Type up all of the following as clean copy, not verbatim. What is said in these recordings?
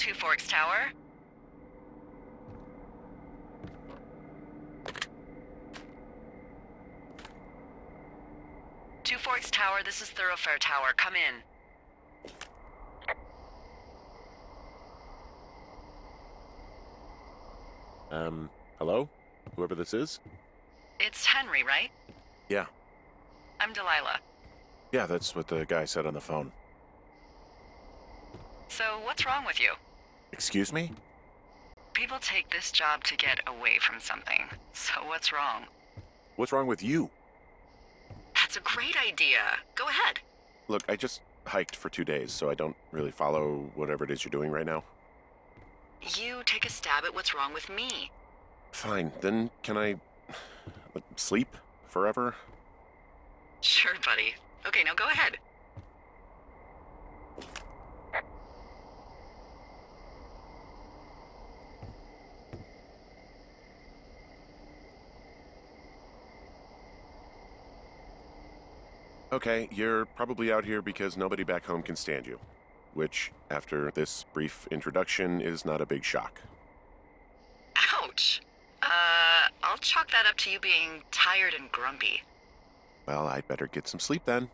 Two Forks Tower. Two Forks Tower, this is Thoroughfare Tower. Come in. Hello? Whoever this is? It's Henry, right? Yeah. I'm Delilah. Yeah, that's what the guy said on the phone. So, what's wrong with you? Excuse me? People take this job to get away from something. So what's wrong? What's wrong with you? That's a great idea. Go ahead. Look, I just hiked for 2 days, so I don't really follow whatever it is you're doing right now. You take a stab at what's wrong with me. Fine, then can I sleep forever? Sure, buddy. Okay, now go ahead. Okay, you're probably out here because nobody back home can stand you. Which, after this brief introduction, is not a big shock. Ouch. I'll chalk that up to you being tired and grumpy. Well, I'd better get some sleep then.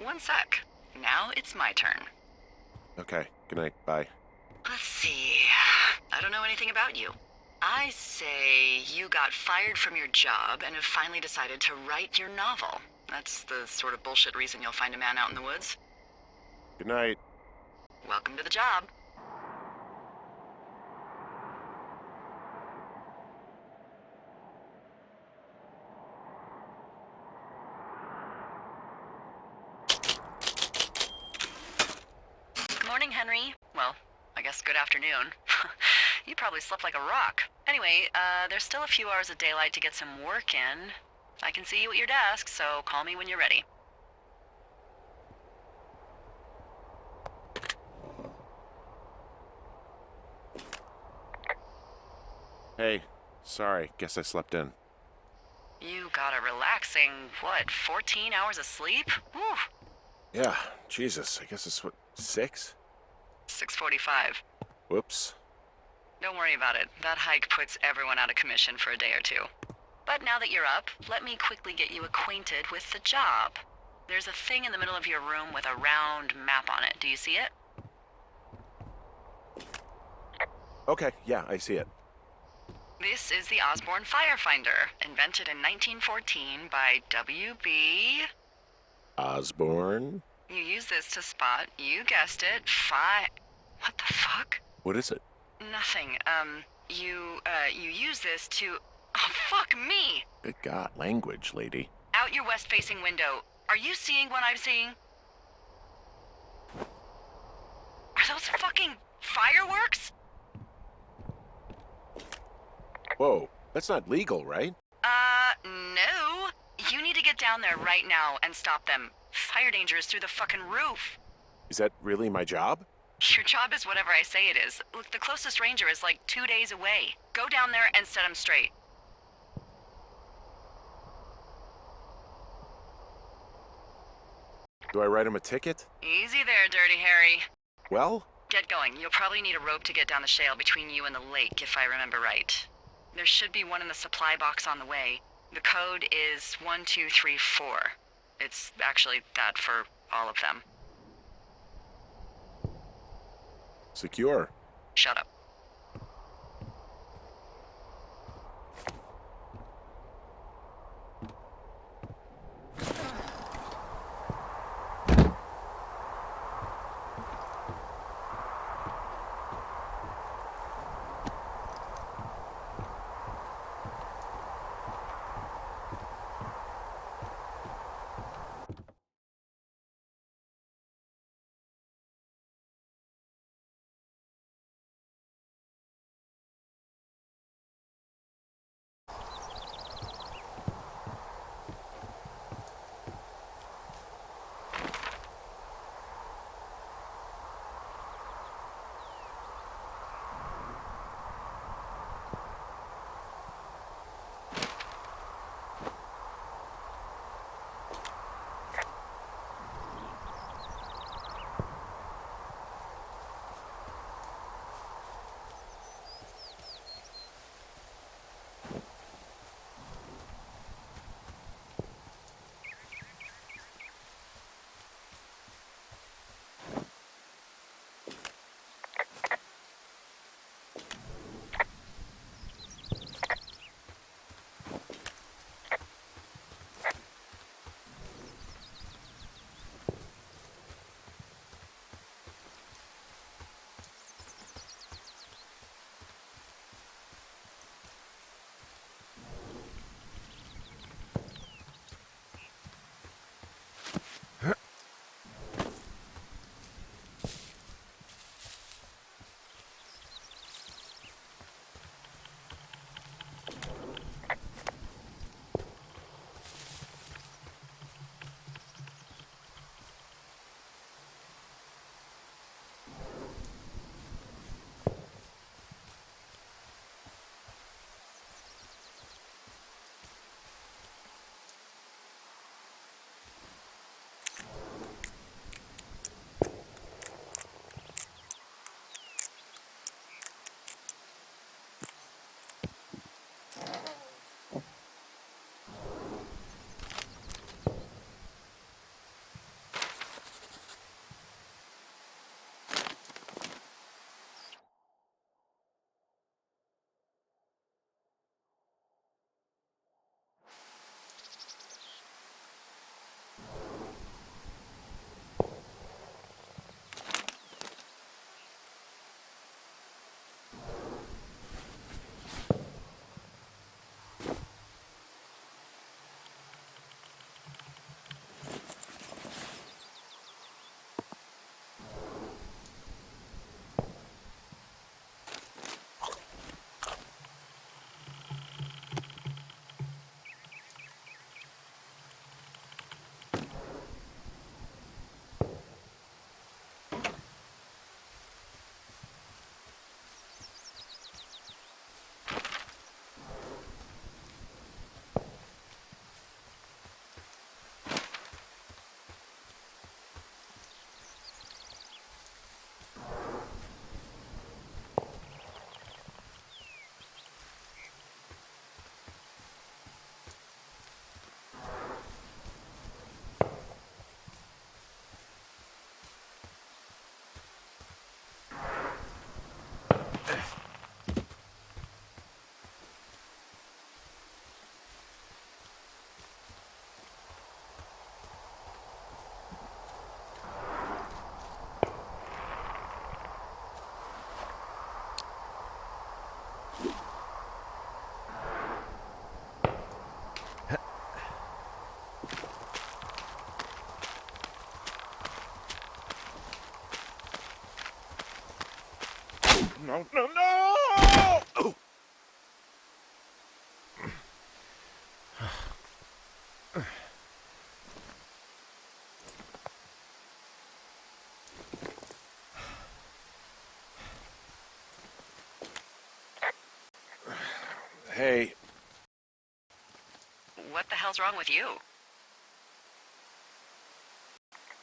One sec. Now it's my turn. Okay, good night, bye. Let's see. I don't know anything about you. I say you got fired from your job and have finally decided to write your novel. That's the sort of bullshit reason you'll find a man out in the woods. Good night. Welcome to the job. Good morning, Henry. Well, I guess good afternoon. You probably slept like a rock. Anyway, there's still a few hours of daylight to get some work in. I can see you at your desk, so call me when you're ready. Hey, sorry, guess I slept in. You got a relaxing, 14 hours of sleep? Whew. Yeah, Jesus, I guess it's 6? 6:45. Whoops. Don't worry about it. That hike puts everyone out of commission for a day or two. But now that you're up, let me quickly get you acquainted with the job. There's a thing in the middle of your room with a round map on it. Do you see it? Okay, yeah, I see it. This is the Osborne Firefinder, invented in 1914 by W.B. Osborne? You use this to spot, you guessed it, What the fuck? What is it? Nothing. You use this to... Oh, fuck me! Good God, language, lady. Out your west-facing window. Are you seeing what I'm seeing? Are those fucking fireworks? Whoa, that's not legal, right? No. You need to get down there right now and stop them. Fire danger is through the fucking roof. Is that really my job? Your job is whatever I say it is. Look, the closest ranger is like 2 days away. Go down there and set him straight. Do I write him a ticket? Easy there, Dirty Harry. Well? Get going. You'll probably need a rope to get down the shale between you and the lake, if I remember right. There should be one in the supply box on the way. The code is 1234. It's actually that for all of them. Secure. Shut up. No, no, no! Oh. Hey, What the hell's wrong with you?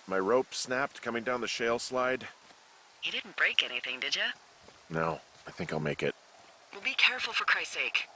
my rope snapped coming down the shale slide. You didn't break anything, did you? No, I think I'll make it. Well, be careful for Christ's sake.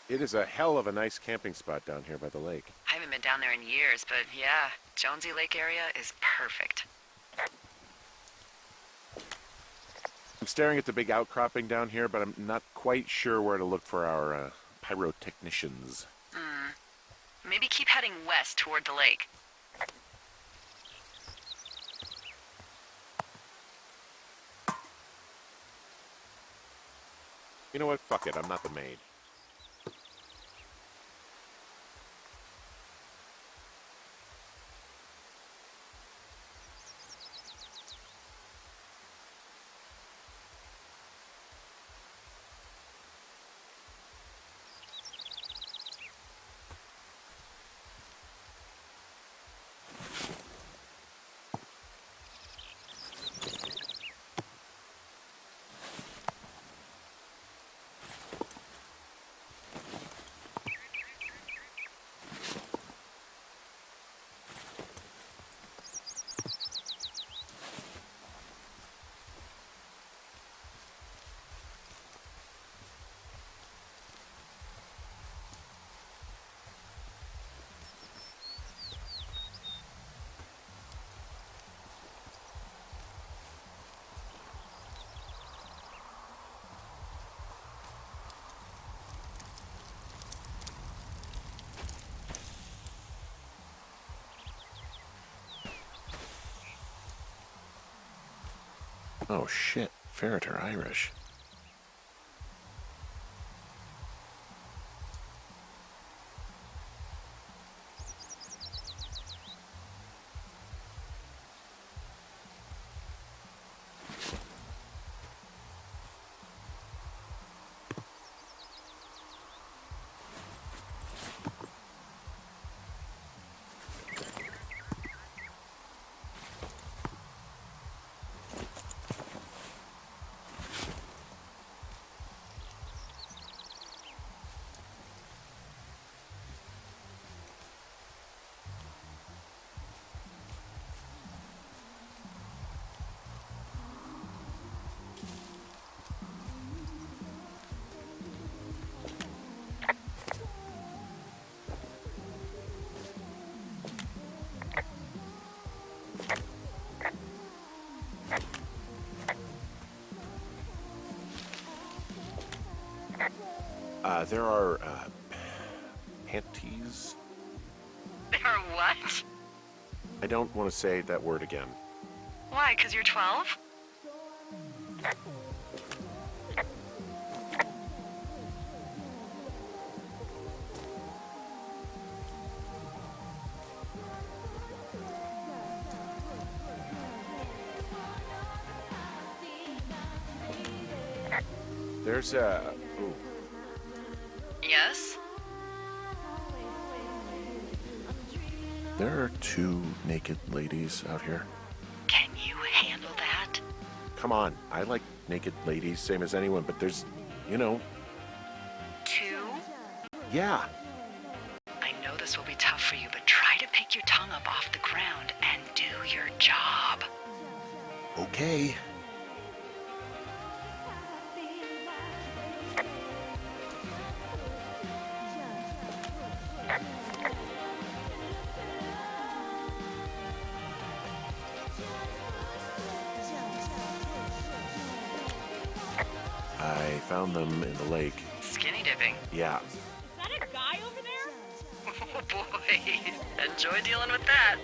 It is a hell of a nice camping spot down here by the lake. I haven't been down there in years, but yeah, Jonesy Lake area is perfect. I'm staring at the big outcropping down here, but I'm not quite sure where to look for our pyrotechnicians. Maybe keep heading west toward the lake. You know what? Fuck it. I'm not the maid. Oh shit. Ferret are Irish. There are, panties? There are what? I don't want to say that word again. Why, 'cause you're 12? There's a... Ooh. Yes? There are 2 naked ladies out here. Can you handle that? Come on, I like naked ladies, same as anyone, but there's, you know... 2? Yeah. I know this will be tough for you, but try to pick your tongue up off the ground and do your job. Okay. found them in the lake. Skinny dipping. Yeah. Is that a guy over there? Oh boy, enjoy dealing with that.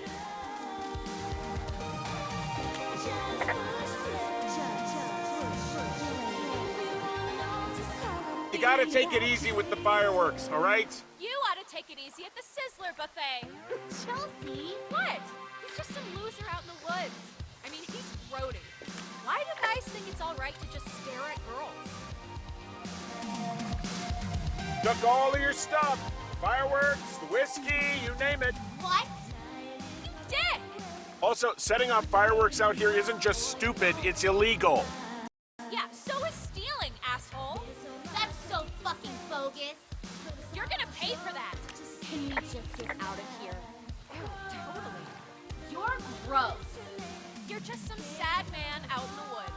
You gotta take it easy with the fireworks, all right? You ought to take it easy at the Sizzler buffet. Chelsea? What? He's just some loser out in the woods. I mean, he's grody. Why do guys think it's all right to just stare at girls? Took all of your stuff. Fireworks, the whiskey, you name it. What? You dick! Also, setting off fireworks out here isn't just stupid, it's illegal. Yeah, so is stealing, asshole. That's so fucking bogus. You're gonna pay for that. Can you just get out of here? Ew, totally. You're gross. You're just some sad man out in the woods.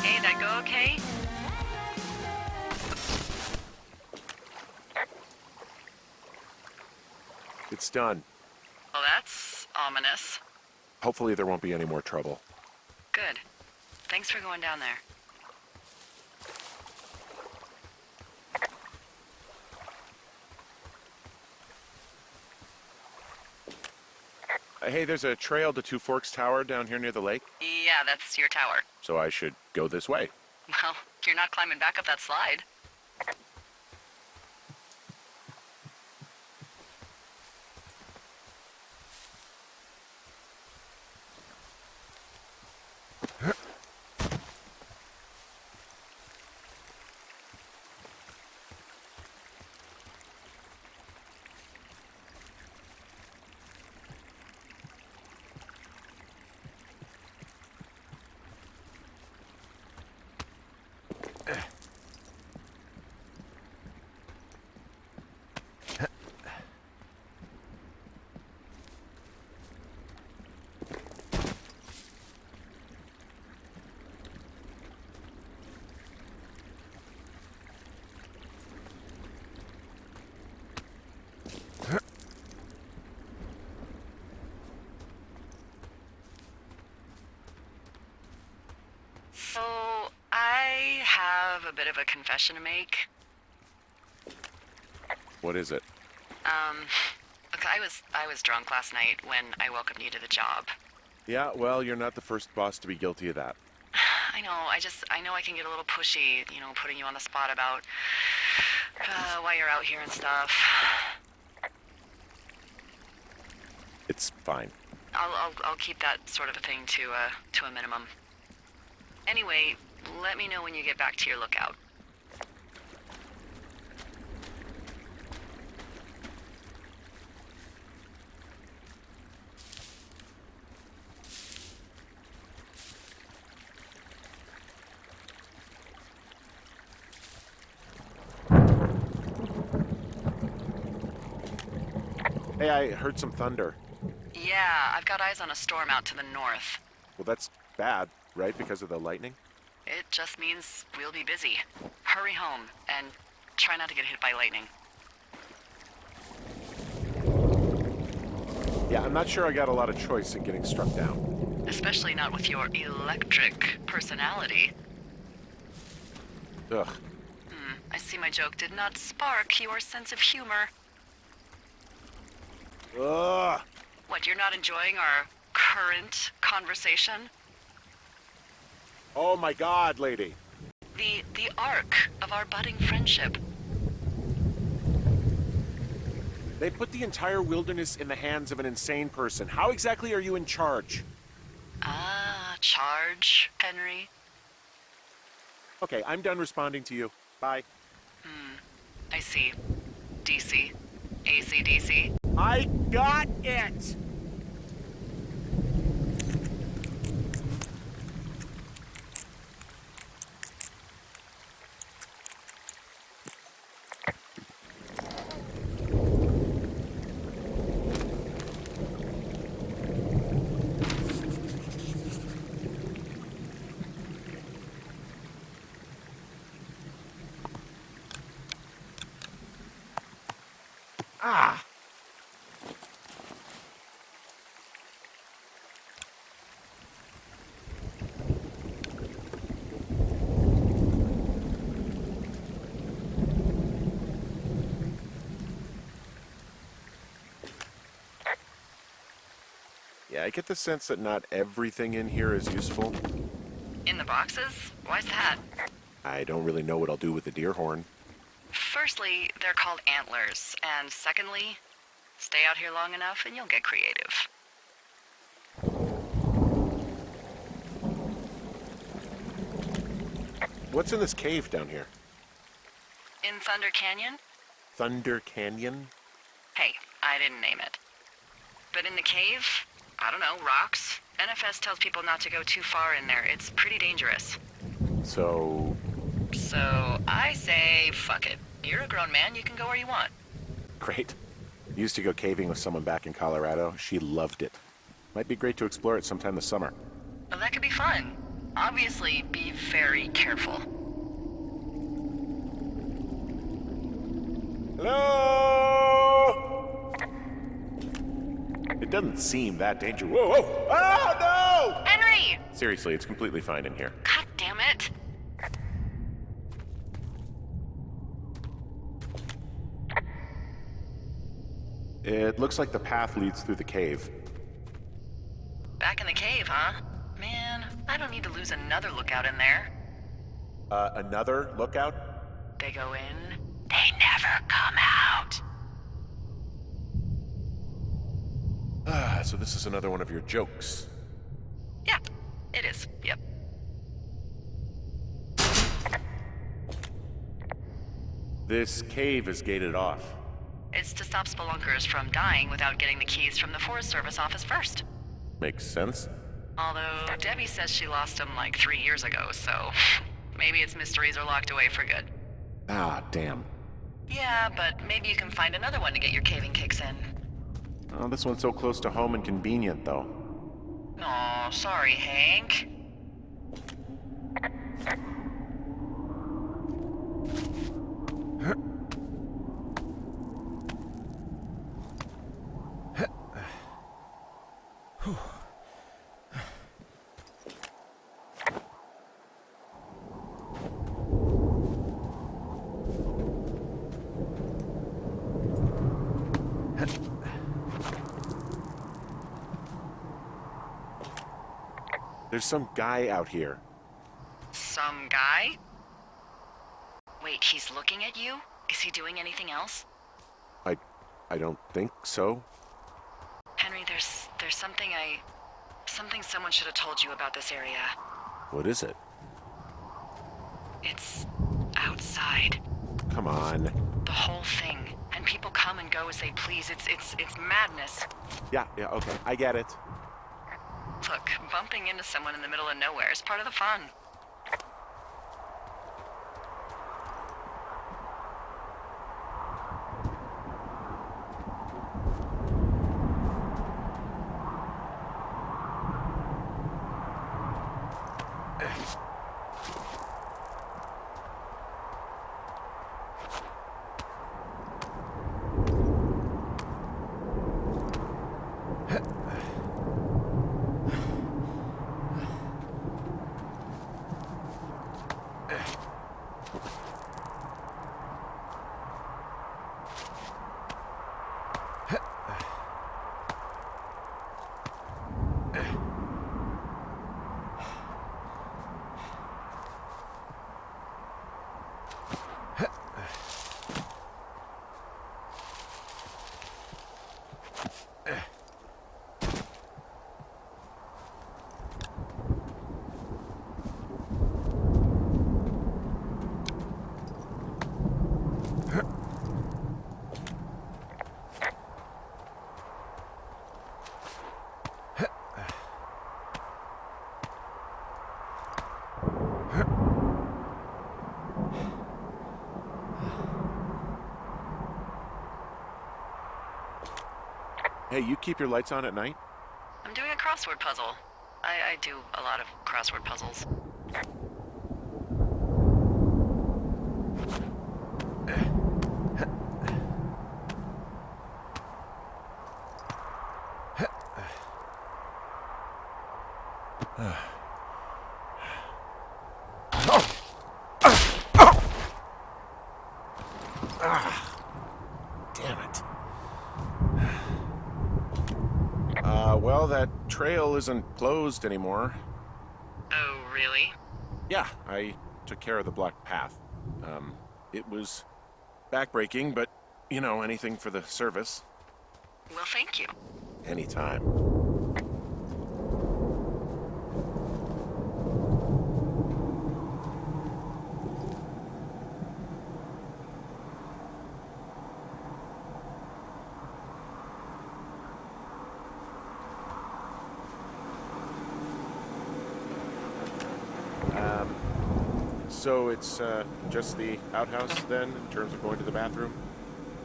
Hey, that go okay? It's done. Well, that's ominous. Hopefully there won't be any more trouble. Good. Thanks for going down there. Hey, there's a trail to Two Forks Tower down here near the lake, Yeah, that's your tower. so I should go this way. Well, you're not climbing back up that slide. So, I have a bit of a confession to make. What is it? Look, I was drunk last night when I welcomed you to the job. Yeah, well, you're not the first boss to be guilty of that. I know, I know I can get a little pushy, putting you on the spot about why you're out here and stuff. It's fine. I'll keep that sort of a thing to a minimum. Anyway, let me know when you get back to your lookout. Hey, I heard some thunder. Yeah, I've got eyes on a storm out to the north. Well, that's bad, right? Because of the lightning? It just means we'll be busy. Hurry home, and try not to get hit by lightning. Yeah, I'm not sure I got a lot of choice in getting struck down. Especially not with your electric personality. Ugh. I see my joke did not spark your sense of humor. Ugh. What, you're not enjoying our current conversation? Oh my God, lady. The arc of our budding friendship. They put the entire wilderness in the hands of an insane person. How exactly are you in charge? Ah, charge, Henry. Okay, I'm done responding to you. Bye. I see. DC. AC/DC. I got it! Ah! Yeah, I get the sense that not everything in here is useful. In the boxes? Why's that? I don't really know what I'll do with the deer horn. Firstly, they're called antlers, and secondly, stay out here long enough and you'll get creative. What's in this cave down here? In Thunder Canyon? Thunder Canyon? Hey, I didn't name it. But in the cave, I don't know, rocks. NFS tells people not to go too far in there. It's pretty dangerous. So I say, fuck it. You're a grown man, you can go where you want. great. Used to go caving with someone back in Colorado. She loved it. Might be great to explore it sometime this summer. Well, that could be fun. Obviously, be very careful. Hello? It doesn't seem that dangerous. Whoa, whoa! Oh, no! Henry! Seriously, it's completely fine in here. God damn it. It looks like the path leads through the cave. Back in the cave, huh? Man, I don't need to lose another lookout in there. Another lookout? They go in, they never come out. Ah, so this is another one of your jokes. Yeah, it is. Yep. This cave is gated off. It's to stop spelunkers from dying without getting the keys from the Forest Service office first. Makes sense. Although Debbie says she lost them like 3 years ago, so maybe its mysteries are locked away for good. Ah, damn. Yeah, but maybe you can find another one to get your caving kicks in. Oh, this one's so close to home and convenient, though. Aw, sorry, Hank. There's some guy out here. Some guy? Wait, he's looking at you? Is he doing anything else? I don't think so. Henry, there's something someone should have told you about this area. What is it? It's outside. Come on. The whole thing. And people come and go as they please. It's madness. Yeah, okay, I get it. Look, bumping into someone in the middle of nowhere is part of the fun. Hey, you keep your lights on at night? I'm doing a crossword puzzle. I do a lot of crossword puzzles. Damn it. Well, that trail isn't closed anymore. Oh, really? Yeah, I took care of the blocked path. It was backbreaking, but, you know, anything for the service. Well, thank you. Anytime. So it's just the outhouse then, in terms of going to the bathroom?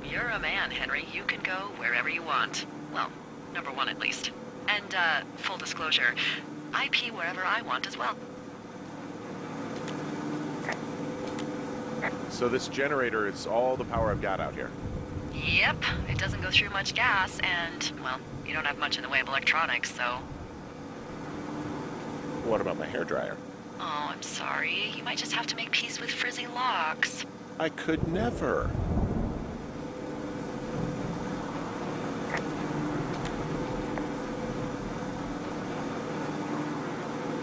You're a man, Henry. You can go wherever you want. Well, number one at least. And, full disclosure, I pee wherever I want as well. So this generator is all the power I've got out here. Yep, it doesn't go through much gas, and, well, you don't have much in the way of electronics, so... What about my hairdryer? Oh, I'm sorry. You might just have to make peace with frizzy locks. I could never.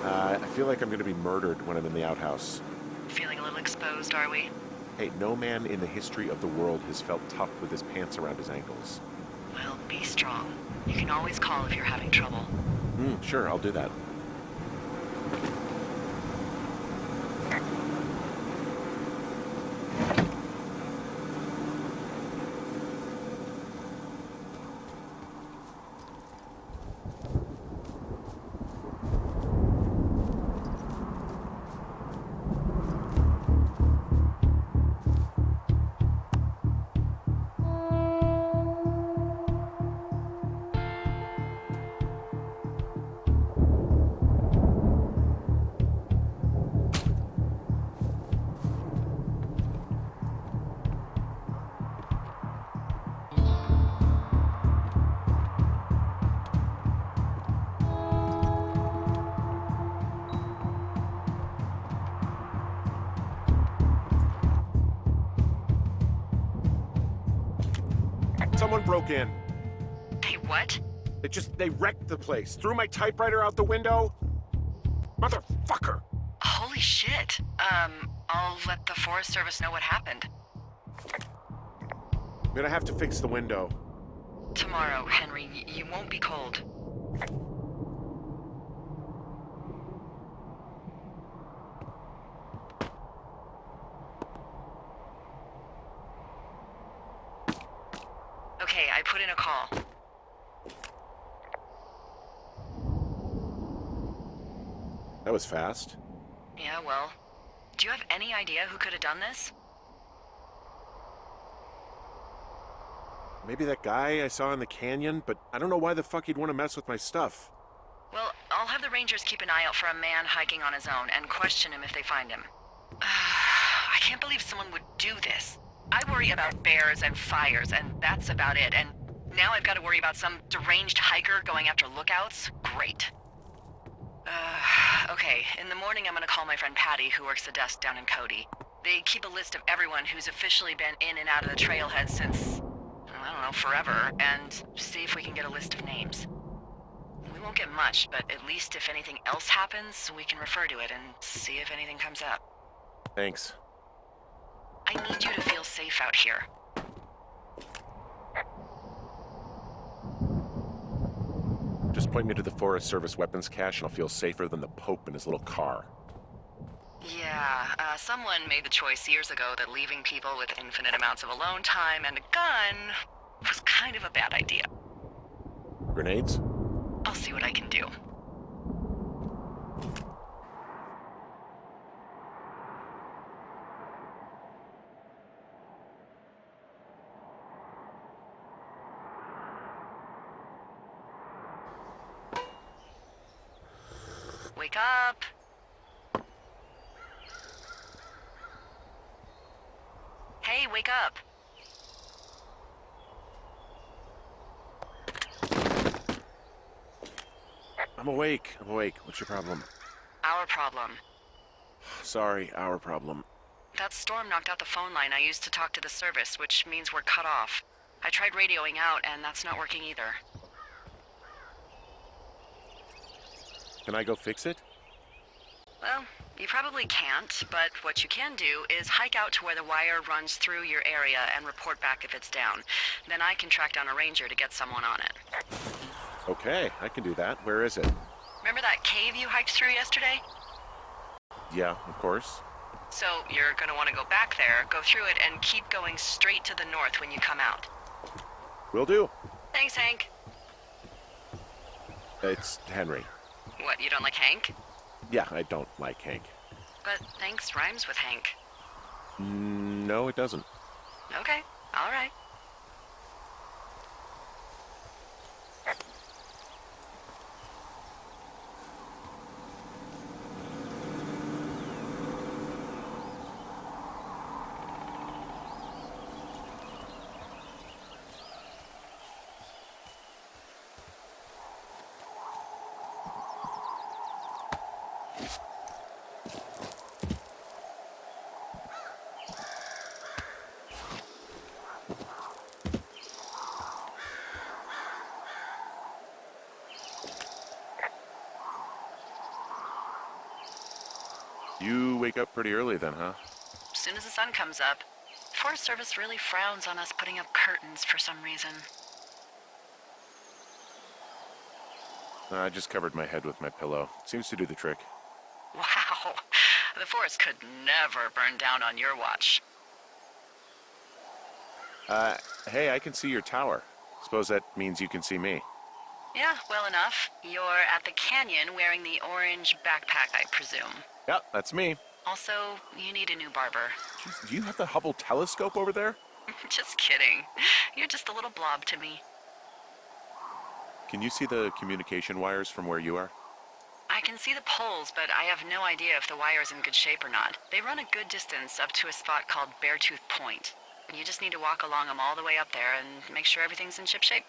I feel like I'm going to be murdered when I'm in the outhouse. Feeling a little exposed, are we? Hey, no man in the history of the world has felt tough with his pants around his ankles. Well, be strong. You can always call if you're having trouble. Sure, I'll do that. Someone broke in. Hey, what? They wrecked the place. Threw my typewriter out the window. Motherfucker! Holy shit. I'll let the Forest Service know what happened. I'm gonna have to fix the window. Tomorrow, Henry, you won't be cold. Okay, I put in a call. That was fast. Yeah, well, do you have any idea who could have done this? Maybe that guy I saw in the canyon, but I don't know why the fuck he'd want to mess with my stuff. Well, I'll have the Rangers keep an eye out for a man hiking on his own and question him if they find him. I can't believe someone would do this. I worry about bears and fires, and that's about it. And now I've got to worry about some deranged hiker going after lookouts? Great. Okay, in the morning I'm gonna call my friend Patty, who works the desk down in Cody. They keep a list of everyone who's officially been in and out of the trailhead since, I don't know, forever, and see if we can get a list of names. We won't get much, but at least if anything else happens, we can refer to it and see if anything comes up. Thanks. I need you to feel safe out here. Just point me to the Forest Service weapons cache and I'll feel safer than the Pope in his little car. Yeah, someone made the choice years ago that leaving people with infinite amounts of alone time and a gun was kind of a bad idea. Grenades? I'll see what I can do. Wake up! Hey, wake up! I'm awake. What's your problem? Our problem. Sorry, our problem. That storm knocked out the phone line I used to talk to the service, which means we're cut off. I tried radioing out, and that's not working either. Can I go fix it? Well, you probably can't, but what you can do is hike out to where the wire runs through your area and report back if it's down. Then I can track down a ranger to get someone on it. Okay, I can do that. Where is it? Remember that cave you hiked through yesterday? Yeah, of course. So you're gonna want to go back there, go through it, and keep going straight to the north when you come out. Will do. Thanks, Hank. It's Henry. What, you don't like Hank? Yeah, I don't like Hank. But thanks rhymes with Hank. No, it doesn't. Okay, all right. You wake up pretty early then, huh? As soon as the sun comes up, Forest Service really frowns on us putting up curtains for some reason. I just covered my head with my pillow. Seems to do the trick. Wow, the forest could never burn down on your watch. Hey, I can see your tower. Suppose that means you can see me. Yeah, well enough. You're at the canyon wearing the orange backpack, I presume. Yep, that's me. Also, you need a new barber. Jeez, do you have the Hubble telescope over there? Just kidding. You're just a little blob to me. Can you see the communication wires from where you are? I can see the poles, but I have no idea if the wire's in good shape or not. They run a good distance up to a spot called Beartooth Point. You just need to walk along them all the way up there and make sure everything's in ship shape.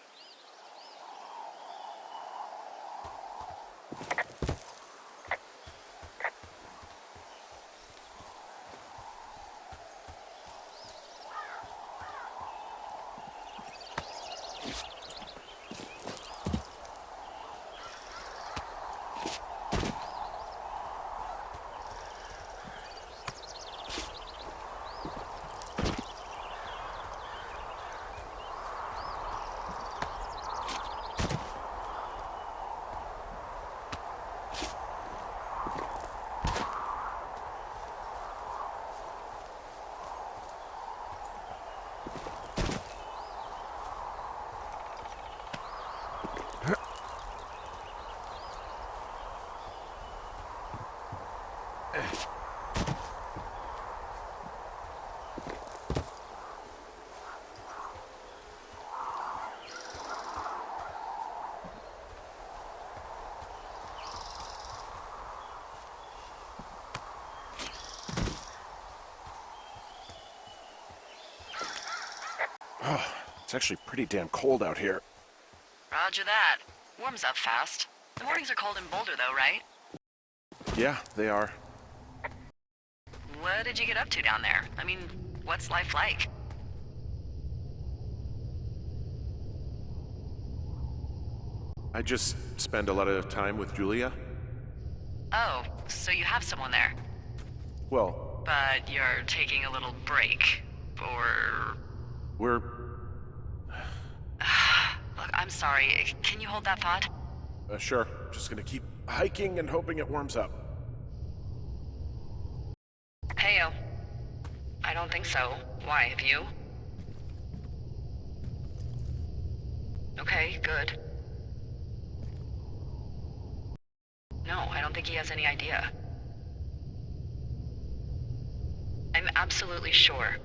It's actually pretty damn cold out here. Roger that. Warms up fast. The mornings are cold in Boulder, though, right? Yeah, they are. What did you get up to down there? I mean, what's life like? I just spend a lot of time with Julia. Oh, so you have someone there. Well, But you're taking a little break. Or... we're... Look, I'm sorry. Can you hold that thought? Sure. Just gonna keep hiking and hoping it warms up. Heyo. I don't think so. Why, have you? Okay, good. No, I don't think he has any idea. I'm absolutely sure.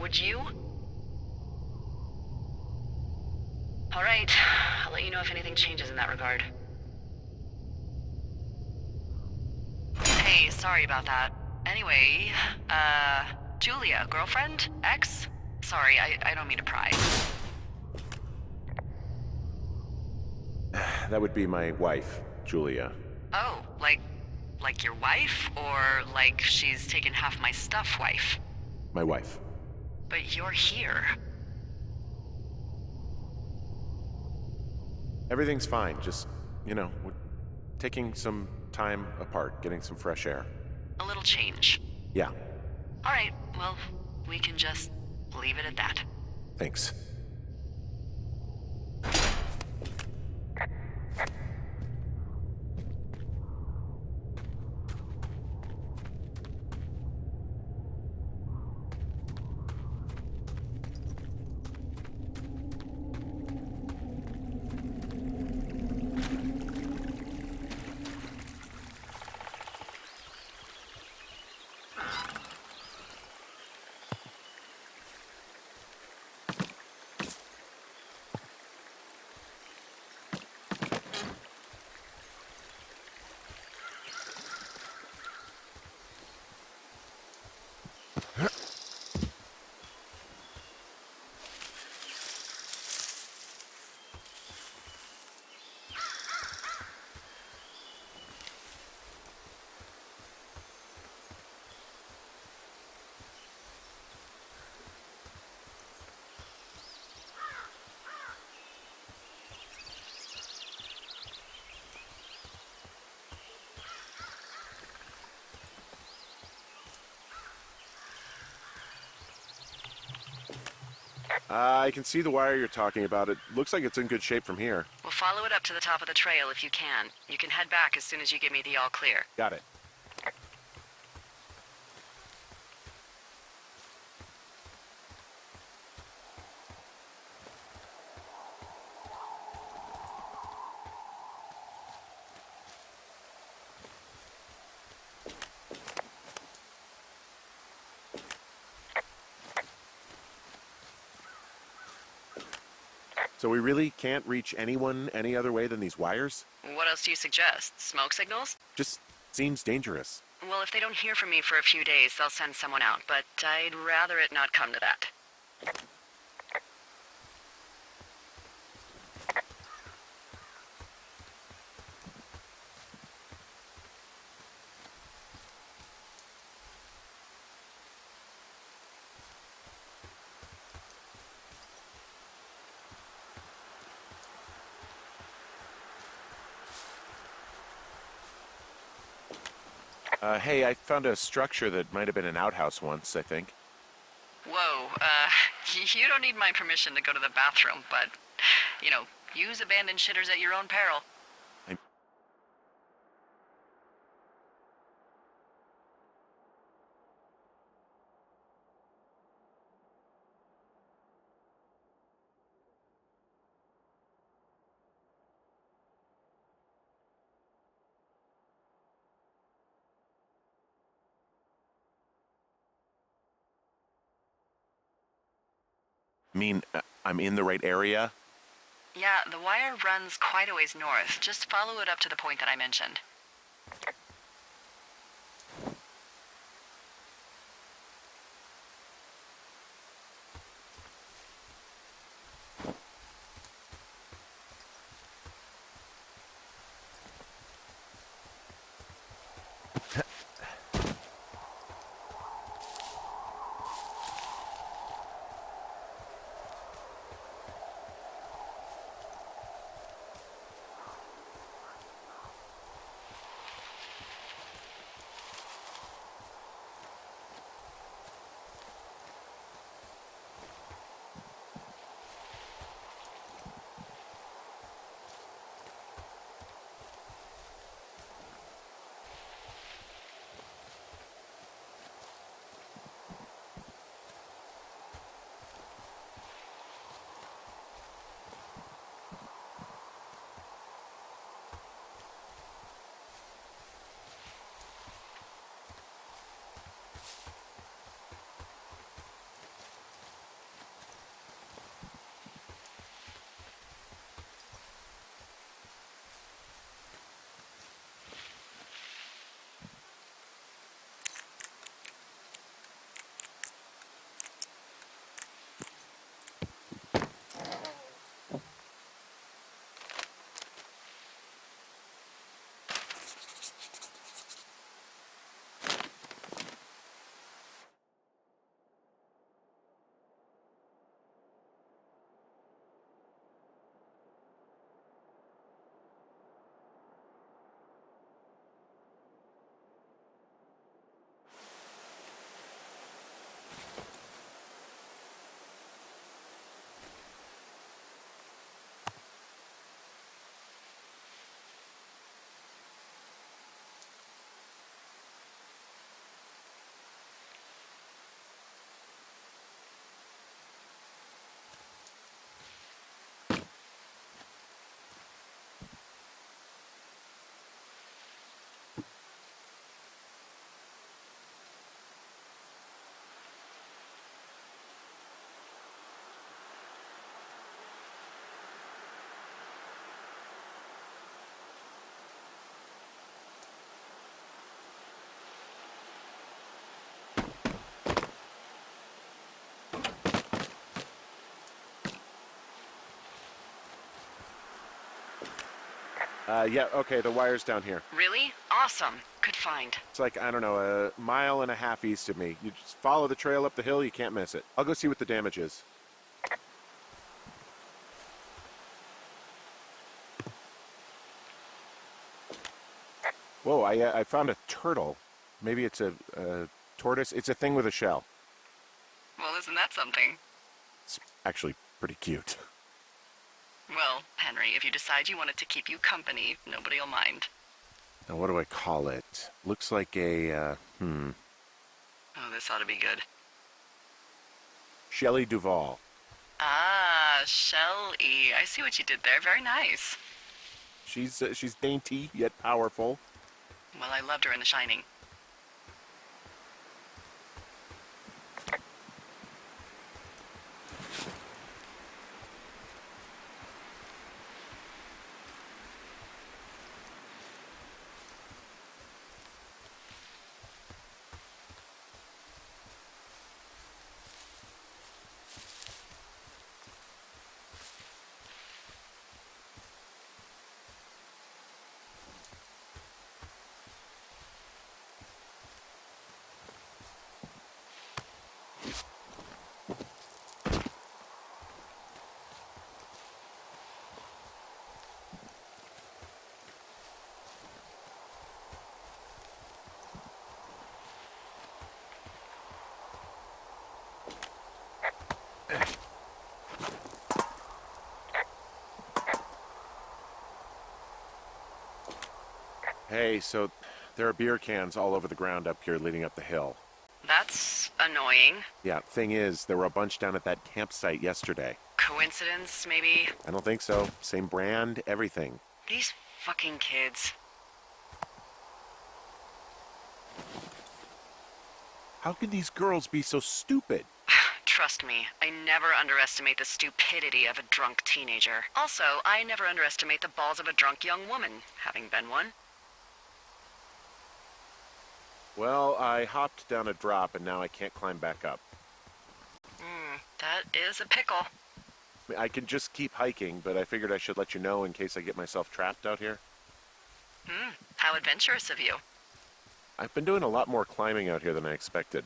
Would you? All right, I'll let you know if anything changes in that regard. Hey, sorry about that. Anyway, Julia, girlfriend? Ex? Sorry, I don't mean to pry. That would be my wife, Julia. Oh, like your wife? Or like she's taken half my stuff wife? My wife. But you're here. Everything's fine. Just, we're taking some time apart, getting some fresh air. A little change. Yeah, Alright, well, we can just leave it at that. thanks. I can see the wire you're talking about. It looks like it's in good shape from here. We'll follow it up to the top of the trail if you can. You can head back as soon as you give me the all clear. Got it. So we really can't reach anyone any other way than these wires? What else do you suggest? Smoke signals? Just seems dangerous. Well, if they don't hear from me for a few days, they'll send someone out, but I'd rather it not come to that. Hey, I found a structure that might have been an outhouse once, I think. Whoa, you don't need my permission to go to the bathroom, but, use abandoned shitters at your own peril. I'm in the right area? Yeah, the wire runs quite a ways north. Just follow it up to the point that I mentioned. Yeah, okay, the wire's down here. Really? Awesome. Good find. It's like, I don't know, a mile and a half east of me. You just follow the trail up the hill, you can't miss it. I'll go see what the damage is. Whoa, I found a turtle. Maybe it's a tortoise. It's a thing with a shell. Well, isn't that something? It's actually pretty cute. Well, Henry, if you decide you want it to keep you company, nobody will mind. Now, what do I call it? Looks like a, Oh, this ought to be good. Shelley Duvall. Ah, Shelley. I see what you did there. Very nice. She's dainty, yet powerful. Well, I loved her in The Shining. Hey, so there are beer cans all over the ground up here leading up the hill. That's annoying. Yeah, thing is, there were a bunch down at that campsite yesterday. Coincidence, maybe? I don't think so. Same brand, everything. These fucking kids. How could these girls be so stupid? Trust me, I never underestimate the stupidity of a drunk teenager. Also, I never underestimate the balls of a drunk young woman, having been one. Well, I hopped down a drop and now I can't climb back up. That is a pickle. I mean, I can just keep hiking, but I figured I should let you know in case I get myself trapped out here. How adventurous of you. I've been doing a lot more climbing out here than I expected.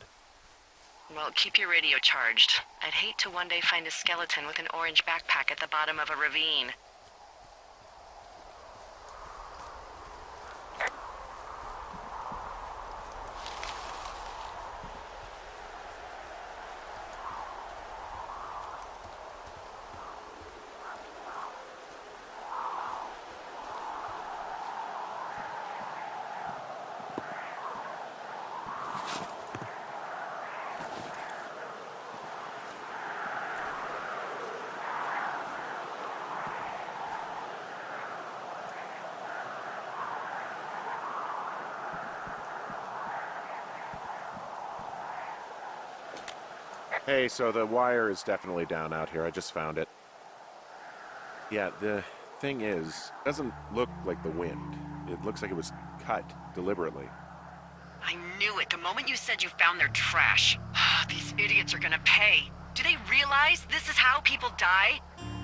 Well, keep your radio charged. I'd hate to one day find a skeleton with an orange backpack at the bottom of a ravine. Hey, so the wire is definitely down out here. I just found it. Yeah, the thing is, it doesn't look like the wind. It looks like it was cut deliberately. I knew it the moment you said you found their trash. These idiots are gonna pay. Do they realize this is how people die?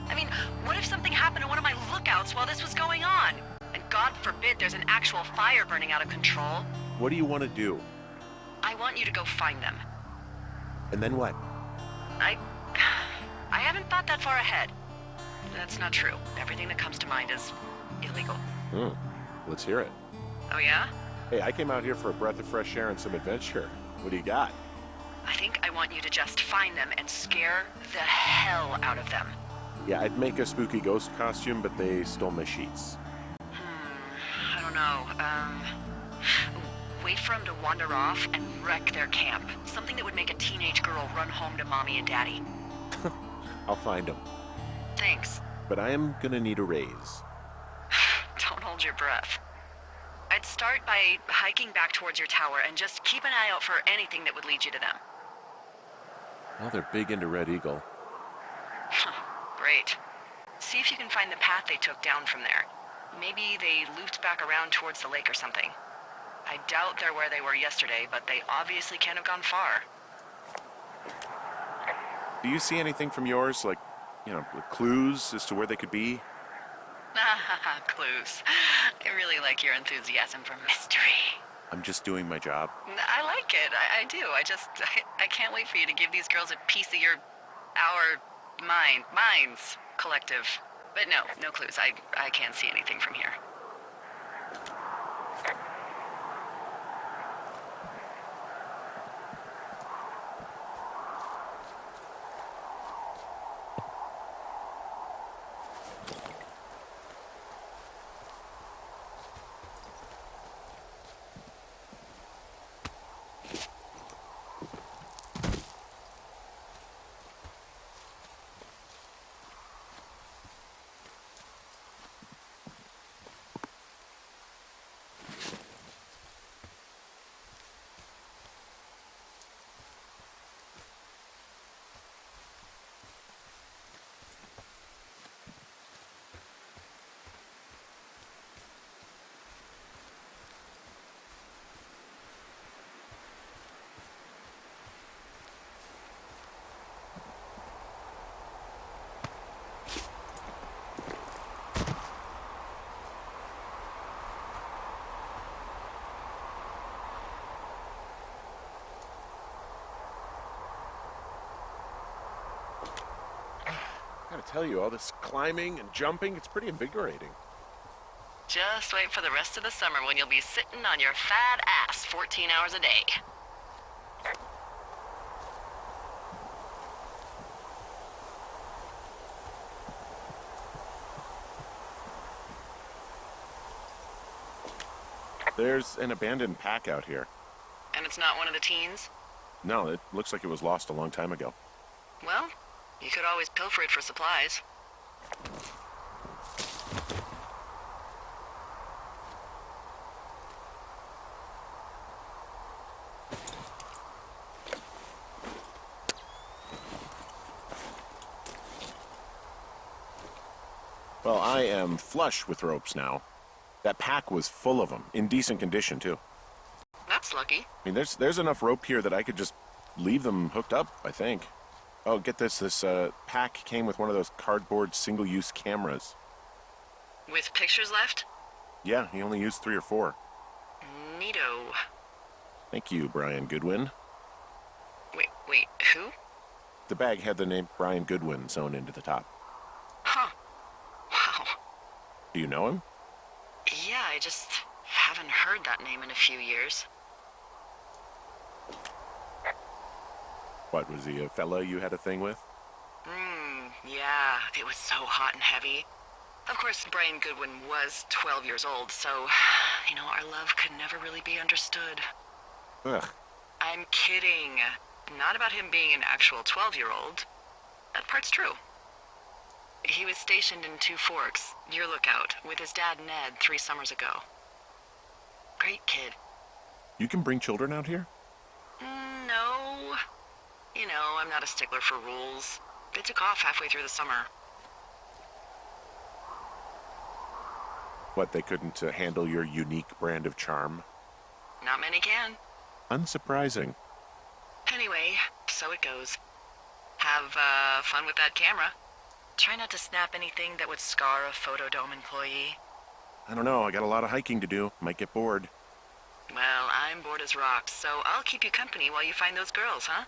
I mean, what if something happened to one of my lookouts while this was going on? And God forbid there's an actual fire burning out of control. What do you want to do? I want you to go find them. And then what? I haven't thought that far ahead. That's not true. Everything that comes to mind is illegal. Let's hear it. Oh yeah? Hey, I came out here for a breath of fresh air and some adventure. What do you got? I think I want you to just find them and scare the hell out of them. Yeah, I'd make a spooky ghost costume, but they stole my sheets. I don't know. Wait for them to wander off and wreck their camp. Something that would make a teenage girl run home to mommy and daddy. I'll find them. Thanks. But I am gonna need a raise. Don't hold your breath. I'd start by hiking back towards your tower and just keep an eye out for anything that would lead you to them. Well, they're big into Red Eagle. Great. See if you can find the path they took down from there. Maybe they looped back around towards the lake or something. I doubt they're where they were yesterday, but they obviously can't have gone far. Do you see anything from yours, like, clues as to where they could be? Clues. I really like your enthusiasm for mystery. I'm just doing my job. I like it. I do. I can't wait for you to give these girls a piece of our minds, collective. But no clues. I can't see anything from here. I gotta tell you, all this climbing and jumping, it's pretty invigorating. Just wait for the rest of the summer when you'll be sitting on your fat ass 14 hours a day. There's an abandoned pack out here. And it's not one of the teens? No, it looks like it was lost a long time ago. Well, you could always pilfer it for supplies. Well, I am flush with ropes now. That pack was full of them, in decent condition, too. That's lucky. I mean, there's enough rope here that I could just leave them hooked up, I think. Oh, get this. This pack came with one of those cardboard single-use cameras. With pictures left? Yeah, he only used 3 or 4. Neato. Thank you, Brian Goodwin. Wait, who? The bag had the name Brian Goodwin sewn into the top. Huh. Wow. Do you know him? Yeah, I just haven't heard that name in a few years. What, was he a fella you had a thing with? Yeah, it was so hot and heavy. Of course, Brian Goodwin was 12 years old, so, our love could never really be understood. Ugh. I'm kidding. Not about him being an actual 12-year-old. That part's true. He was stationed in Two Forks, your lookout, with his dad Ned 3 summers ago. Great kid. You can bring children out here? No. I'm not a stickler for rules. They took off halfway through the summer. What, they couldn't handle your unique brand of charm? Not many can. Unsurprising. Anyway, so it goes. Have fun with that camera. Try not to snap anything that would scar a Photodome employee. I don't know, I got a lot of hiking to do. Might get bored. Well, I'm bored as rocks, so I'll keep you company while you find those girls, huh?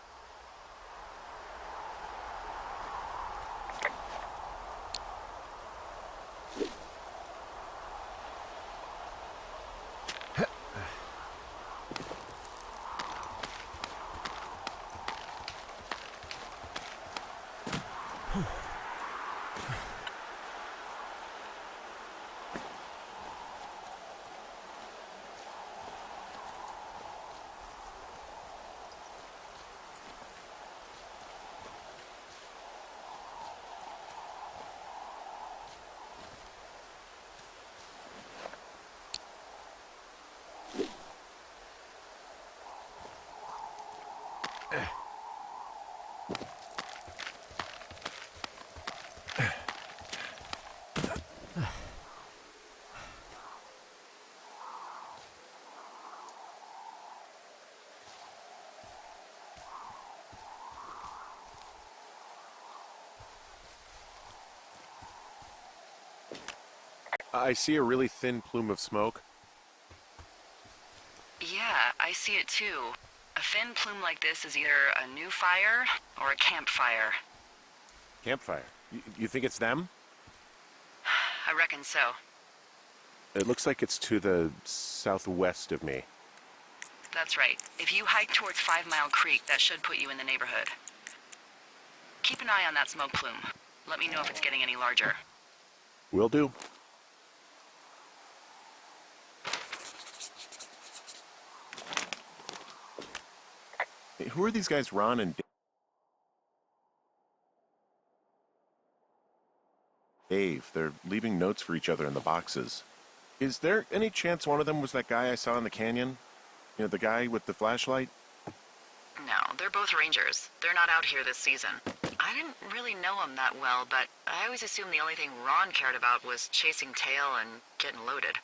I see a really thin plume of smoke. Yeah, I see it too. A thin plume like this is either a new fire or a campfire. Campfire. You think it's them? I reckon so. It looks like it's to the southwest of me. That's right. If you hike towards 5 Mile Creek, that should put you in the neighborhood. Keep an eye on that smoke plume. Let me know if it's getting any larger. Will do. Hey, who are these guys, Ron and Dave? They're leaving notes for each other in the boxes. Is there any chance one of them was that guy I saw in the canyon? You know, the guy with the flashlight? No, they're both rangers. They're not out here this season. I didn't really know him that well, but I always assumed the only thing Ron cared about was chasing tail and getting loaded.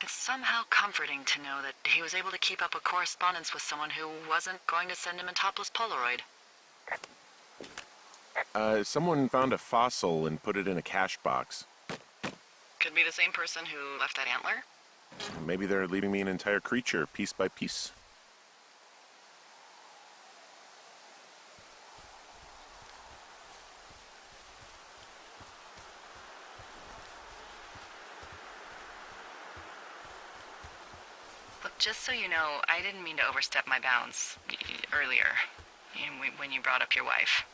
It's somehow comforting to know that he was able to keep up a correspondence with someone who wasn't going to send him a topless Polaroid. Someone found a fossil and put it in a cash box. Could be the same person who left that antler? Maybe they're leaving me an entire creature, piece by piece. Look, just so you know, I didn't mean to overstep my bounds earlier, when you brought up your wife.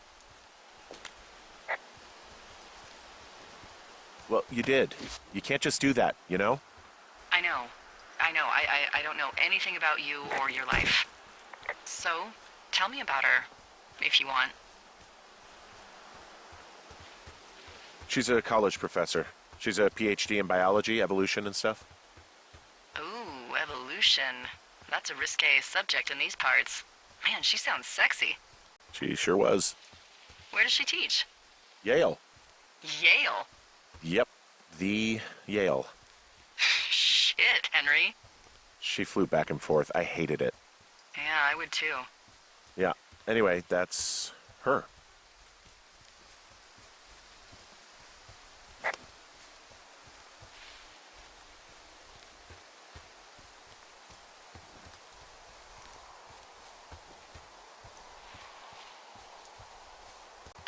Well, you did. You can't just do that, you know? I know. I don't know anything about you or your life. So, tell me about her, if you want. She's a college professor. She's a PhD in biology, evolution, and stuff. Ooh, evolution. That's a risque subject in these parts. Man, she sounds sexy. She sure was. Where does she teach? Yale. Yale? Yep, the Yale. Shit, Henry. She flew back and forth. I hated it. Yeah, I would too. Yeah. Anyway, that's her.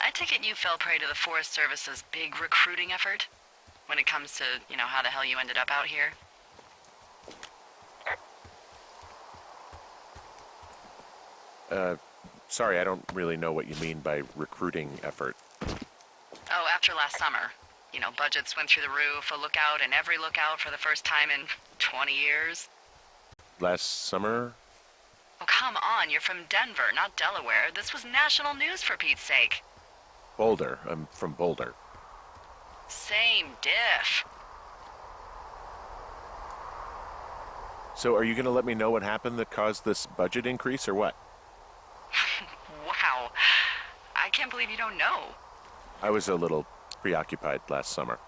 I take it you fell prey to the Forest Service's big recruiting effort? When it comes to, how the hell you ended up out here? Sorry, I don't really know what you mean by recruiting effort. Oh, after last summer. Budgets went through the roof, a lookout in every lookout for the first time in 20 years. Last summer? Oh, come on, you're from Denver, not Delaware. This was national news for Pete's sake. Boulder. I'm from Boulder. Same diff. So are you going to let me know what happened that caused this budget increase or what? Wow. I can't believe you don't know. I was a little preoccupied last summer.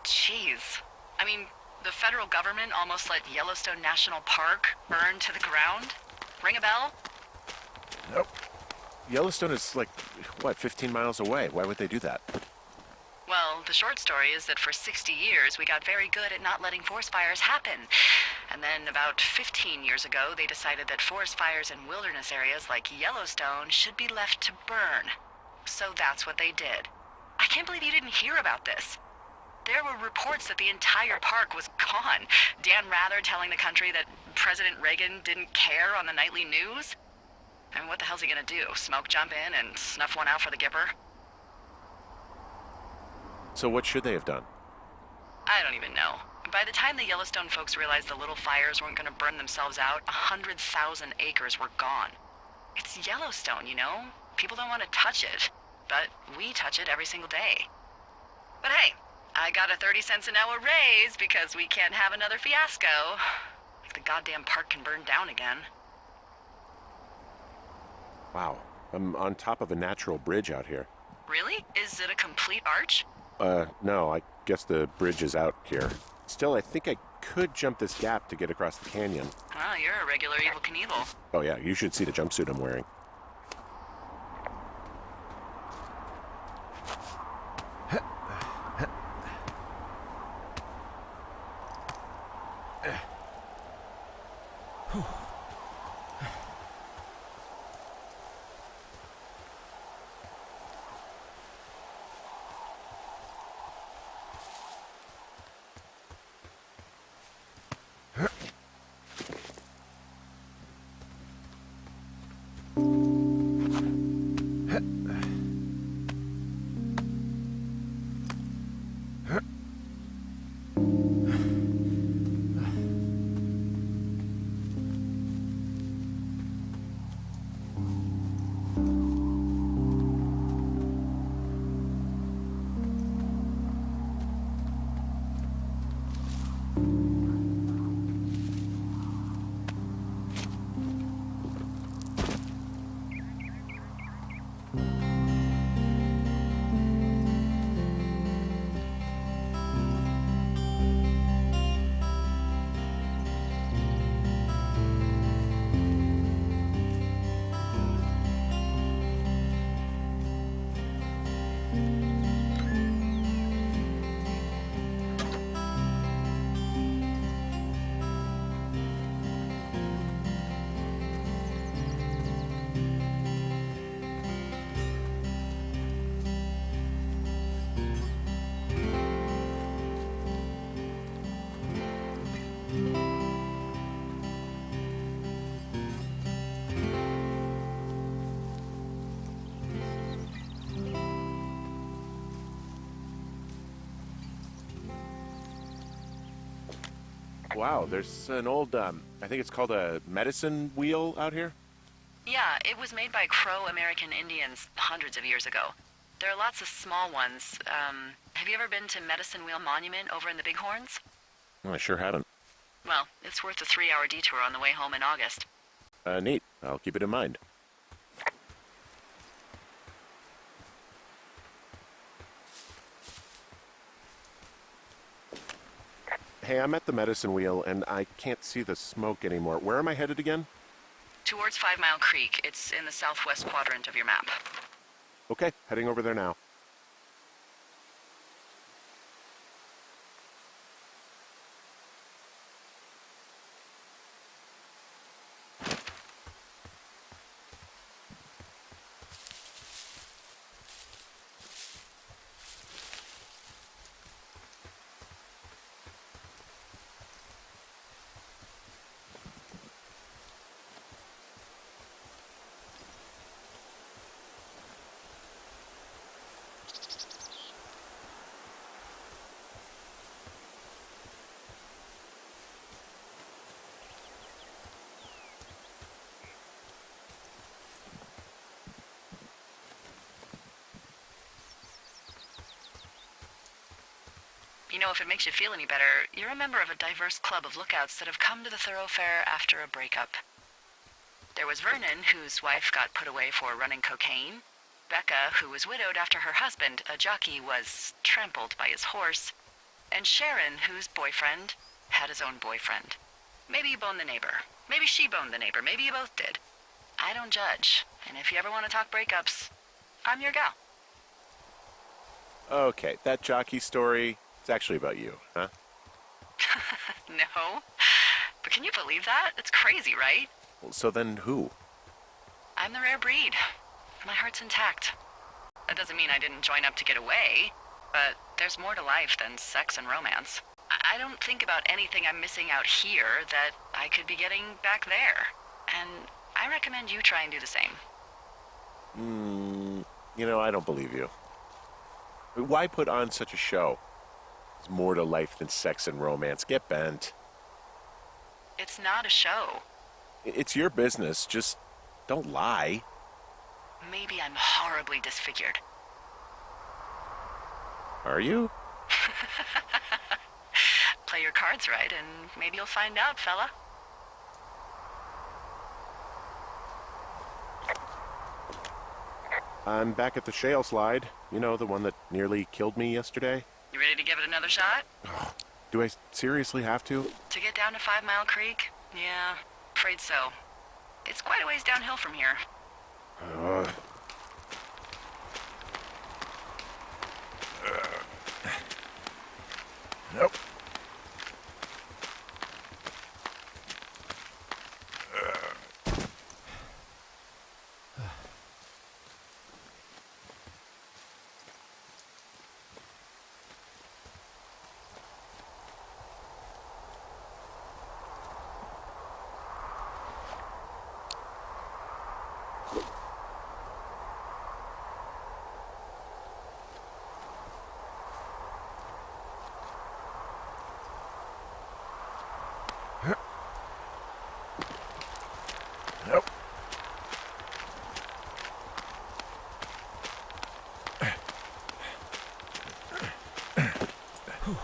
Jeez. I mean, the federal government almost let Yellowstone National Park burn to the ground? Ring a bell? Nope. Yellowstone is like, 15 miles away. Why would they do that? Well, the short story is that for 60 years, we got very good at not letting forest fires happen. And then about 15 years ago, they decided that forest fires in wilderness areas like Yellowstone should be left to burn. So that's what they did. I can't believe you didn't hear about this. There were reports that the entire park was gone. Dan Rather telling the country that President Reagan didn't care on the nightly news. I mean, what the hell's he gonna do? Smoke jump in and snuff one out for the Gipper? So what should they have done? I don't even know. By the time the Yellowstone folks realized the little fires weren't gonna burn themselves out, 100,000 acres were gone. It's Yellowstone, People don't want to touch it. But we touch it every single day. But hey, I got a 30 cents an hour raise because we can't have another fiasco. Like the goddamn park can burn down again. Wow. I'm on top of a natural bridge out here. Really? Is it a complete arch? No, I guess the bridge is out here. Still, I think I could jump this gap to get across the canyon. Ah, you're a regular Evel Knievel. Oh yeah, you should see the jumpsuit I'm wearing. Wow, there's an old, I think it's called a medicine wheel out here. Yeah, it was made by Crow American Indians hundreds of years ago. There are lots of small ones. Have you ever been to Medicine Wheel Monument over in the Bighorns? I sure haven't. Well, it's worth a 3-hour detour on the way home in August. Neat. I'll keep it in mind. Hey, I'm at the medicine wheel, and I can't see the smoke anymore. Where am I headed again? Towards 5 Mile Creek. It's in the southwest quadrant of your map. Okay, heading over there now. You know, if it makes you feel any better, you're a member of a diverse club of lookouts that have come to the thoroughfare after a breakup. There was Vernon, whose wife got put away for running cocaine. Becca, who was widowed after her husband, a jockey, was trampled by his horse. And Sharon, whose boyfriend had his own boyfriend. Maybe you boned the neighbor. Maybe she boned the neighbor. Maybe you both did. I don't judge. And if you ever want to talk breakups, I'm your gal. Okay, that jockey story, it's actually about you, huh? No. But can you believe that? It's crazy, right? Well, so then who? I'm the rare breed. My heart's intact. That doesn't mean I didn't join up to get away, but there's more to life than sex and romance. I don't think about anything I'm missing out here that I could be getting back there. And I recommend you try and do the same. I don't believe you. Why put on such a show? There's more to life than sex and romance. Get bent. It's not a show. It's your business. Just don't lie. Maybe I'm horribly disfigured. Are you? Play your cards right, and maybe you'll find out, fella. I'm back at the shale slide. You know, the one that nearly killed me yesterday. You ready to give it another shot? Do I seriously have to? To get down to 5 Mile Creek? Yeah, afraid so. It's quite a ways downhill from here. Nope. Nope.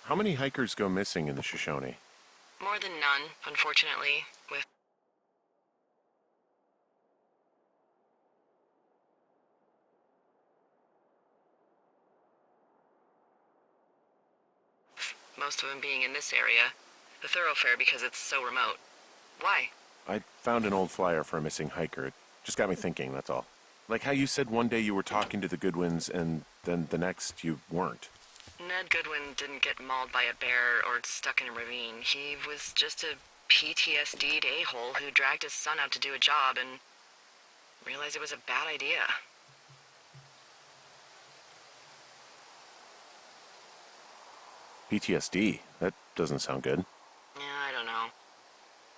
How many hikers go missing in the Shoshone? More than none, unfortunately, with most of them being in this area. The thoroughfare because it's so remote. Why? I found an old flyer for a missing hiker. It just got me thinking, that's all. Like how you said one day you were talking to the Goodwins and then the next you weren't. Ned Goodwin didn't get mauled by a bear or stuck in a ravine. He was just a PTSD'd a-hole who dragged his son out to do a job and realized it was a bad idea. PTSD? That doesn't sound good. Yeah, I don't know.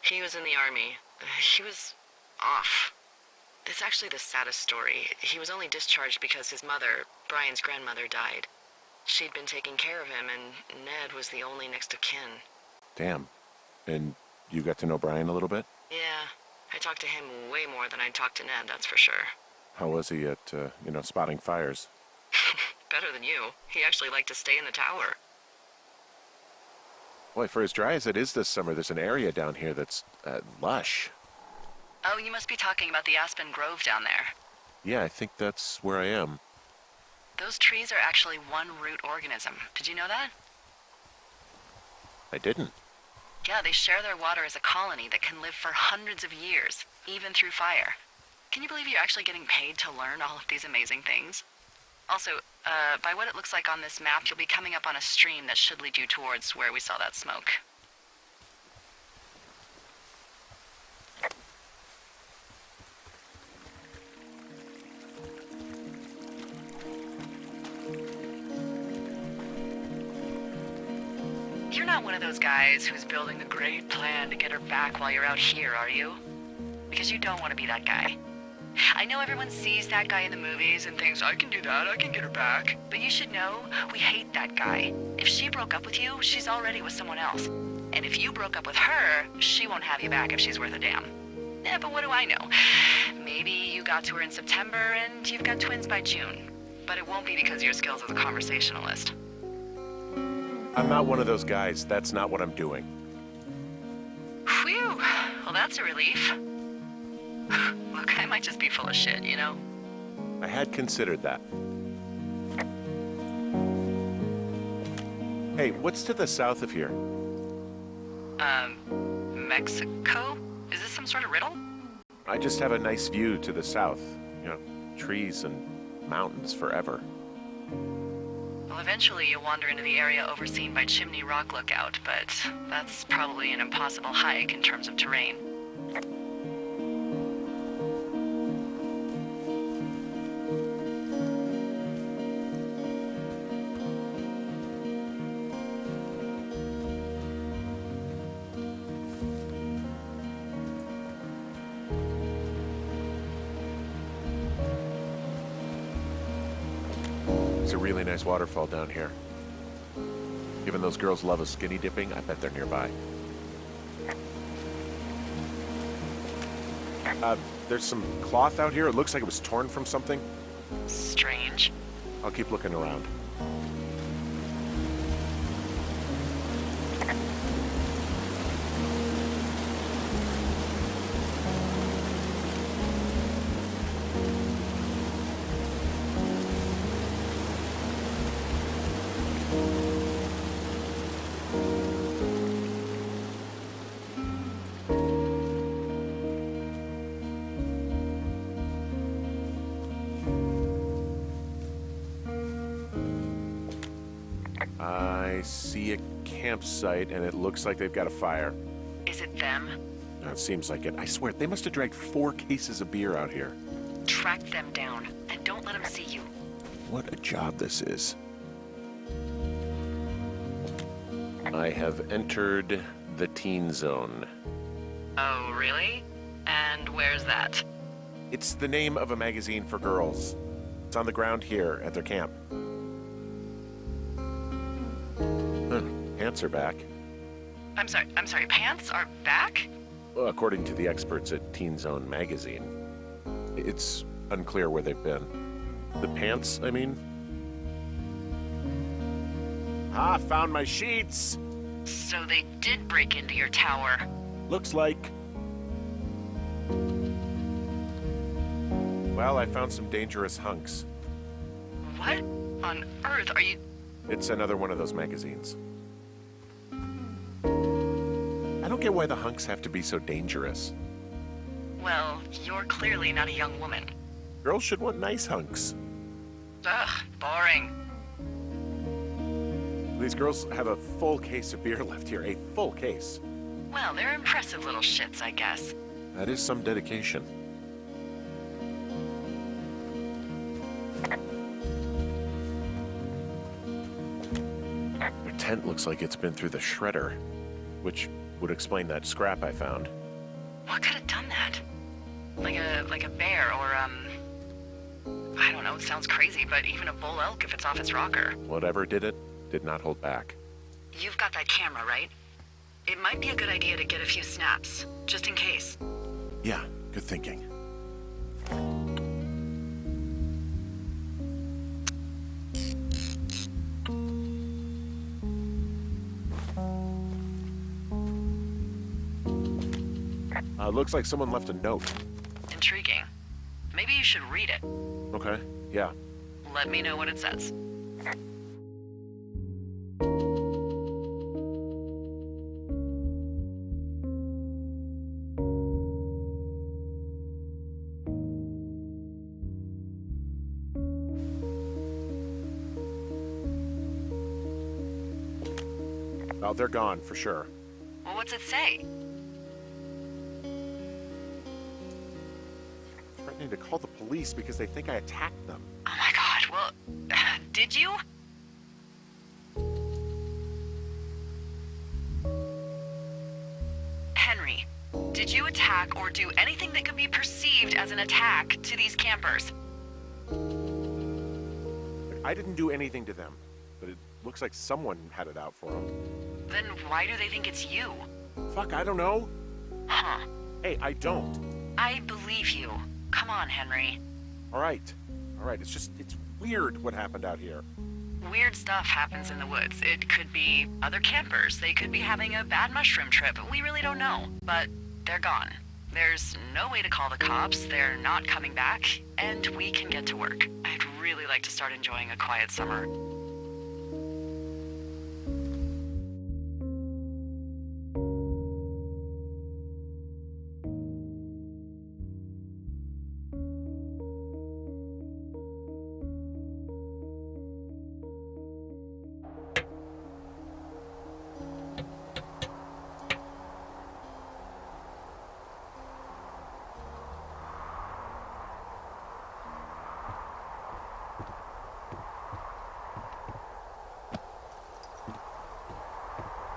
He was in the army. He was off. It's actually the saddest story. He was only discharged because his mother, Brian's grandmother, died. She'd been taking care of him, and Ned was the only next of kin. Damn. And you got to know Brian a little bit? Yeah, I talked to him way more than I talked to Ned, that's for sure. How was he at, spotting fires? Better than you. He actually liked to stay in the tower. Boy, for as dry as it is this summer, there's an area down here that's lush. Oh, you must be talking about the Aspen Grove down there. Yeah, I think that's where I am. Those trees are actually one root organism. Did you know that? I didn't. Yeah, they share their water as a colony that can live for hundreds of years, even through fire. Can you believe you're actually getting paid to learn all of these amazing things? Also, by what it looks like on this map, you'll be coming up on a stream that should lead you towards where we saw that smoke. You're not one of those guys who's building the great plan to get her back while you're out here, are you? Because you don't want to be that guy. I know everyone sees that guy in the movies and thinks, I can do that, I can get her back. But you should know, we hate that guy. If she broke up with you, she's already with someone else. And if you broke up with her, she won't have you back if she's worth a damn. Yeah, but what do I know? Maybe you got to her in September and you've got twins by June. But it won't be because of your skills as a conversationalist. I'm not one of those guys. That's not what I'm doing. Whew. Well, that's a relief. Look, I might just be full of shit, you know? I had considered that. Hey, what's to the south of here? Mexico? Is this some sort of riddle? I just have a nice view to the south. Trees and mountains forever. Well, eventually you'll wander into the area overseen by Chimney Rock Lookout, but that's probably an impossible hike in terms of terrain. There's a really nice waterfall down here. Given those girls love a skinny dipping, I bet they're nearby. There's some cloth out here. It looks like it was torn from something. Strange. I'll keep looking around. I see a campsite, and it looks like they've got a fire. Is it them? It seems like it. I swear, they must have dragged 4 cases of beer out here. Track them down, and don't let them see you. What a job this is. I have entered the teen zone. Oh, really? And where's that? It's the name of a magazine for girls. It's on the ground here at their camp. Huh, pants are back. I'm sorry, pants are back? Well, according to the experts at Teen Zone magazine. It's unclear where they've been. The pants, I mean? Ah, found my sheets! So they did break into your tower. Looks like. Well, I found some dangerous hunks. What on earth are you... It's another one of those magazines. don't get why the hunks have to be so dangerous. Well, you're clearly not a young woman. Girls should want nice hunks. Ugh, boring. These girls have a full case of beer left here, a full case. Well, they're impressive little shits, I guess. That is some dedication. Their tent looks like it's been through the shredder, which would explain that scrap I found. What could have done that? Like a bear or, I don't know, it sounds crazy, but even a bull elk if it's off its rocker. Whatever did it, did not hold back. You've got that camera, right? It might be a good idea to get a few snaps, just in case. Yeah, good thinking. Looks like someone left a note. Intriguing. Maybe you should read it. Okay, yeah. Let me know what it says. Oh, they're gone, for sure. Well, what's it say? Threatening to call the police because they think I attacked them. Oh my god, well, did you? Henry, did you attack or do anything that could be perceived as an attack to these campers? I didn't do anything to them, but it looks like someone had it out for them. Then why do they think it's you? Fuck, I don't know. Huh. Hey, I don't. I believe you. Come on, Henry. All right, it's weird what happened out here. Weird stuff happens in the woods. It could be other campers. They could be having a bad mushroom trip. We really don't know. But they're gone. There's no way to call the cops. They're not coming back. And we can get to work. I'd really like to start enjoying a quiet summer.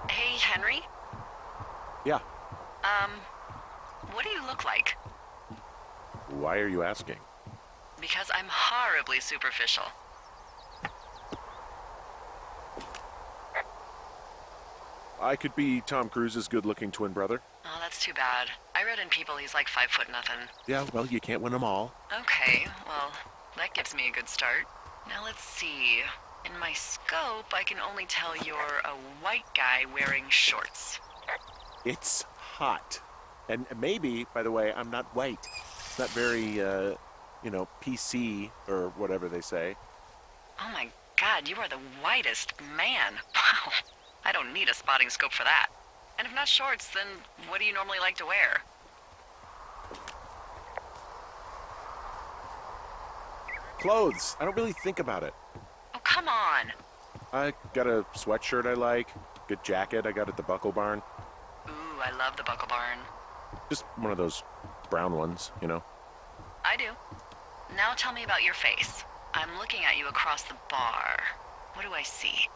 Hey, Henry? Yeah, What do you look like? why are you asking? Because I'm horribly superficial. I could be Tom Cruise's good-looking twin brother. Oh, that's too bad. I read in People he's like 5'0" nothing. Yeah, well, you can't win them all. Okay, well, that gives me a good start. Now let's see. In my scope, I can only tell you're a white guy wearing shorts. It's hot. And maybe, by the way, I'm not white. It's not very, PC or whatever they say. Oh my god, you are the whitest man. Wow. I don't need a spotting scope for that. And if not shorts, then what do you normally like to wear? Clothes. I don't really think about it. Oh, come on. I got a sweatshirt I like. Good jacket I got at the Buckle Barn. Ooh, I love the Buckle Barn. Just one of those brown ones, you know. I do. Now tell me about your face. I'm looking at you across the bar. What do I see?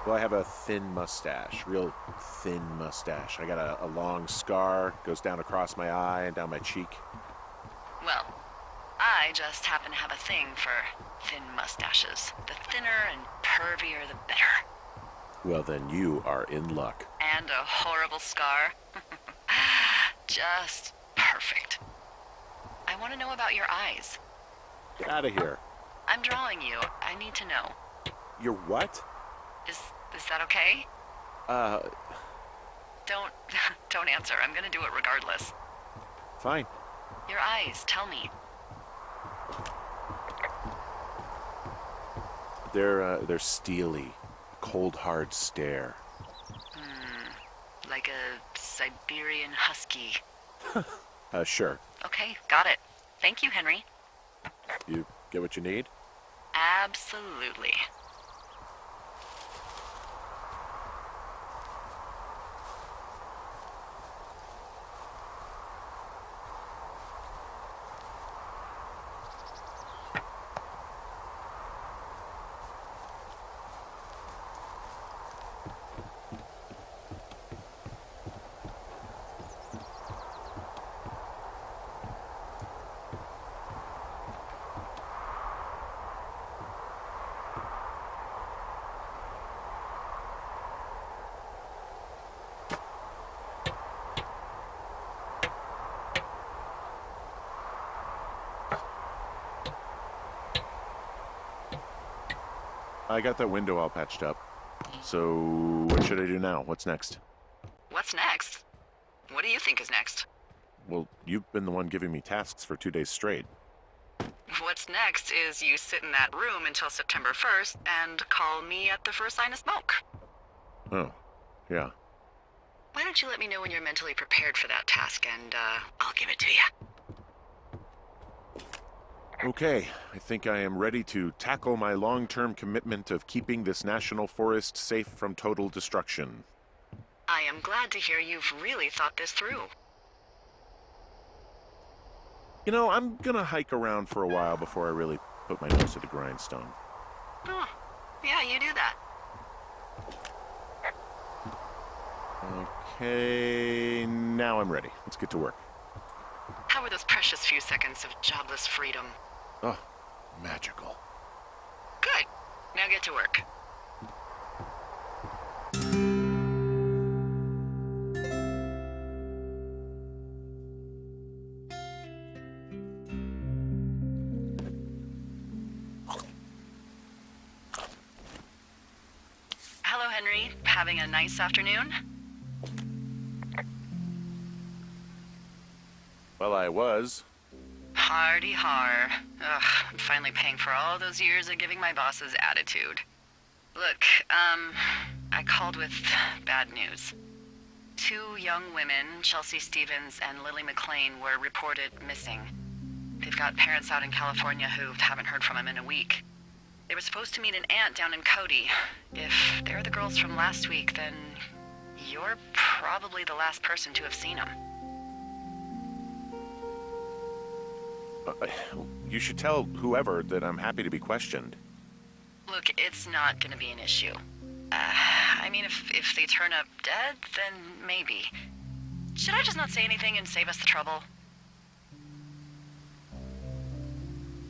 Well, I have a thin mustache, real thin mustache. I got a long scar, goes down across my eye and down my cheek. Well, I just happen to have a thing for thin mustaches. The thinner and pervier, the better. Well, then you are in luck. And a horrible scar. Just perfect. I want to know about your eyes. Get out of here. I'm drawing you. I need to know. You're what? Is that okay? Don't answer. I'm gonna do it regardless. Fine. Your eyes, tell me. They're steely, cold, hard stare. Like a Siberian husky. Sure. Okay, got it. Thank you, Henry. You get what you need? Absolutely. I got that window all patched up. So, what should I do now? What's next? What's next? What do you think is next? Well, you've been the one giving me tasks for 2 days straight. What's next is you sit in that room until September 1st and call me at the first sign of smoke. Oh, yeah. Why don't you let me know when you're mentally prepared for that task and, I'll give it to you. Okay, I think I am ready to tackle my long-term commitment of keeping this national forest safe from total destruction. I am glad to hear you've really thought this through. You know, I'm gonna hike around for a while before I really put my nose to the grindstone. Oh, yeah, you do that. Okay, now I'm ready. Let's get to work. How were those precious few seconds of jobless freedom? Oh, magical. Good. Now get to work. Hello, Henry. Having a nice afternoon? Well, I was. Hardy har. Ugh, I'm finally paying for all those years of giving my bosses attitude. Look, I called with bad news. 2 young women, Chelsea Stevens and Lily McLean, were reported missing. They've got parents out in California who haven't heard from them in a week. They were supposed to meet an aunt down in Cody. If they're the girls from last week, then you're probably the last person to have seen them. You should tell whoever that I'm happy to be questioned. Look, it's not gonna be an issue. I mean, if they turn up dead, then maybe. Should I just not say anything and save us the trouble?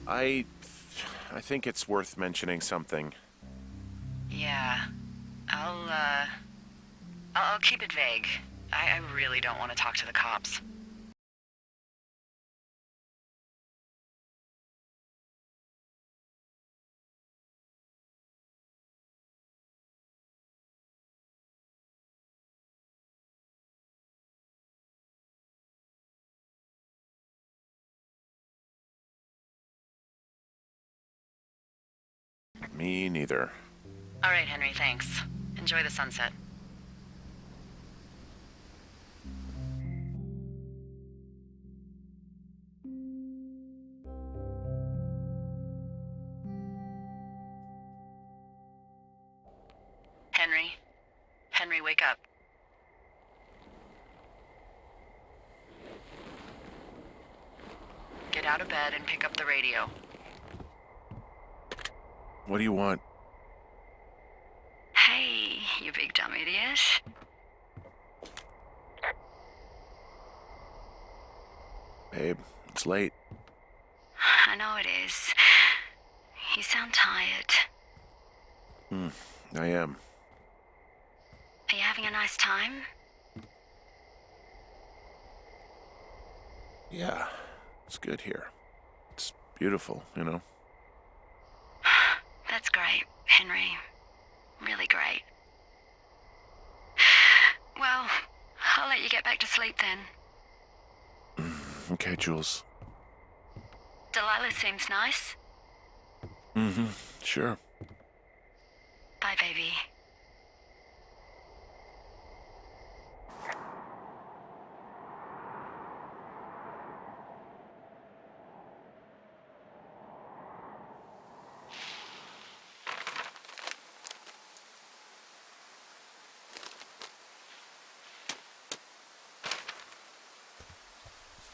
I think it's worth mentioning something. Yeah. I'll keep it vague. I really don't want to talk to the cops. Me neither. All right, Henry, thanks. Enjoy the sunset. Henry? Henry, wake up. Get out of bed and pick up the radio. What do you want? Hey, you big dumb idiot. Babe, it's late. I know it is. You sound tired. I am. Are you having a nice time? Yeah, it's good here. It's beautiful, you know? That's great, Henry. Really great. Well, I'll let you get back to sleep then. Okay, Jules. Delilah seems nice. Sure.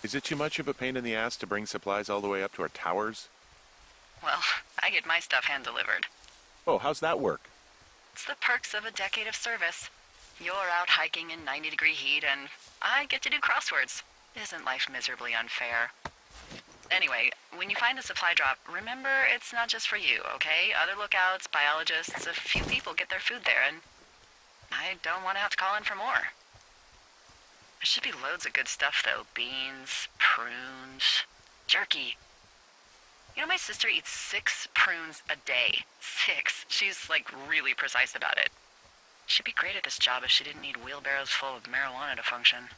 Is it too much of a pain in the ass to bring supplies all the way up to our towers? Well, I get my stuff hand-delivered. Oh, how's that work? It's the perks of a decade of service. You're out hiking in 90-degree heat, and I get to do crosswords. Isn't life miserably unfair? Anyway, when you find a supply drop, remember it's not just for you, okay? Other lookouts, biologists, a few people get their food there, and I don't want to have to call in for more. There should be loads of good stuff, though. Beans, prunes, jerky. You know, my sister eats 6 prunes a day. 6. She's, like, really precise about it. She'd be great at this job if she didn't need wheelbarrows full of marijuana to function.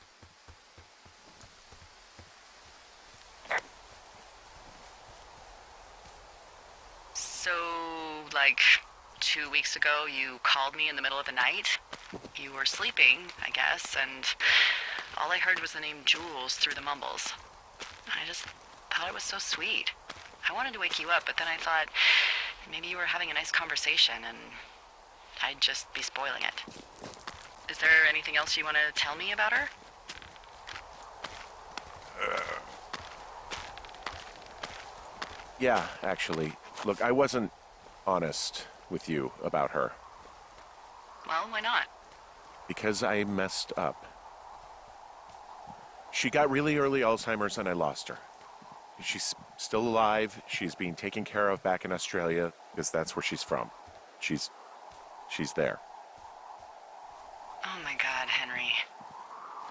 So, like, 2 weeks ago, you called me in the middle of the night? You were sleeping, I guess, and all I heard was the name Jules through the mumbles. I just thought it was so sweet. I wanted to wake you up, but then I thought maybe you were having a nice conversation and I'd just be spoiling it. Is there anything else you want to tell me about her? Yeah, actually. Look, I wasn't honest with you about her. Well, why not? Because I messed up. She got really early Alzheimer's and I lost her. She's still alive. She's being taken care of back in Australia because that's where she's from. She's there. Oh my God, Henry.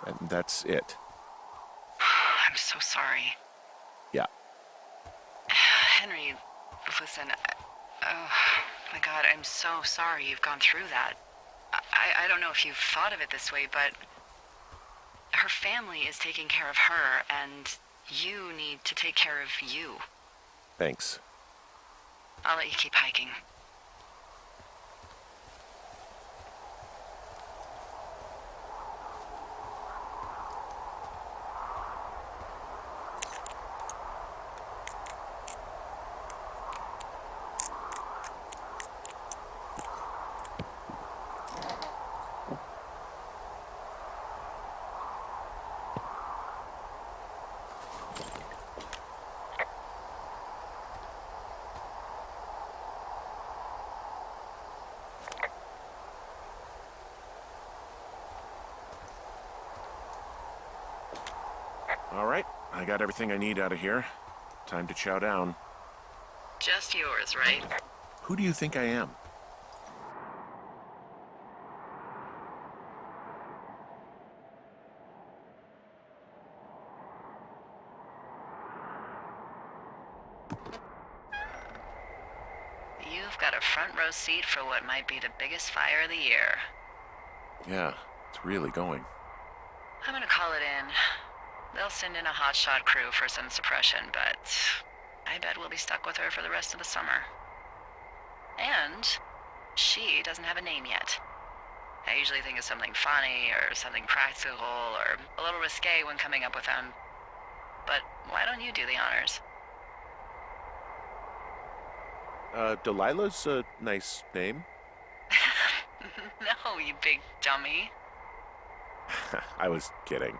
And that's it. I'm so sorry. Yeah. Henry, listen, oh my God, I'm so sorry you've gone through that. I don't know if you've thought of it this way, but her family is taking care of her, and you need to take care of you. Thanks. I'll let you keep hiking. All right, I got everything I need out of here. Time to chow down. Just yours, right? Who do you think I am? You've got a front row seat for what might be the biggest fire of the year. Yeah, it's really going. I'm gonna call it in. They'll send in a hotshot crew for some suppression, but I bet we'll be stuck with her for the rest of the summer. And she doesn't have a name yet. I usually think of something funny or something practical or a little risque when coming up with them. But why don't you do the honors? Delilah's a nice name. No, you big dummy. I was kidding.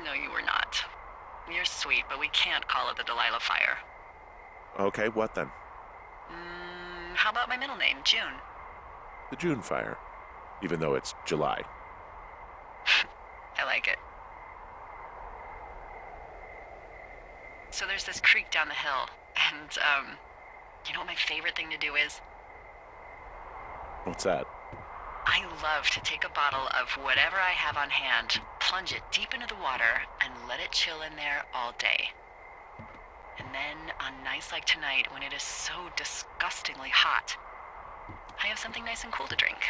No, you were not. You're sweet, but we can't call it the Delilah Fire. Okay, what then? How about my middle name, June? The June fire. Even though it's July. I like it. So there's this creek down the hill, and, you know what my favorite thing to do is? What's that? I love to take a bottle of whatever I have on hand, plunge it deep into the water, and let it chill in there all day. And then, on nights like tonight, when it is so disgustingly hot, I have something nice and cool to drink.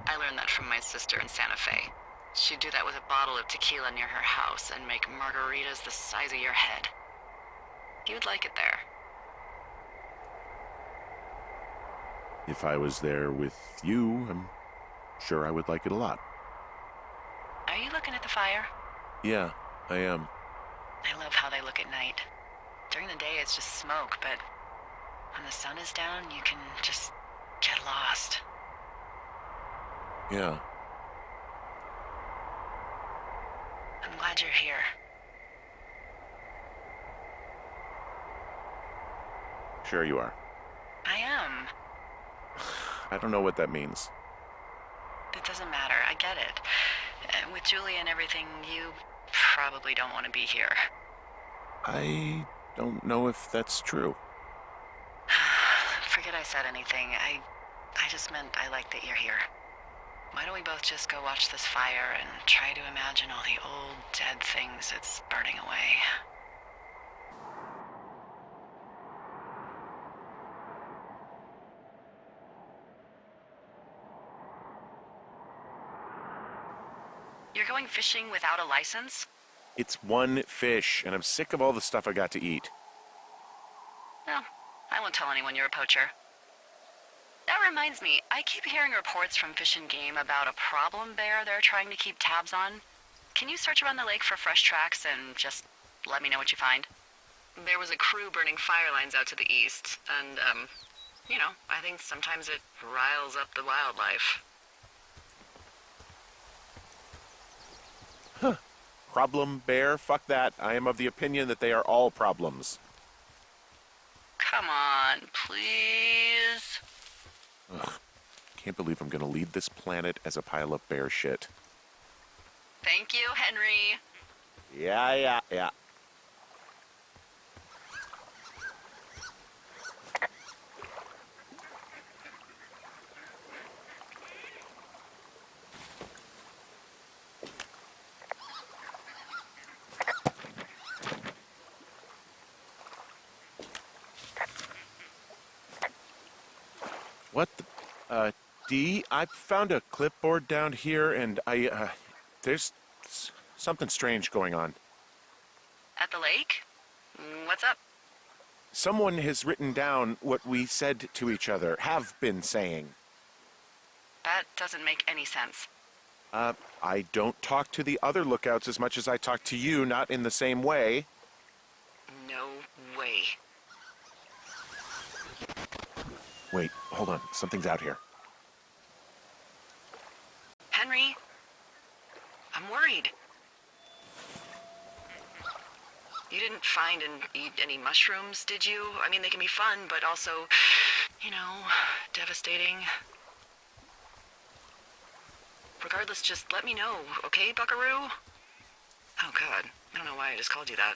I learned that from my sister in Santa Fe. She'd do that with a bottle of tequila near her house and make margaritas the size of your head. You'd like it there. If I was there with you, I'm sure I would like it a lot. Are you looking at the fire? Yeah, I am. I love how they look at night. During the day, it's just smoke, but when the sun is down, you can just get lost. Yeah. I'm glad you're here. Sure you are. I am. I don't know what that means. It doesn't matter. I get it. With Julie and everything, you probably don't want to be here. I don't know if that's true. Forget I said anything. I just meant I like that you're here. Why don't we both just go watch this fire and try to imagine all the old, dead things it's burning away? You're going fishing without a license? It's one fish, and I'm sick of all the stuff I got to eat. No, I won't tell anyone you're a poacher. That reminds me, I keep hearing reports from Fish and Game about a problem bear they're trying to keep tabs on. Can you search around the lake for fresh tracks and just let me know what you find? There was a crew burning fire lines out to the east, and, I think sometimes it riles up the wildlife. Problem bear? Fuck that. I am of the opinion that they are all problems. Come on, please. Ugh. Can't believe I'm gonna leave this planet as a pile of bear shit. Thank you, Henry. Yeah. What the... Dee, I found a clipboard down here, and there's something strange going on. At the lake? What's up? Someone has written down what we said to each other, have been saying. That doesn't make any sense. I don't talk to the other lookouts as much as I talk to you, not in the same way. No way. Wait, hold on. Something's out here. Henry? I'm worried. You didn't find and eat any mushrooms, did you? I mean, they can be fun, but also, devastating. Regardless, just let me know, okay, buckaroo? Oh, God. I don't know why I just called you that.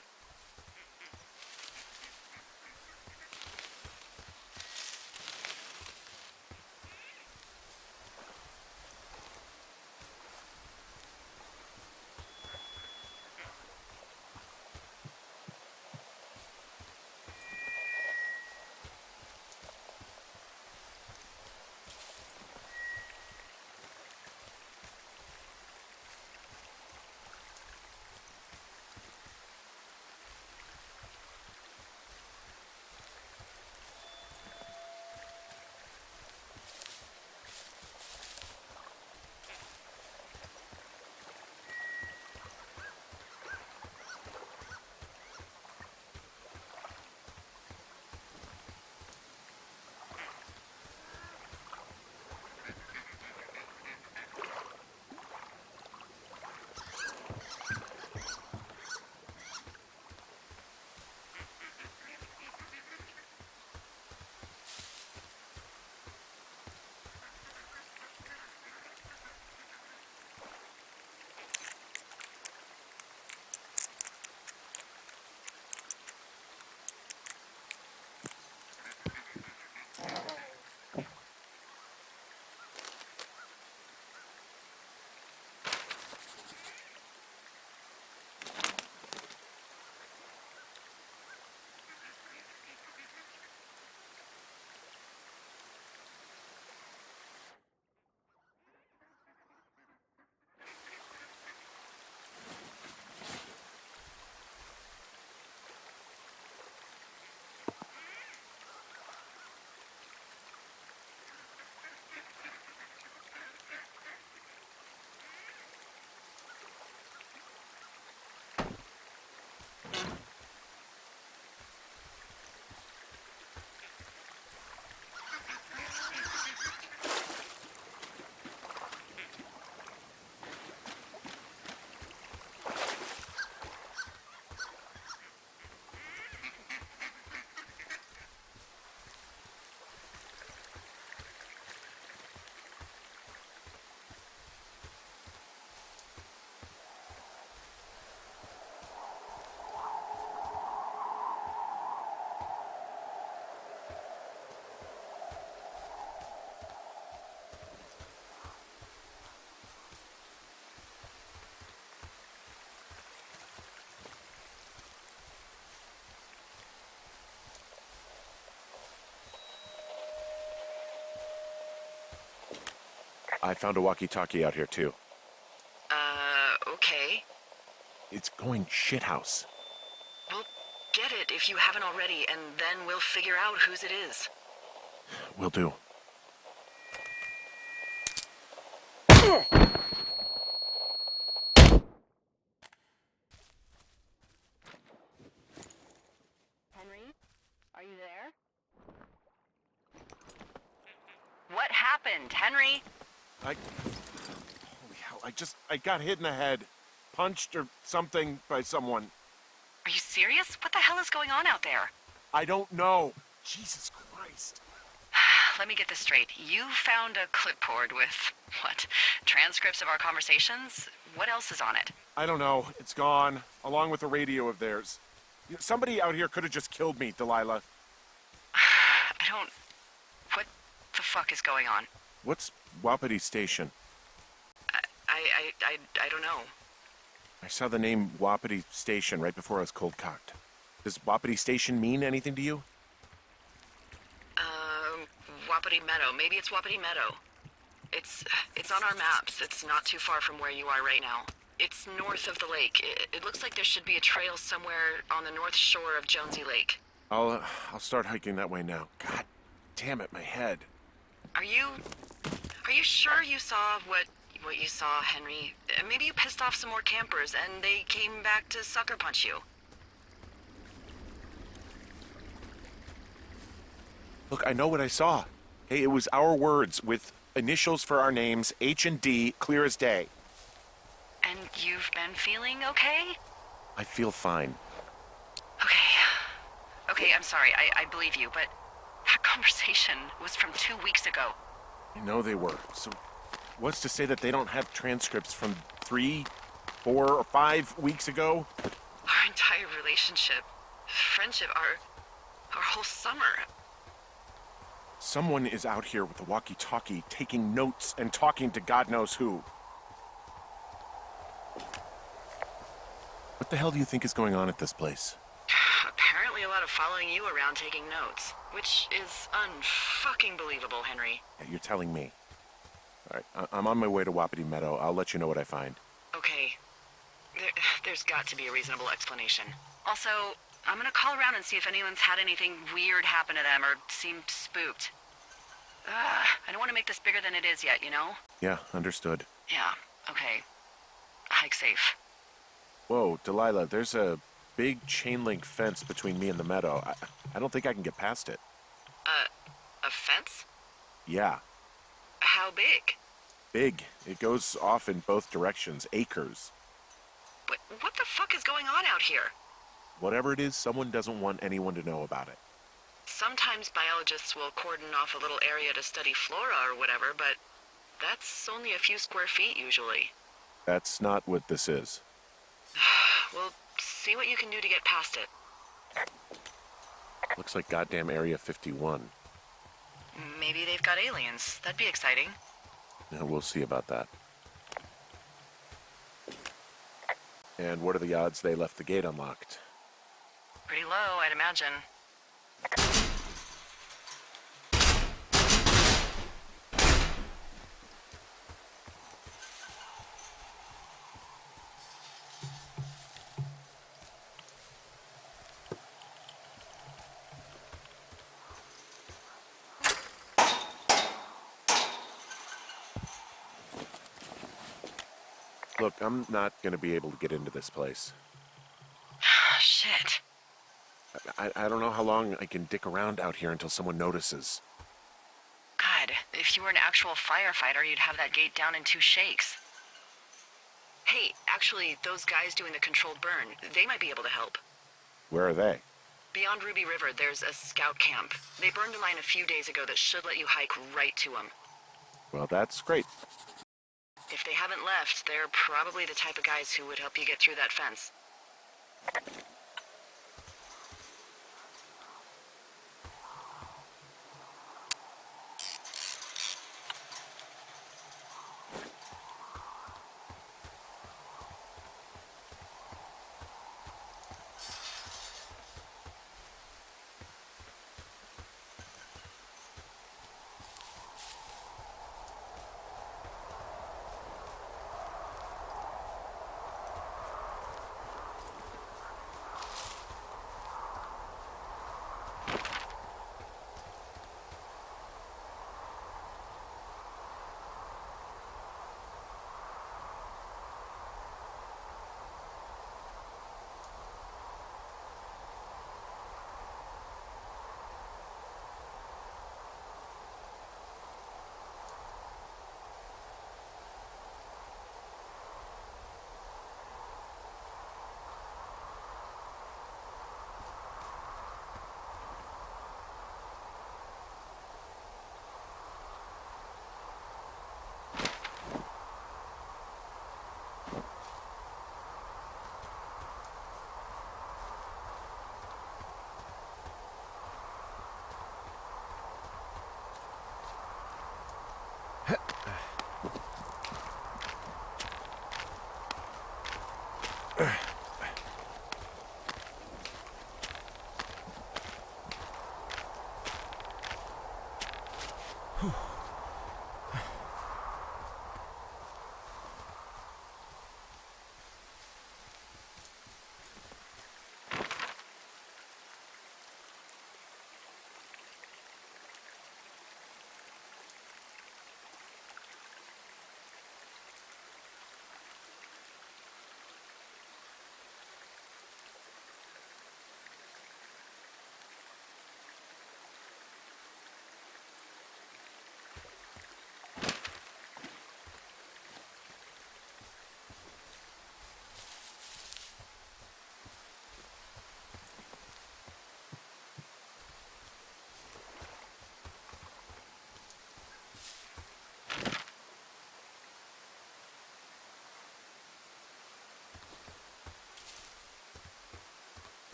I found a walkie-talkie out here, too. Okay. It's going shithouse. Well, get it if you haven't already, and then we'll figure out whose it is. Will do. Henry? Are you there? What happened, Henry? Holy hell, I got hit in the head. Punched or something by someone. Are you serious? What the hell is going on out there? I don't know. Jesus Christ. Let me get this straight. You found a clipboard with, what, transcripts of our conversations? What else is on it? I don't know. It's gone, along with a radio of theirs. Somebody out here could have just killed me, Delilah. What the fuck is going on? What's Wapiti Station? I don't know. I saw the name Wapiti Station right before I was cold-cocked. Does Wapiti Station mean anything to you? Wapiti Meadow. Maybe it's Wapiti Meadow. It's on our maps. It's not too far from where you are right now. It's north of the lake. It looks like there should be a trail somewhere on the north shore of Jonesy Lake. I'll start hiking that way now. God damn it, my head. Are you sure you saw what you saw, Henry? Maybe you pissed off some more campers and they came back to sucker punch you. Look, I know what I saw. Hey, it was our words with initials for our names, H and D, clear as day. And you've been feeling okay? I feel fine. Okay, I'm sorry. I believe you, but that conversation was from 2 weeks ago. I know they were. So what's to say that they don't have transcripts from 3, 4, or 5 weeks ago? Our entire relationship, friendship, our whole summer. Someone is out here with a walkie-talkie taking notes and talking to God knows who. What the hell do you think is going on at this place? Apparently a lot of following you around taking notes, which is unfucking believable, Henry. Yeah, you're telling me. All right, I'm on my way to Wapiti Meadow. I'll let you know what I find. Okay. There's got to be a reasonable explanation. Also, I'm gonna call around and see if anyone's had anything weird happen to them or seemed spooked. I don't want to make this bigger than it is yet, you know? Yeah, understood. Yeah, okay. Hike safe. Whoa, Delilah, there's a big chain link fence between me and the meadow. I don't think I can get past it. A fence? Yeah, How big? big. It goes off in both directions, acres. But what the fuck is going on out here? Whatever it is, someone doesn't want anyone to know about it. Sometimes biologists will cordon off a little area to study flora or whatever, but that's only a few square feet usually. That's not what this is. Well, see what you can do to get past it. Looks like goddamn Area 51. Maybe they've got aliens. That'd be exciting. Yeah, we'll see about that. And what are the odds they left the gate unlocked? Pretty low, I'd imagine. Look, I'm not going to be able to get into this place. Shit. I don't know how long I can dick around out here until someone notices. God, if you were an actual firefighter, you'd have that gate down in 2 shakes. Hey, actually, those guys doing the controlled burn, they might be able to help. Where are they? Beyond Ruby River, there's a scout camp. They burned a line a few days ago that should let you hike right to them. Well, that's great. If they haven't left, they're probably the type of guys who would help you get through that fence.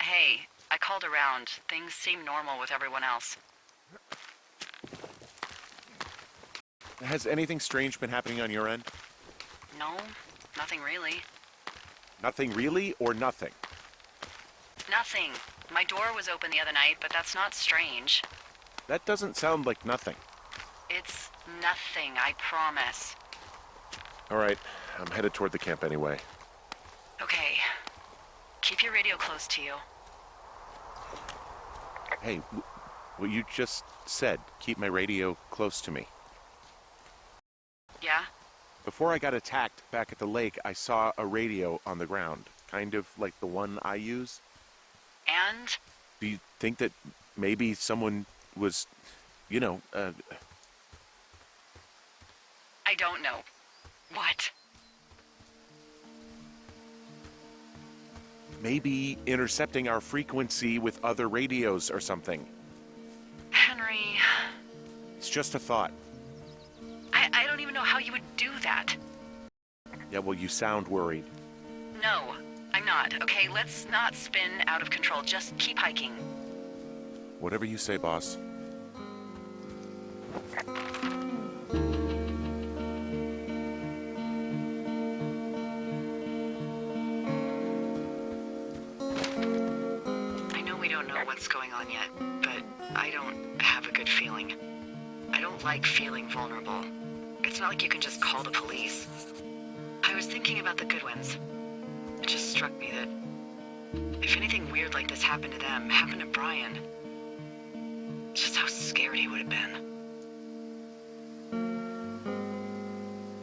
Hey, I called around. Things seem normal with everyone else. Has anything strange been happening on your end? No, nothing really. Nothing really, or nothing? Nothing. My door was open the other night, but that's not strange. That doesn't sound like nothing. It's nothing, I promise. All right, I'm headed toward the camp anyway. Okay. Keep your radio close to you. Hey, what you just said, keep my radio close to me. Yeah? Before I got attacked back at the lake, I saw a radio on the ground, kind of like the one I use. And? Do you think that maybe someone was, I don't know. What? maybe intercepting our frequency with other radios or something? Henry... It's just a thought. I don't even know how you would do that. Yeah, well, you sound worried. No, I'm not. Okay, let's not spin out of control. Just keep hiking. Whatever you say, boss. I know we don't know what's going on yet, but I don't have a good feeling. I don't like feeling vulnerable. It's not like you can just call the police. I was thinking about the Goodwins. It just struck me that if anything weird like this happened to them, happened to Brian, just how scared he would have been.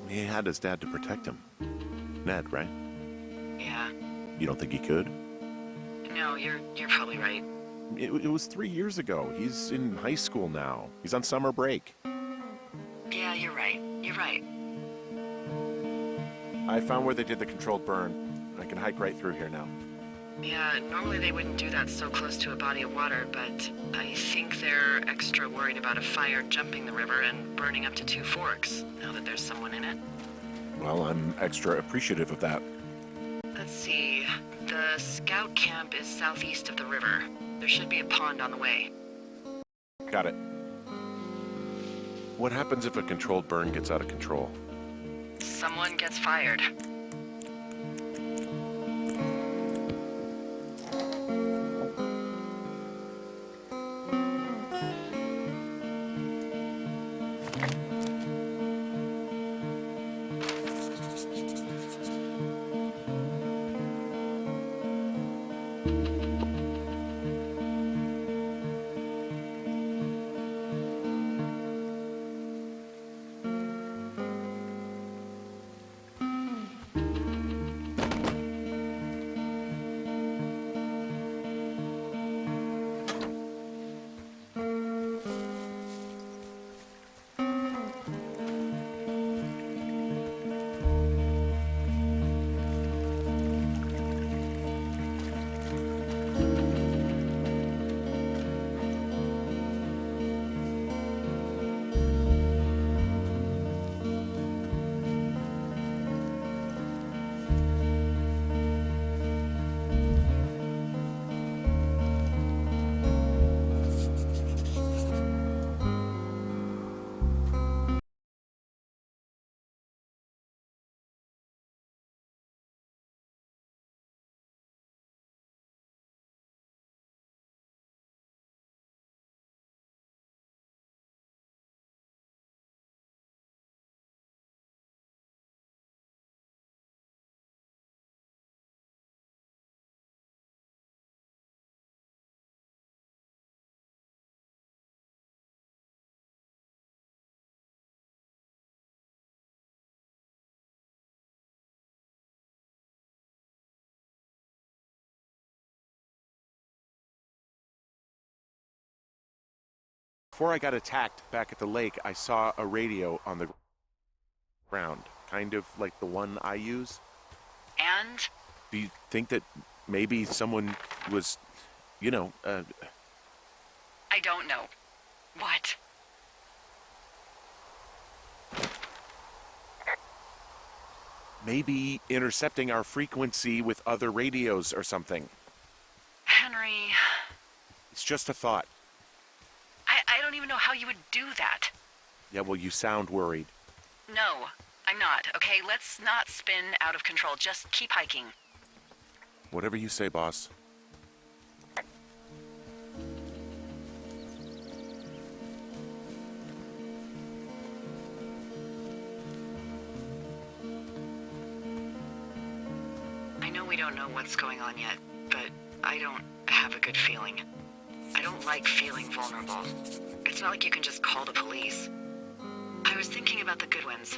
He had his dad to protect him. Ned, right? Yeah. You don't think he could? No, you're probably right. It was 3 years ago. He's in high school now. He's on summer break. Yeah, you're right. You're right. I found where they did the controlled burn. I can hike right through here now. Yeah, normally they wouldn't do that so close to a body of water, but I think they're extra worried about a fire jumping the river and burning up to two forks, now that there's someone in it. Well, I'm extra appreciative of that. Let's see. The scout camp is southeast of the river. There should be a pond on the way. Got it. What happens if a controlled burn gets out of control? Someone gets fired. Before I got attacked back at the lake, I saw a radio on the ground, kind of like the one I use. And? Do you think that maybe someone was, I don't know. What? maybe intercepting our frequency with other radios or something? Henry, It's just a thought. I don't even know how you would do that. Yeah, well, you sound worried. No, I'm not, okay? Let's not spin out of control. Just keep hiking. Whatever you say, boss. I know we don't know what's going on yet, but I don't have a good feeling. I don't like feeling vulnerable. It's not like you can just call the police. I was thinking about the Goodwins.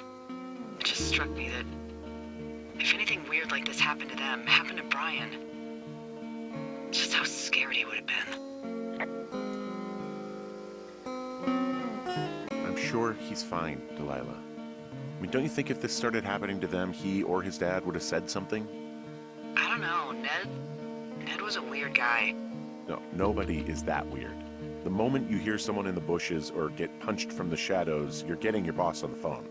It just struck me that if anything weird like this happened to them, happened to Brian, just how scared he would have been. I'm sure he's fine, Delilah. I mean, don't you think if this started happening to them, he or his dad would have said something? I don't know, Ned was a weird guy. No, nobody is that weird. The moment you hear someone in the bushes or get punched from the shadows, you're getting your boss on the phone.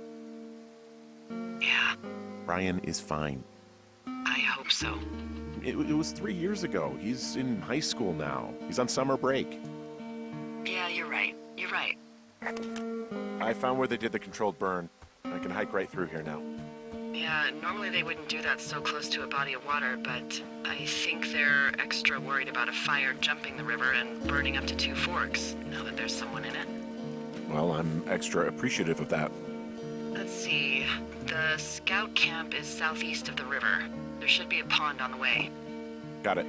Yeah, Brian is fine. I hope so. It was 3 years ago. He's in high school now. He's on summer break. Yeah, you're right. You're right. I found where they did the controlled burn. I can hike right through here now. Yeah, normally they wouldn't do that so close to a body of water, but I think they're extra worried about a fire jumping the river and burning up to two forks, now that there's someone in it. Well, I'm extra appreciative of that. Let's see. The scout camp is southeast of the river. There should be a pond on the way. Got it.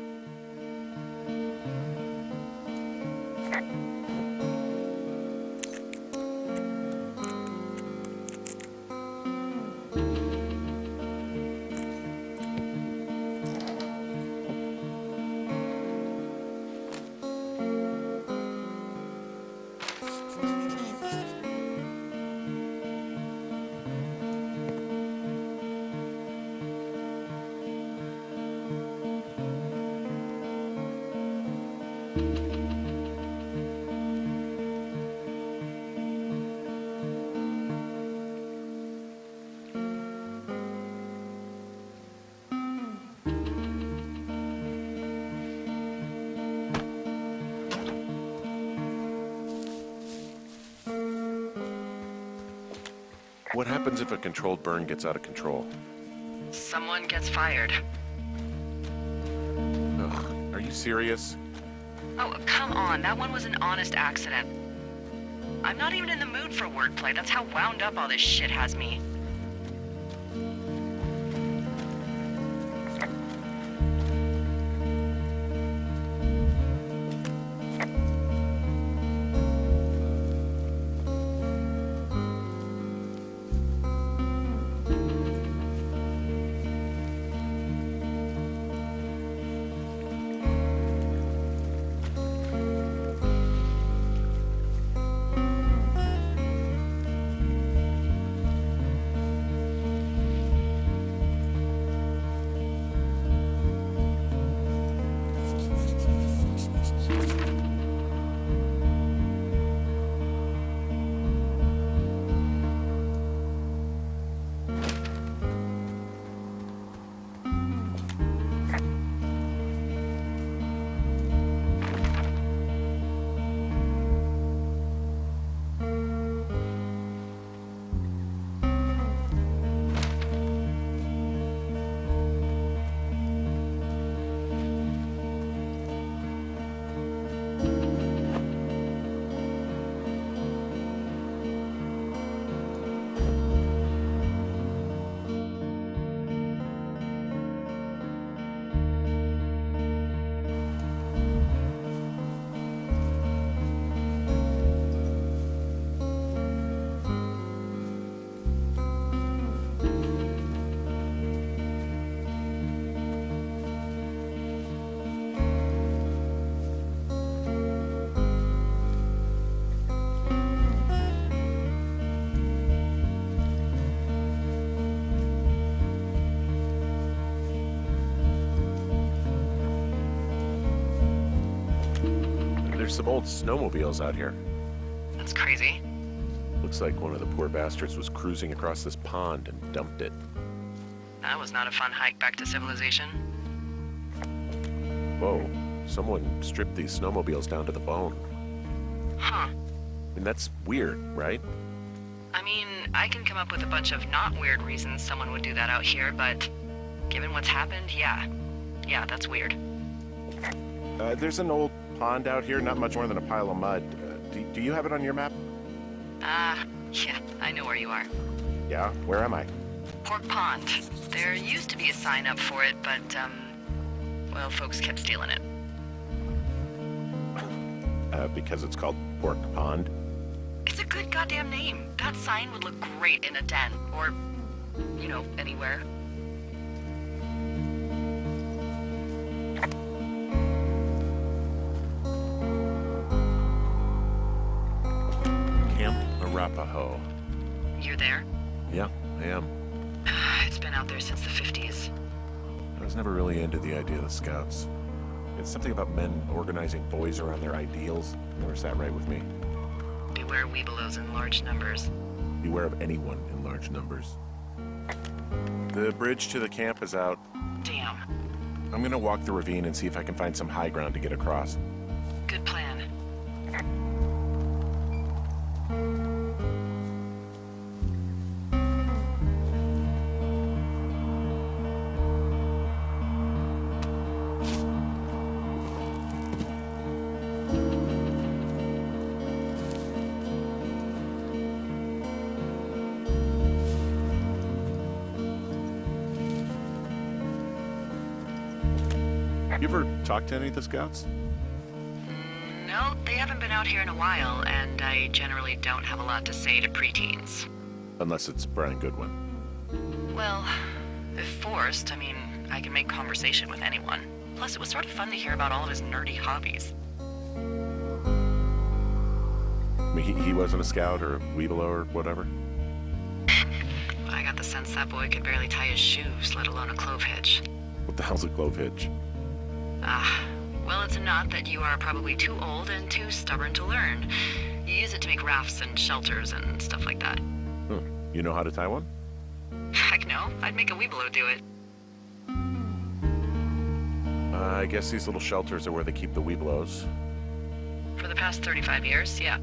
What happens if a controlled burn gets out of control? Someone gets fired. Ugh, are you serious? Oh, come on. That one was an honest accident. I'm not even in the mood for wordplay. That's how wound up all this shit has me. There's some old snowmobiles out here. That's crazy. Looks like one of the poor bastards was cruising across this pond and dumped it. That was not a fun hike back to civilization. Whoa, someone stripped these snowmobiles down to the bone. Huh. I mean, that's weird, right? I mean, I can come up with a bunch of not weird reasons someone would do that out here, but given what's happened, yeah. Yeah, that's weird. There's an old pond out here, not much more than a pile of mud. Do you have it on your map? Yeah, I know where you are. Yeah, where am I? Pork Pond. There used to be a sign up for it, but, well, folks kept stealing it. Because it's called Pork Pond. It's a good goddamn name. That sign would look great in a den, or, you know, anywhere. Camp Arapaho. You're there? Yeah, I am. It's been out there since the 50s. I was never really into the idea of the Scouts. It's something about men organizing boys around their ideals. Never sat right with me. Beware weebelows in large numbers. Beware of anyone in large numbers. The bridge to the camp is out. Damn. I'm gonna walk the ravine and see if I can find some high ground to get across. Good plan. You ever talked to any of the Scouts? No, they haven't been out here in a while, and I generally don't have a lot to say to preteens. Unless it's Brian Goodwin. Well, if forced, I mean, I can make conversation with anyone. Plus, it was sort of fun to hear about all of his nerdy hobbies. I mean, he wasn't a Scout or a Weebelo or whatever? I got the sense that boy could barely tie his shoes, let alone a clove hitch. What the hell's a clove hitch? Well, it's a knot that you are probably too old and too stubborn to learn. You use it to make rafts and shelters and stuff like that. You know how to tie one? Heck no, I'd make a weebelo do it. I guess these little shelters are where they keep the Weebelos. For the past 35 years, yeah.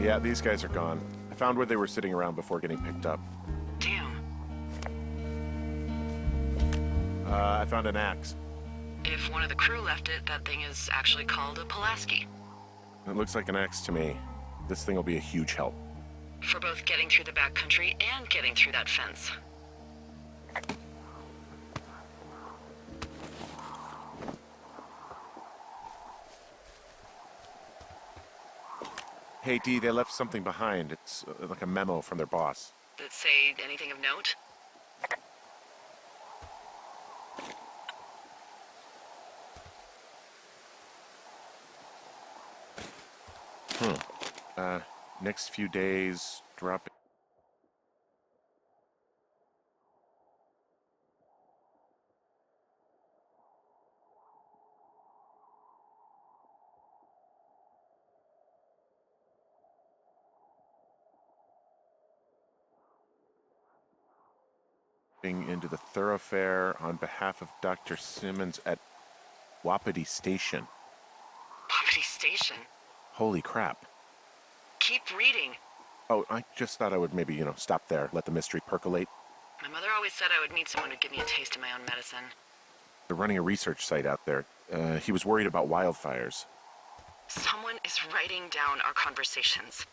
Yeah, these guys are gone. I found where they were sitting around before getting picked up. Damn. I found an axe. If one of the crew left it, that thing is actually called a Pulaski. It looks like an axe to me. This thing will be a huge help. For both getting through the backcountry and getting through that fence. Hey, Dee, they left something behind. It's like a memo from their boss. Did it say anything of note? Next few days, drop. Into the thoroughfare on behalf of Dr. Simmons at Wapiti Station. Wapiti Station? Holy crap. Keep reading. Oh, I just thought I would maybe, stop there, let the mystery percolate. My mother always said I would meet someone who'd give me a taste of my own medicine. They're running a research site out there. He was worried about wildfires. Someone is writing down our conversations.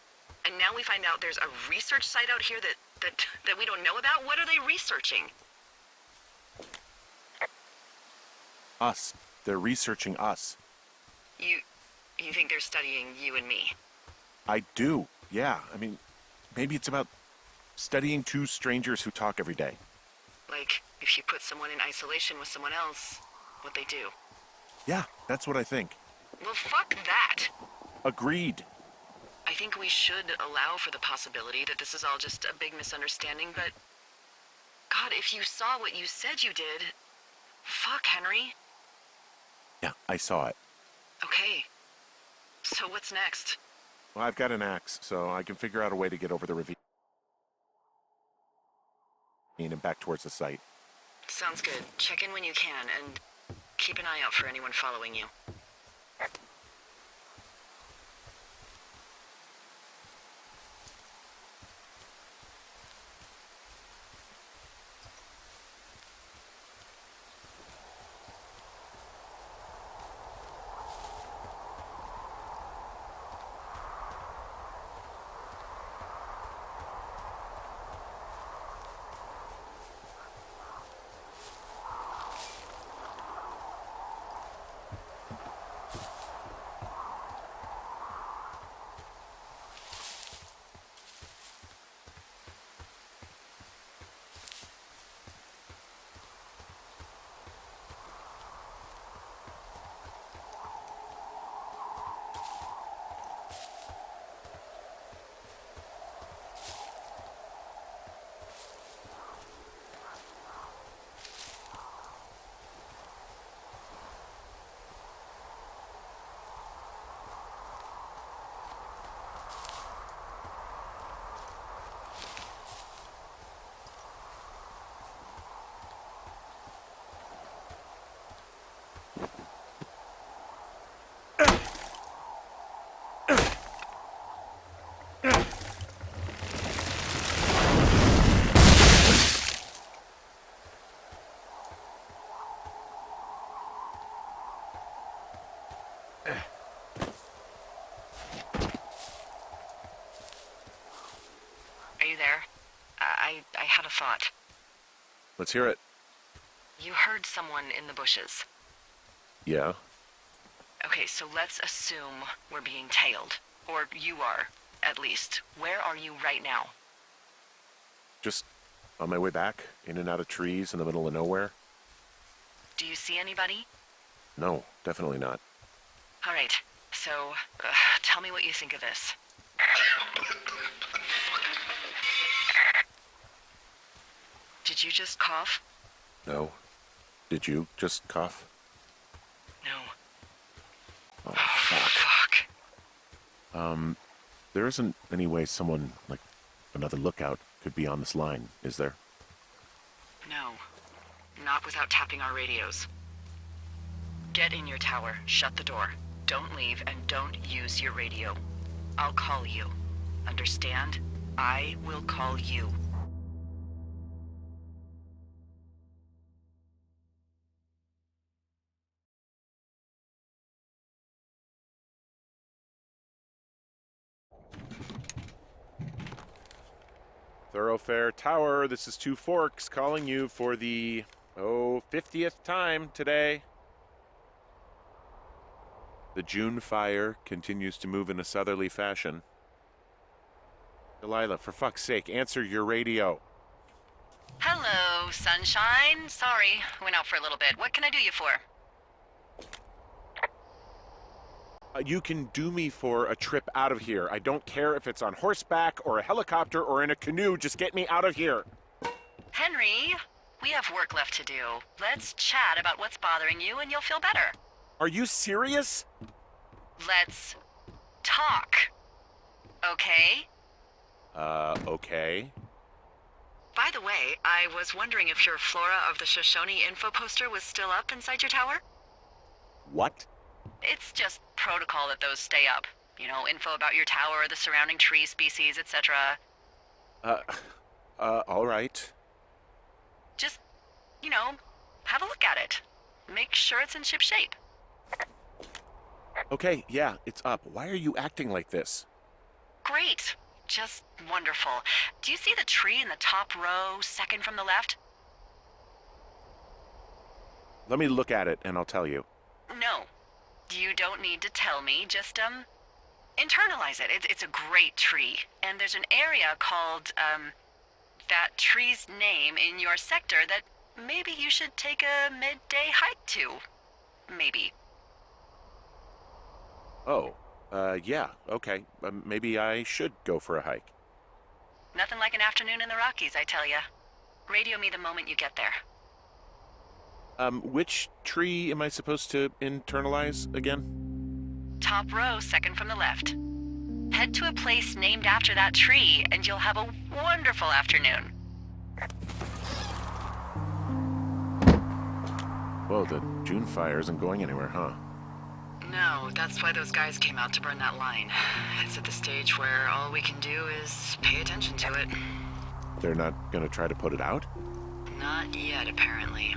And now we find out there's a research site out here that we don't know about? What are they researching? Us. They're researching us. You think they're studying you and me? I do, yeah. I mean, maybe it's about studying two strangers who talk every day. Like, if you put someone in isolation with someone else, what they do. Yeah, that's what I think. Well, fuck that. Agreed. I think we should allow for the possibility that this is all just a big misunderstanding, but... God, if you saw what you said you did... Fuck, Henry. Yeah, I saw it. Okay. So what's next? Well, I've got an axe, so I can figure out a way to get over the ravine and back towards the site. Sounds good. Check in when you can, and keep an eye out for anyone following you. Are you there? I had a thought. Let's hear it. You heard someone in the bushes. Yeah? Okay, so let's assume we're being tailed. Or you are, at least. Where are you right now? Just on my way back, in and out of trees in the middle of nowhere. Do you see anybody? No, definitely not. All right, so tell me what you think of this. Did you just cough? No. Did you just cough? No. Oh, fuck. Fuck. There isn't any way someone, like another lookout, could be on this line, is there? No. Not without tapping our radios. Get in your tower, shut the door. Don't leave, and don't use your radio. I'll call you. Understand? I will call you. Thoroughfare Tower, this is Two Forks calling you for the, 50th time today. The June fire continues to move in a southerly fashion. Delilah, for fuck's sake, answer your radio. Hello, sunshine. Sorry, went out for a little bit. What can I do you for? You can do me for a trip out of here. I don't care if it's on horseback or a helicopter or in a canoe. Just get me out of here. Henry, we have work left to do. Let's chat about what's bothering you and you'll feel better. Are you serious? Let's talk. Okay? Okay. By the way, I was wondering if your Flora of the Shoshone info poster was still up inside your tower? What? It's just protocol that those stay up. You know, info about your tower, the surrounding tree species, etc. All right. Just, you know, have a look at it. Make sure it's in ship shape. Okay, yeah, it's up. Why are you acting like this? Great. Just wonderful. Do you see the tree in the top row, second from the left? Let me look at it and I'll tell you. No. You don't need to tell me. Just, internalize it. It's a great tree. And there's an area called, that tree's name in your sector that maybe you should take a midday hike to. Maybe. Oh, yeah, okay. Maybe I should go for a hike. Nothing like an afternoon in the Rockies, I tell ya. Radio me the moment you get there. Which tree am I supposed to internalize again? Top row, second from the left. Head to a place named after that tree, and you'll have a wonderful afternoon. Whoa, the June fire isn't going anywhere, huh? No, that's why those guys came out to burn that line. It's at the stage where all we can do is pay attention to it. They're not gonna try to put it out? Not yet, apparently.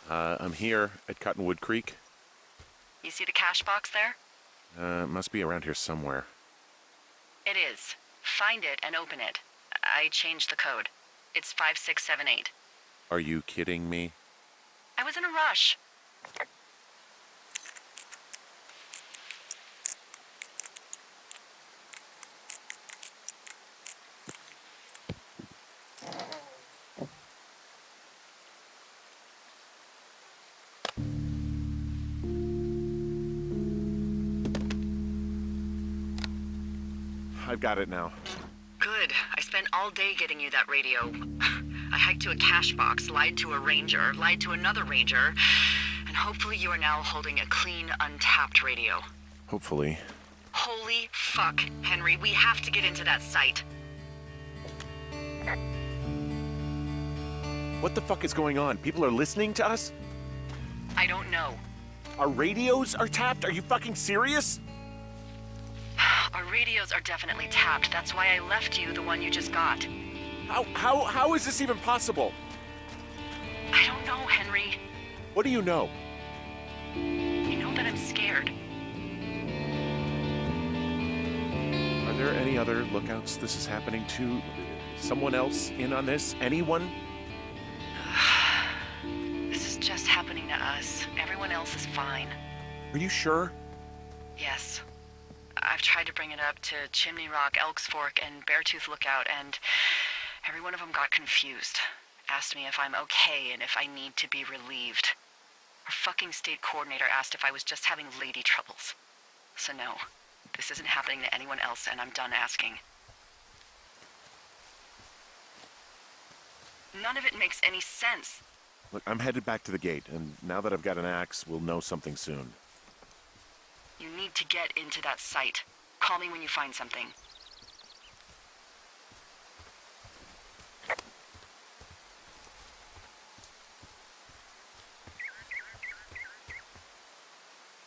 I'm here at Cottonwood Creek. You see the cash box there? It must be around here somewhere. It is. Find it and open it. I changed the code. It's 5678. Are you kidding me? I was in a rush. I've got it now. Good. I spent all day getting you that radio. I hiked to a cash box, lied to a ranger, lied to another ranger, and hopefully you are now holding a clean, untapped radio. Hopefully. Holy fuck, Henry, we have to get into that site. What the fuck is going on? People are listening to us? I don't know. Our radios are tapped? Are you fucking serious? Our radios are definitely tapped. That's why I left you the one you just got. How is this even possible? I don't know, Henry. What do you know? You know that I'm scared. Are there any other lookouts this is happening to? Someone else in on this? Anyone? This is just happening to us. Everyone else is fine. Are you sure? Yes. I've tried to bring it up to Chimney Rock, Elks Fork, and Beartooth Lookout, and every one of them got confused. Asked me if I'm okay and if I need to be relieved. Our fucking state coordinator asked if I was just having lady troubles. So no, this isn't happening to anyone else, and I'm done asking. None of it makes any sense. Look, I'm headed back to the gate, and now that I've got an axe, we'll know something soon. You need to get into that site. Call me when you find something.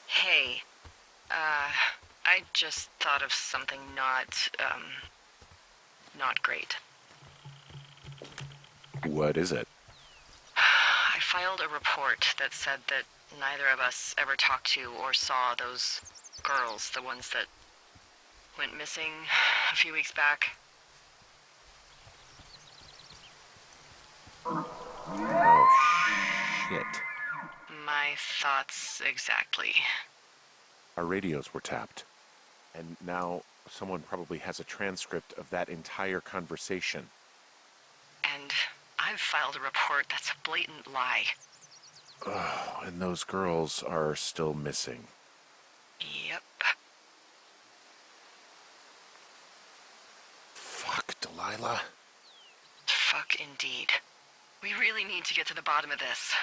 Hey, I just thought of something not great. What is it? I filed a report that said that neither of us ever talked to or saw those girls, the ones that went missing a few weeks back. Oh, shit. My thoughts exactly. Our radios were tapped. And now someone probably has a transcript of that entire conversation. And I've filed a report that's a blatant lie. Oh, and those girls are still missing. Yep. Fuck, Delilah. Fuck indeed. We really need to get to the bottom of this.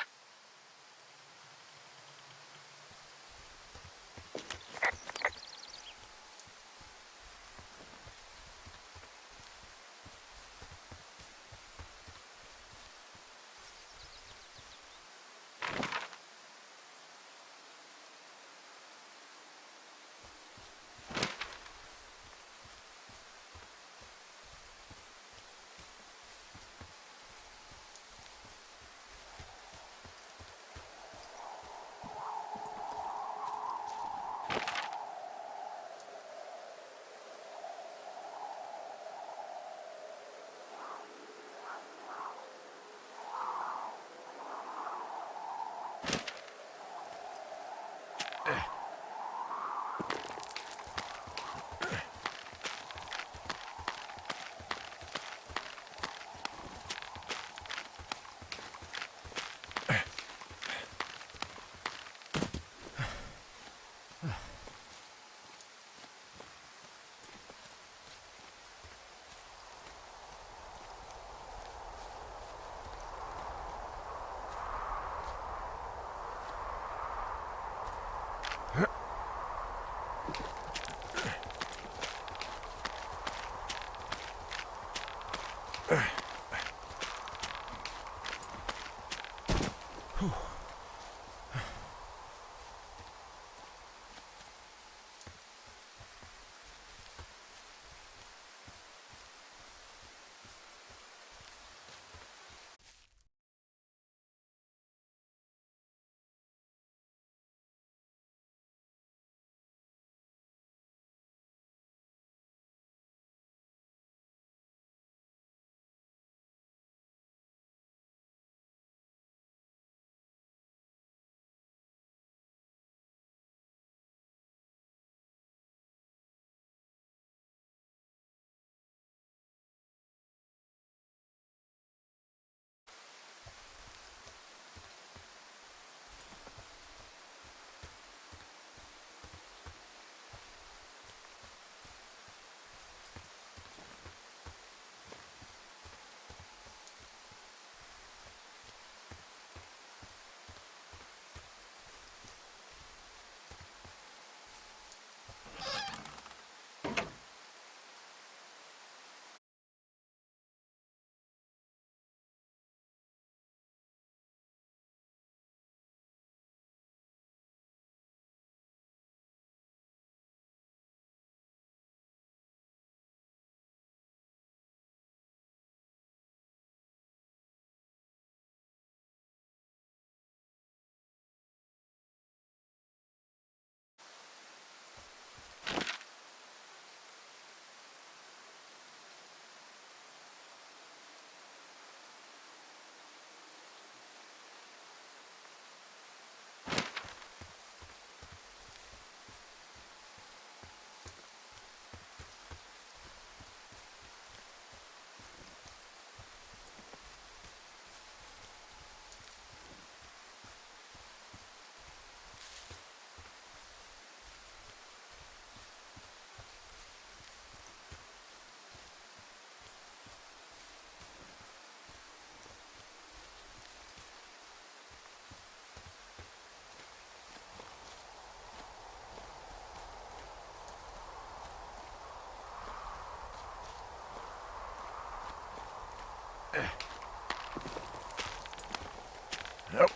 Nope.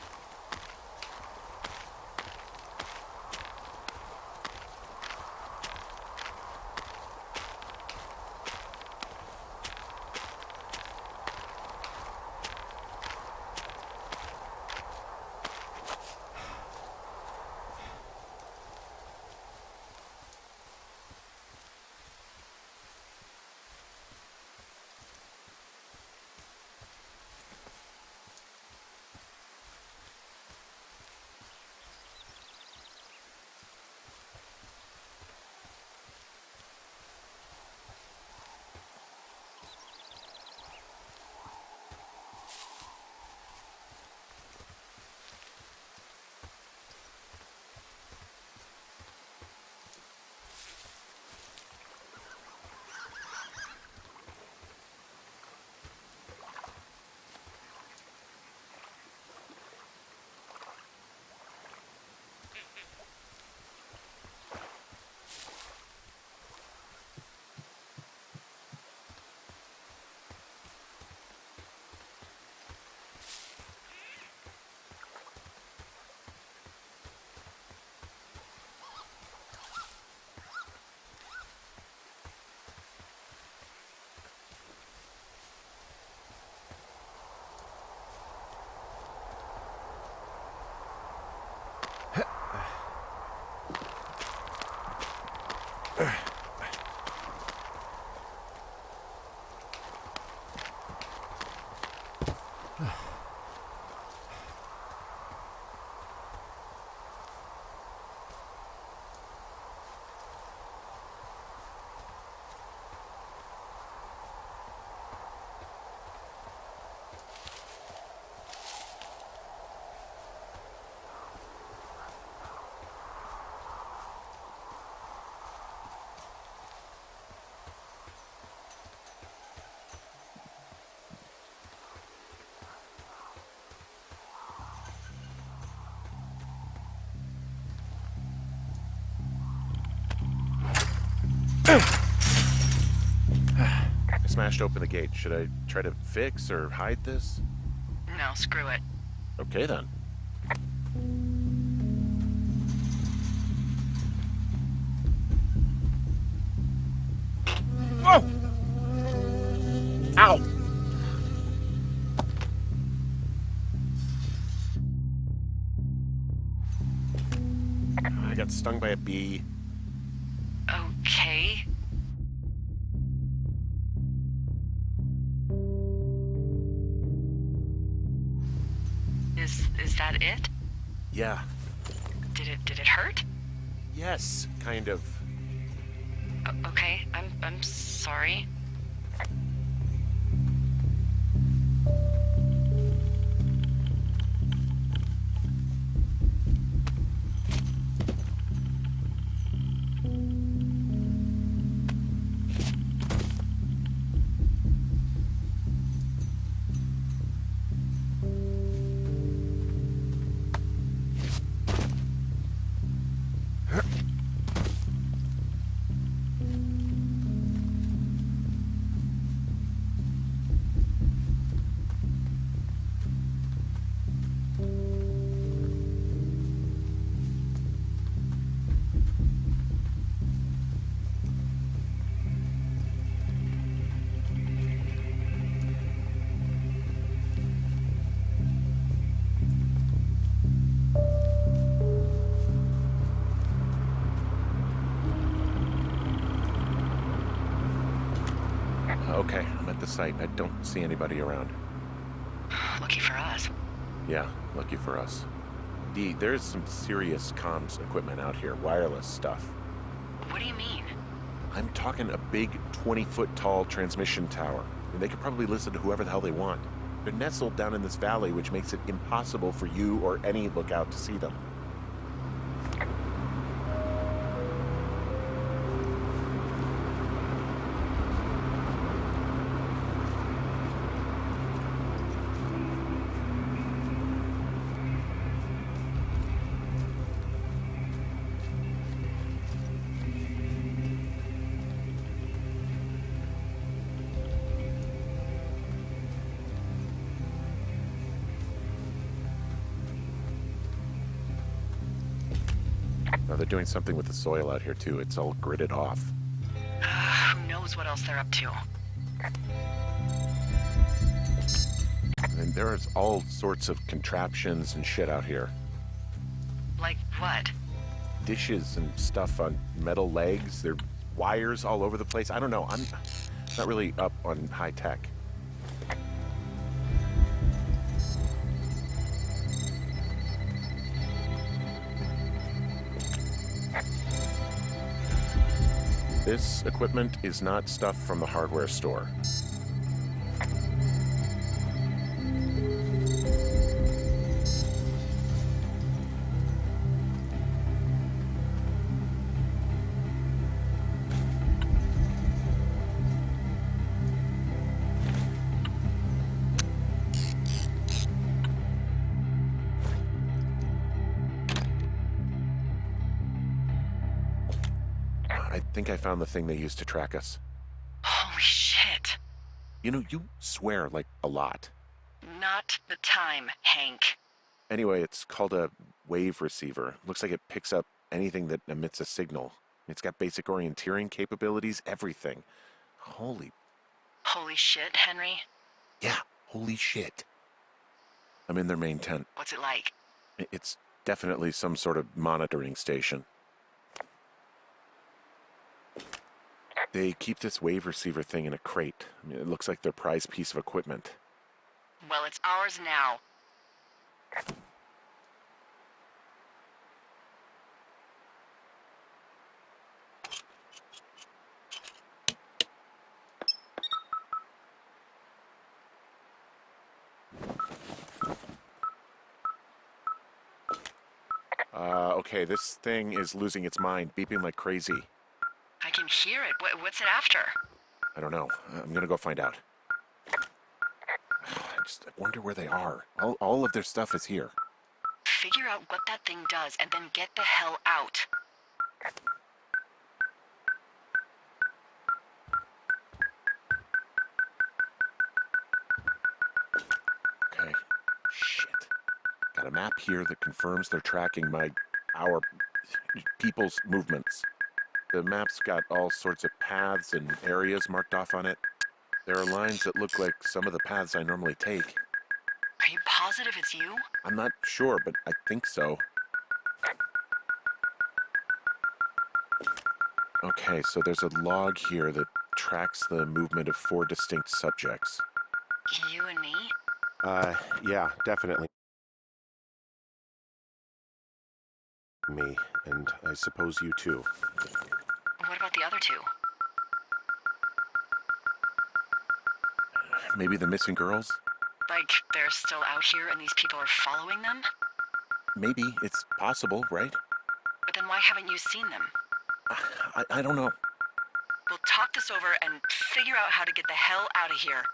I smashed open the gate. Should I try to fix or hide this? No, screw it. Okay, then. Whoa! Ow! I got stung by a bee. Okay. Is that it? Yeah. Did it hurt? Yes, kind of. Okay, I'm sorry. Okay, I'm at the site. I don't see anybody around. Lucky for us. Yeah, lucky for us. Dee, there's some serious comms equipment out here, wireless stuff. What do you mean? I'm talking a big 20-foot tall transmission tower. And they could probably listen to whoever the hell they want. They're nestled down in this valley, which makes it impossible for you or any lookout to see them. Oh, they're doing something with the soil out here, too. It's all gridded off. Who knows what else they're up to? And there's all sorts of contraptions and shit out here. Like what? Dishes and stuff on metal legs. There are wires all over the place. I don't know. I'm not really up on high tech. This equipment is not stuff from the hardware store. I think I found the thing they used to track us. Holy shit. You know, you swear like a lot. Not the time, Hank. Anyway, it's called a wave receiver. Looks like it picks up anything that emits a signal. It's got basic orienteering capabilities, everything. Holy Shit, Henry. Yeah, holy shit. I'm in their main tent. What's it like? It's definitely some sort of monitoring station. They keep this wave receiver thing in a crate. I mean, it looks like their prized piece of equipment. Well, it's ours now. Okay, this thing is losing its mind, beeping like crazy. I can hear it. What's it after? I don't know. I'm gonna go find out. I wonder where they are. All of their stuff is here. Figure out what that thing does and then get the hell out. Okay. Shit. Got a map here that confirms they're tracking our people's movements. The map's got all sorts of paths and areas marked off on it. There are lines that look like some of the paths I normally take. Are you positive it's you? I'm not sure, but I think so. Okay, so there's a log here that tracks the movement of 4 distinct subjects. You and me? Yeah, definitely. Me, and I suppose you too. What about the other two? Maybe the missing girls? Like, they're still out here and these people are following them? Maybe. It's possible, right? But then why haven't you seen them? I don't know. We'll talk this over and figure out how to get the hell out of here.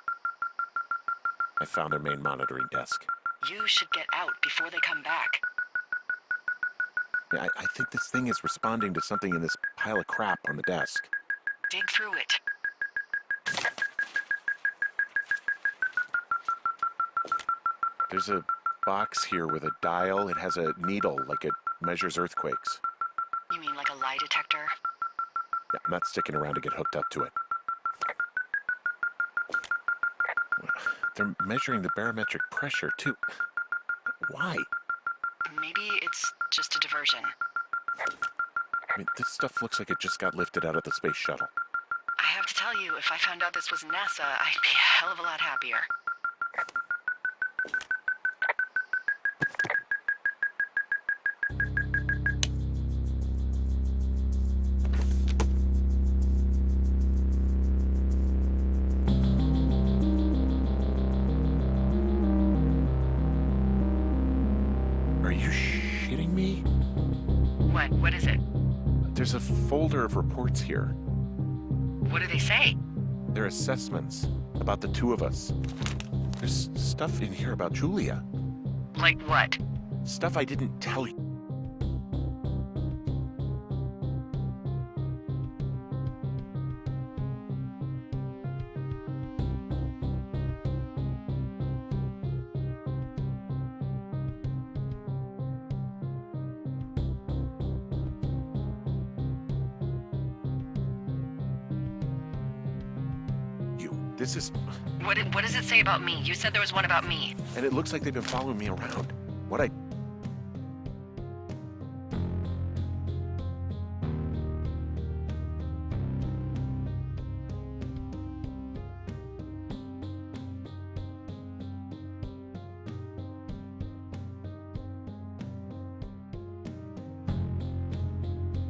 I found their main monitoring desk. You should get out before they come back. I think this thing is responding to something in this pile of crap on the desk. Dig through it. There's a box here with a dial. It has a needle, like it measures earthquakes. You mean like a lie detector? Yeah, I'm not sticking around to get hooked up to it. They're measuring the barometric pressure, too. Why? Maybe it's just a diversion. I mean, this stuff looks like it just got lifted out of the space shuttle. I have to tell you, if I found out this was NASA, I'd be a hell of a lot happier. Are you shitting me? What is it? There's a folder of reports here. What do they say? They're assessments about the two of us. There's stuff in here about Julia. Like what? Stuff I didn't tell you. This is... What does it say about me? You said there was one about me. And it looks like they've been following me around. What I...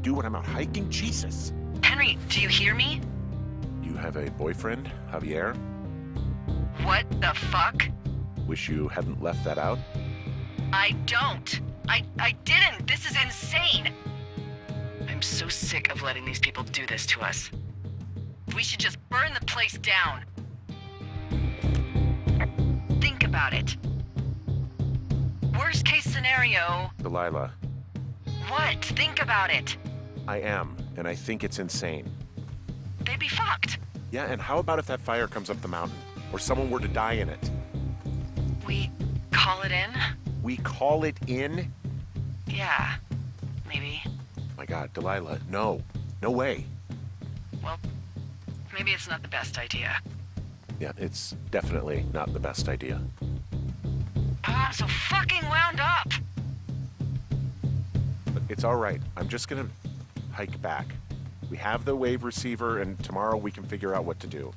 do when I'm out hiking? Jesus. Henry, do you hear me? You have a boyfriend, Javier? What the fuck? Wish you hadn't left that out. I don't. I didn't. This is insane. I'm so sick of letting these people do this to us. We should just burn the place down. Think about it. Worst case scenario. Delilah, What? Think about it. I am, and I think it's insane. They'd be fucked. Yeah, and how about if that fire comes up the mountain? Or someone were to die in it? We call it in? We call it in? Yeah, maybe. My God, Delilah, no. No way. Well, maybe it's not the best idea. Yeah, it's definitely not the best idea. I'm so fucking wound up. But it's all right. I'm just gonna hike back. We have the wave receiver, and tomorrow we can figure out what to do.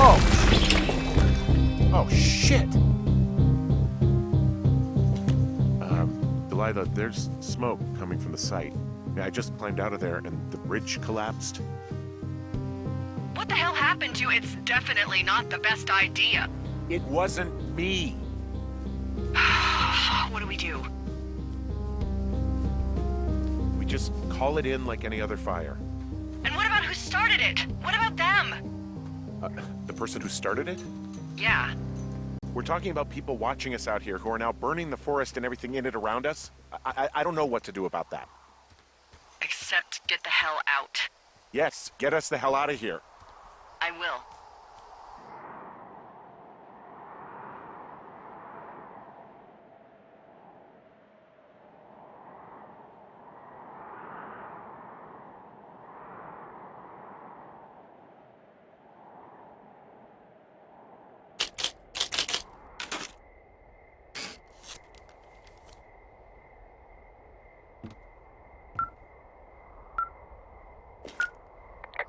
Whoa! Oh, shit! Delilah, there's smoke coming from the site. I just climbed out of there and the bridge collapsed. What the hell happened to you? It's definitely not the best idea. It wasn't me! What do we do? We just call it in like any other fire. And what about who started it? What about them? The person who started it? Yeah. We're talking about people watching us out here who are now burning the forest and everything in it around us. I don't know what to do about that. Except get the hell out. Yes, get us the hell out of here. I will.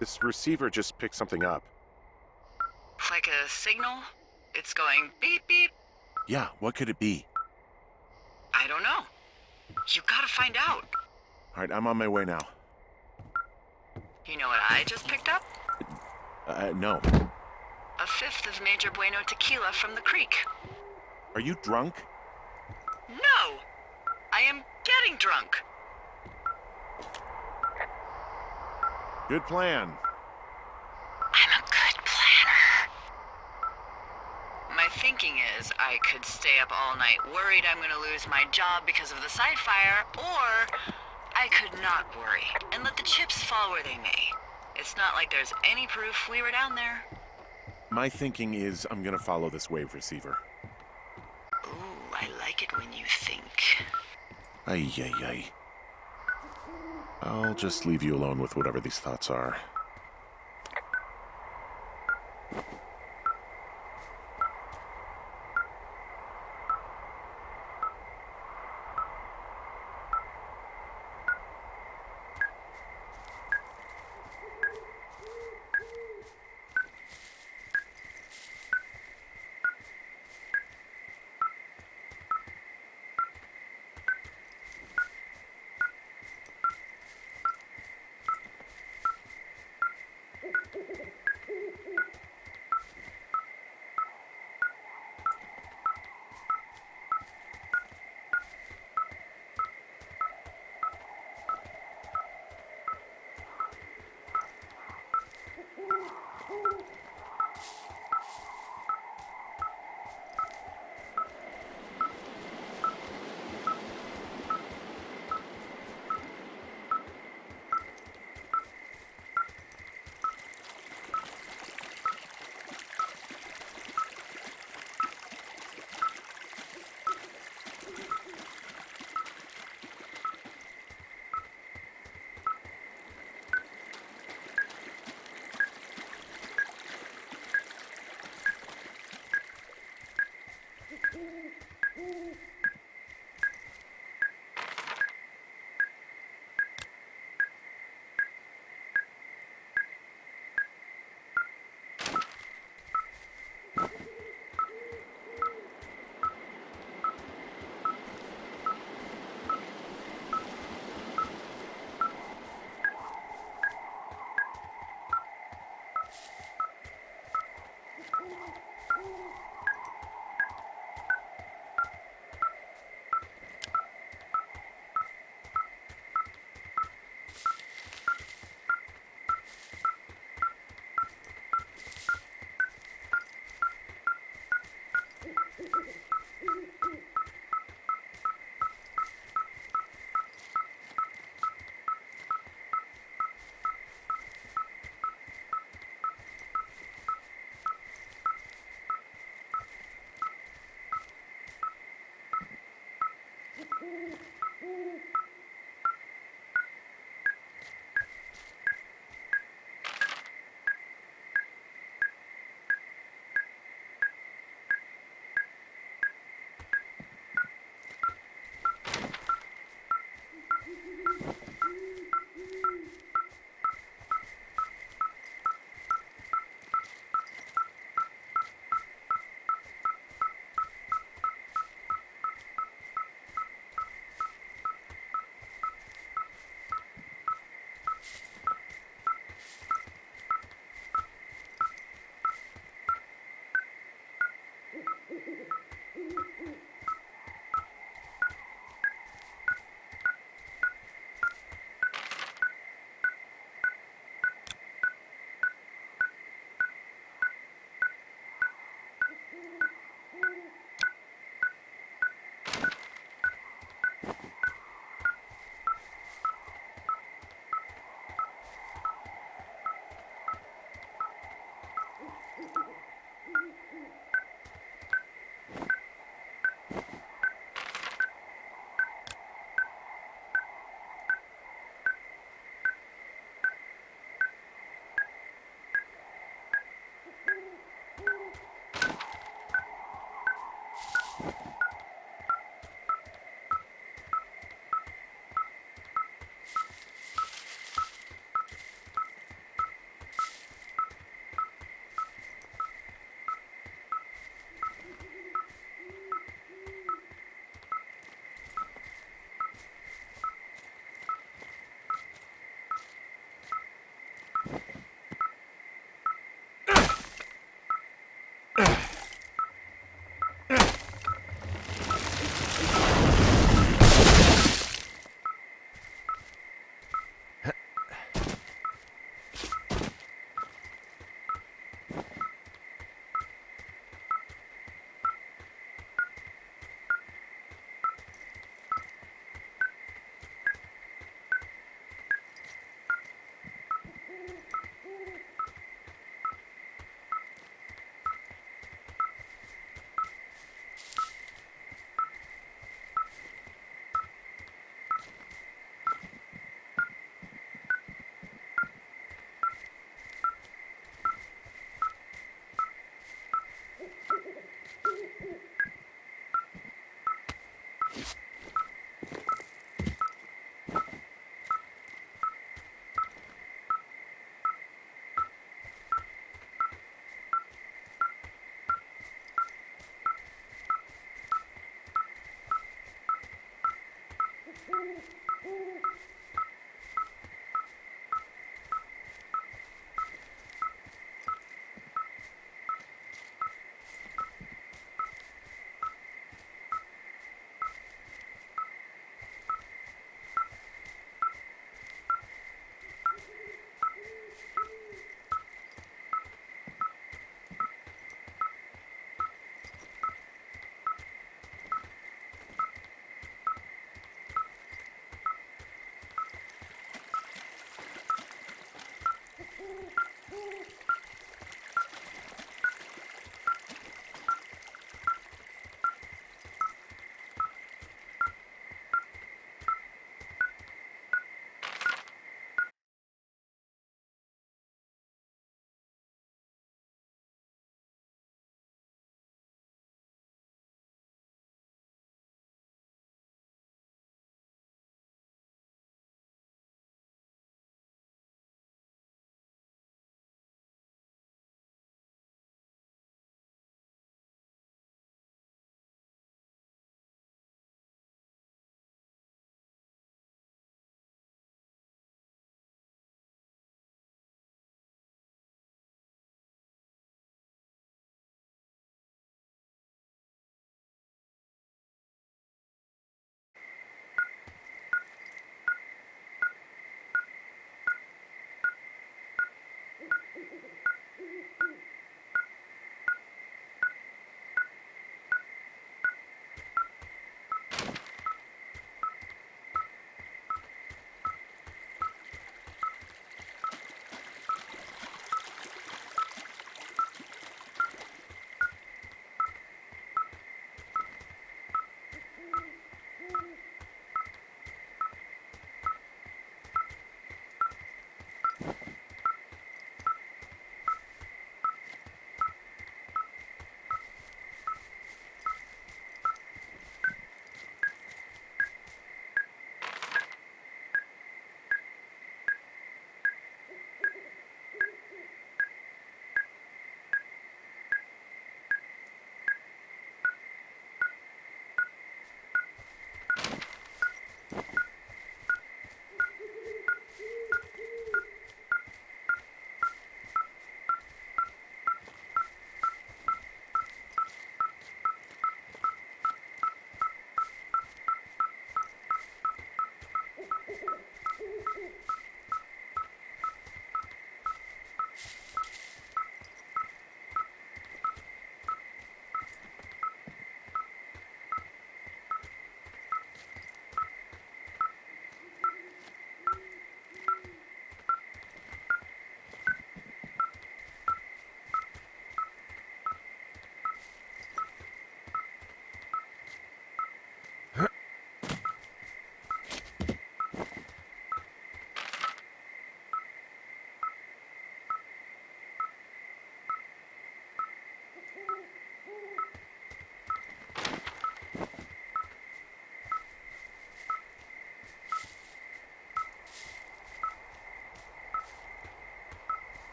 This receiver just picked something up. Like a signal? It's going beep beep. Yeah, what could it be? I don't know. You gotta find out. All right, I'm on my way now. You know what I just picked up? No. A fifth of Major Bueno tequila from the creek. Are you drunk? No! I am getting drunk. Good plan. I'm a good planner. My thinking is I could stay up all night worried I'm gonna lose my job because of the side fire, or I could not worry and let the chips fall where they may. It's not like there's any proof we were down there. My thinking is I'm gonna follow this wave receiver. Ooh, I like it when you think. Ay, ay, ay. I'll just leave you alone with whatever these thoughts are.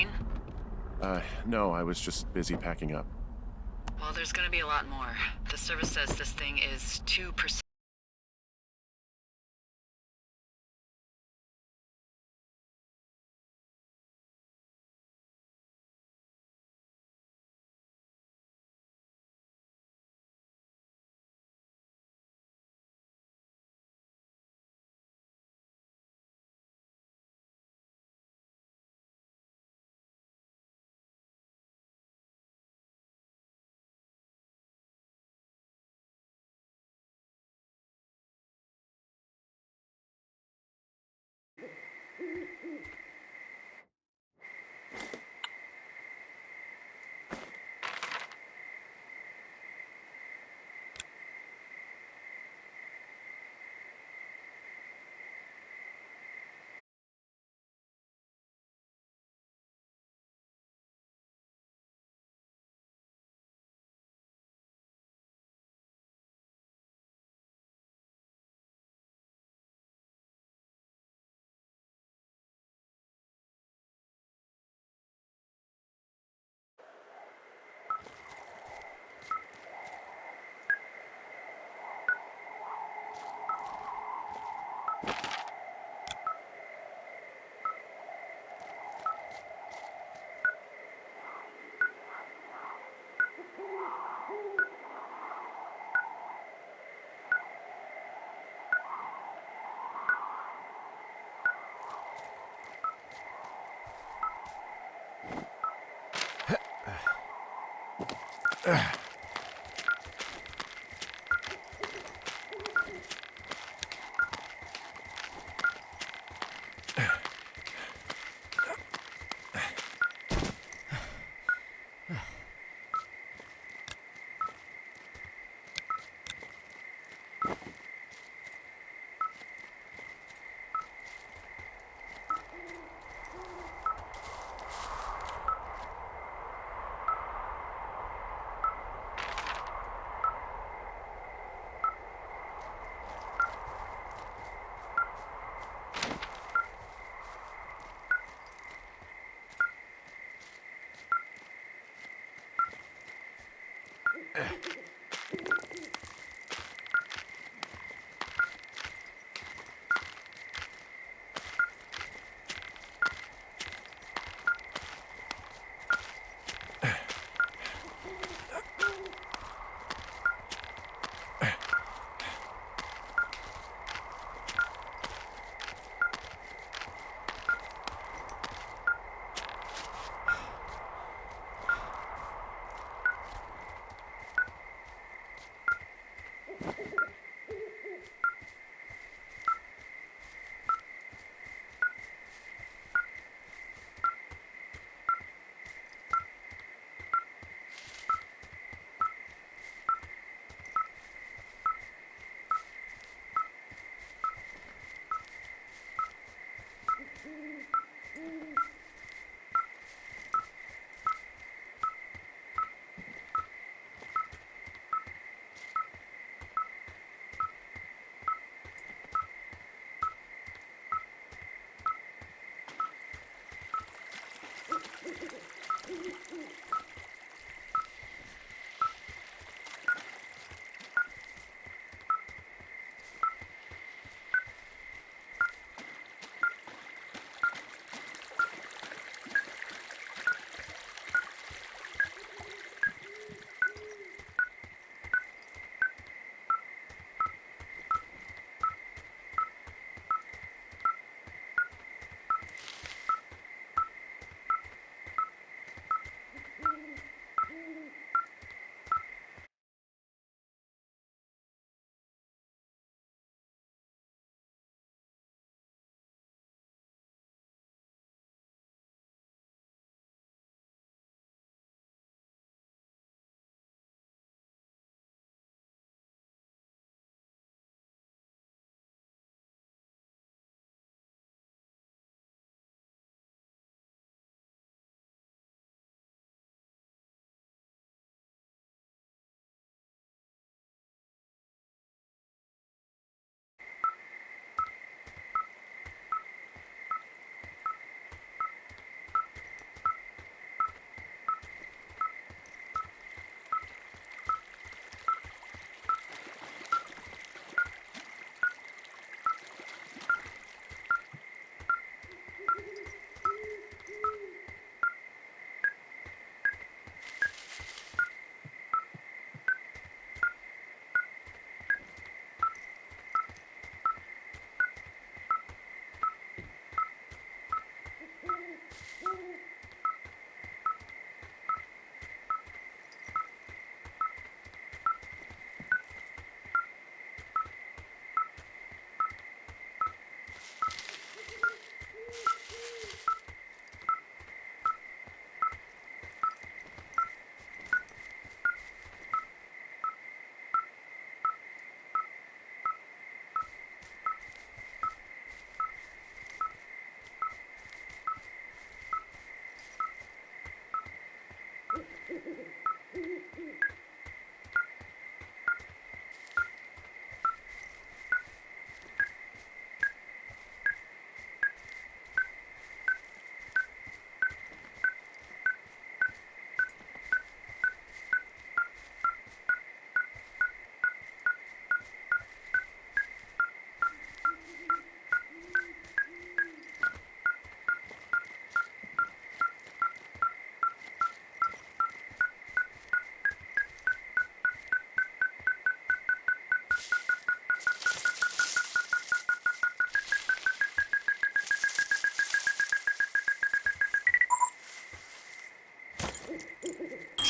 plane? No, I was just busy packing up. Well, there's gonna be a lot more. The service says this thing is 2%.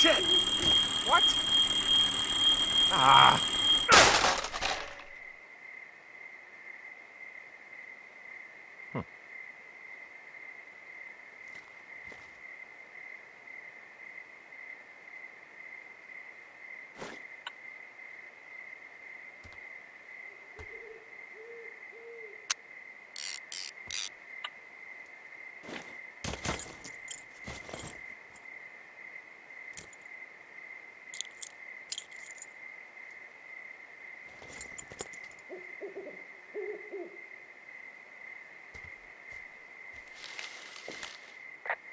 Shit! What? Ah!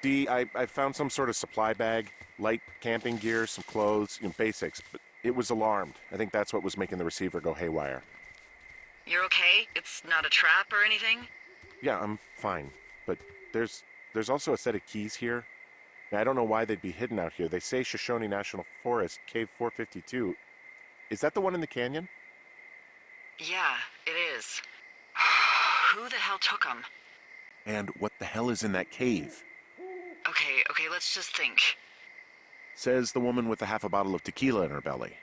Dee, I found some sort of supply bag, light camping gear, some clothes, basics, but it was alarmed. I think that's what was making the receiver go haywire. You're okay? It's not a trap or anything? Yeah, I'm fine, but there's also a set of keys here. Now, I don't know why they'd be hidden out here. They say Shoshone National Forest, Cave 452. Is that the one in the canyon? Yeah, it is. Who the hell took them? And what the hell is in that cave? Okay, let's just think. Says the woman with a half a bottle of tequila in her belly.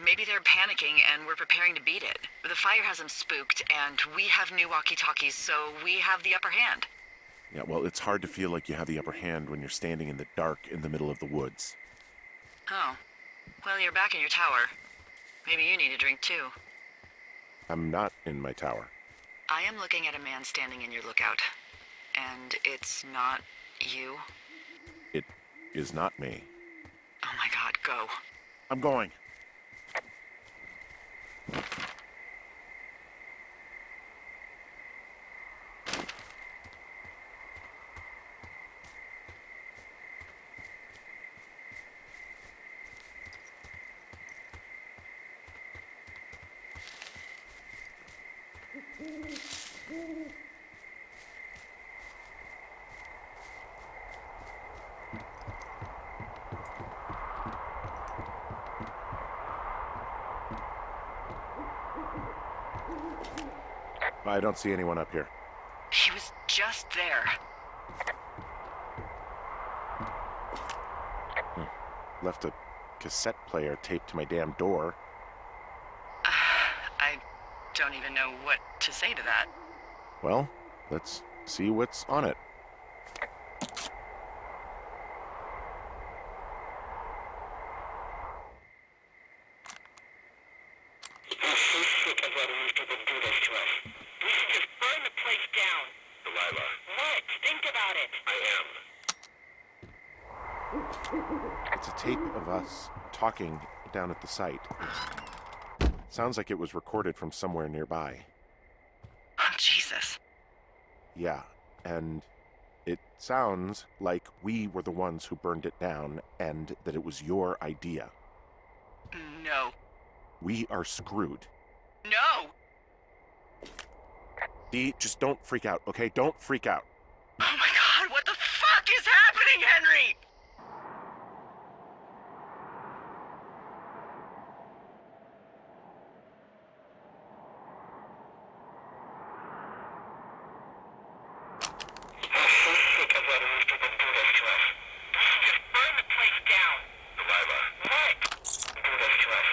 Maybe they're panicking and we're preparing to beat it. The fire has them spooked, and we have new walkie-talkies, so we have the upper hand. Yeah, well, it's hard to feel like you have the upper hand when you're standing in the dark in the middle of the woods. Oh. Well, you're back in your tower. Maybe you need a drink, too. I'm not in my tower. I am looking at a man standing in your lookout. And it's not you? It is not me. Oh my god, go. I'm going. I don't see anyone up here. He was just there. Left a cassette player taped to my damn door. I don't even know what to say to that. Well, let's see what's on it. I'm so sick of letting these people do this to us. We should just burn the place down. Delilah. What? Think about it. I am. It's a tape of us talking down at the site. Sounds like it was recorded from somewhere nearby. Oh, Jesus. Yeah, and it sounds like we were the ones who burned it down and that it was your idea. No. We are screwed. No! Dee, just don't freak out, okay? Don't freak out. Oh my god, what the fuck is happening, Henry? I'm so sick of letting these people do this to us. We should just burn the place down. Delilah. What? Do this to us.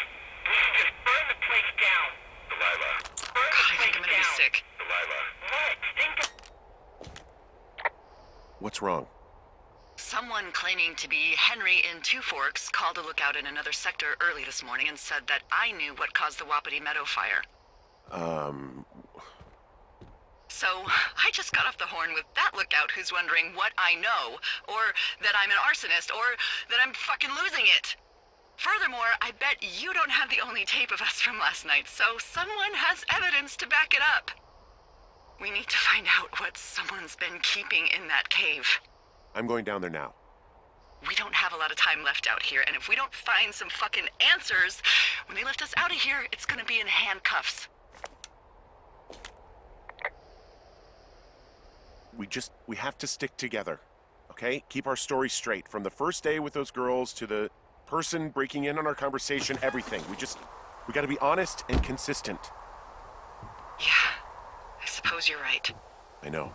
We should just burn the place down. Delilah. Burn God, I the think place I'm gonna down. be sick. Delilah. What? Think of... What's wrong? Someone claiming to be Henry in Two Forks called a lookout in another sector early this morning and said that I knew what caused the Wapiti Meadow fire. So, I just got off the horn with that lookout who's wondering what I know, or that I'm an arsonist, or that I'm fucking losing it. Furthermore, I bet you don't have the only tape of us from last night, so someone has evidence to back it up. We need to find out what someone's been keeping in that cave. I'm going down there now. We don't have a lot of time left out here, and if we don't find some fucking answers, when they lift us out of here, it's gonna be in handcuffs. We have to stick together, okay? Keep our story straight. From the first day with those girls to the person breaking in on our conversation, everything. We gotta be honest and consistent. Yeah, I suppose you're right. I know.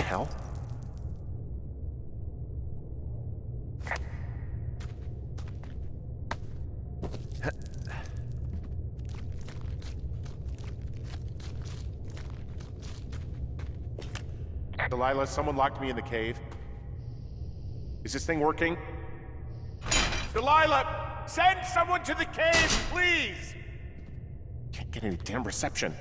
Hell? Delilah, someone locked me in the cave. Is this thing working? Delilah, send someone to the cave, please! Can't get any damn reception.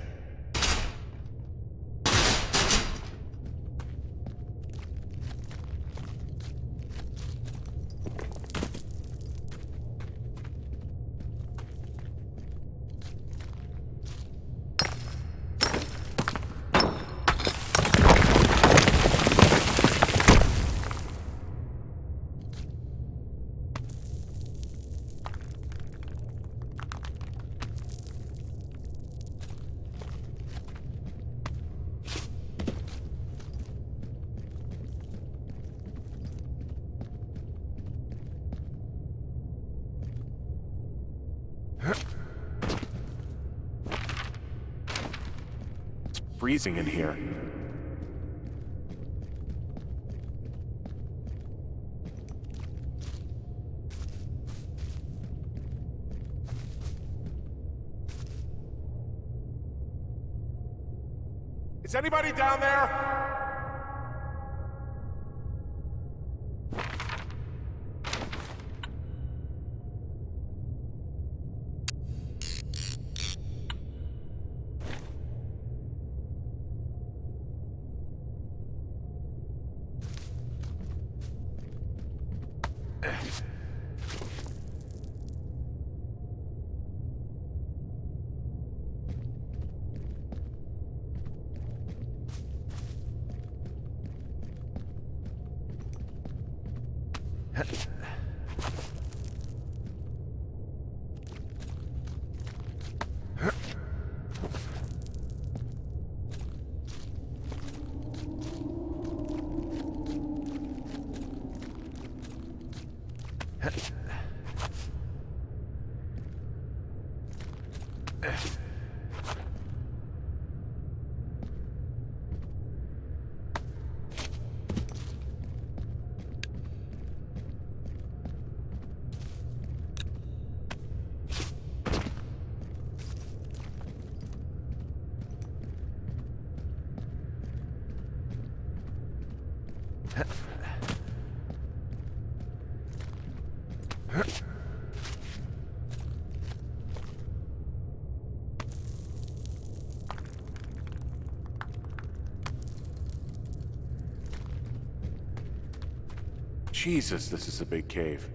Freezing in here. Is anybody down there? Jesus, this is a big cave.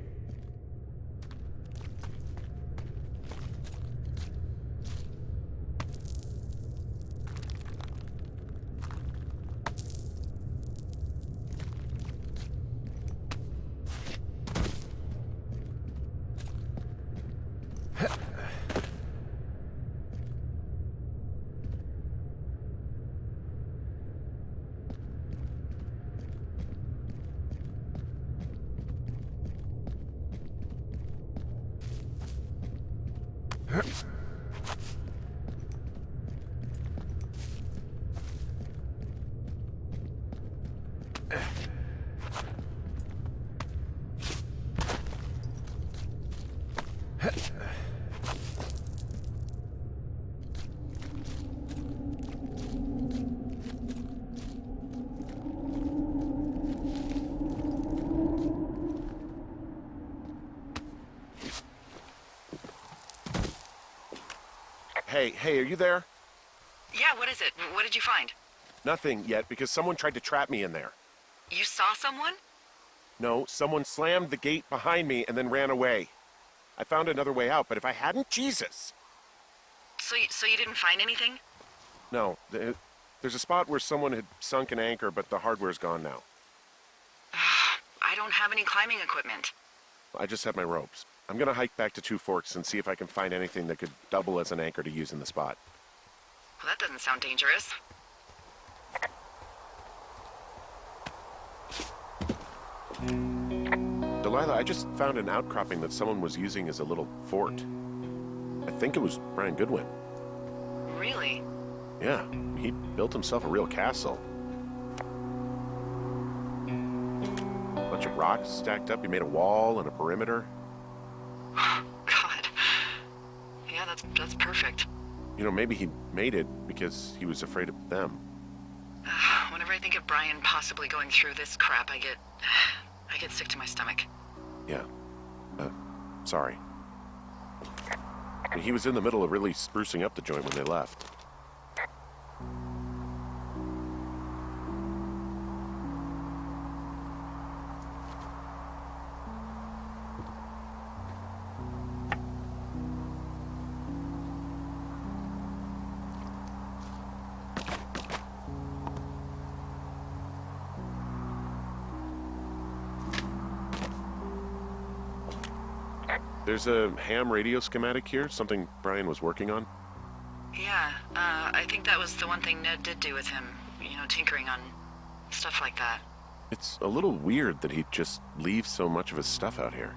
Hey, are you there? Yeah, what is it? What did you find? Nothing yet, because someone tried to trap me in there. You saw someone? No, someone slammed the gate behind me and then ran away. I found another way out, but if I hadn't, Jesus! So you didn't find anything? No, there's a spot where someone had sunk an anchor, but the hardware's gone now. I don't have any climbing equipment. I just have my ropes. I'm gonna hike back to Two Forks and see if I can find anything that could double as an anchor to use in the spot. Well, that doesn't sound dangerous. Delilah, I just found an outcropping that someone was using as a little fort. I think it was Brian Goodwin. Really? Yeah, he built himself a real castle. Bunch of rocks stacked up. He made a wall and a perimeter. God. Yeah, that's perfect. You know, maybe he made it because he was afraid of them. Whenever I think of Brian possibly going through this crap, I get sick to my stomach. Yeah. Sorry. He was in the middle of really sprucing up the joint when they left. There's a ham radio schematic here, something Brian was working on. Yeah, I think that was the one thing Ned did do with him. You know, tinkering on stuff like that. It's a little weird that he'd just leave so much of his stuff out here.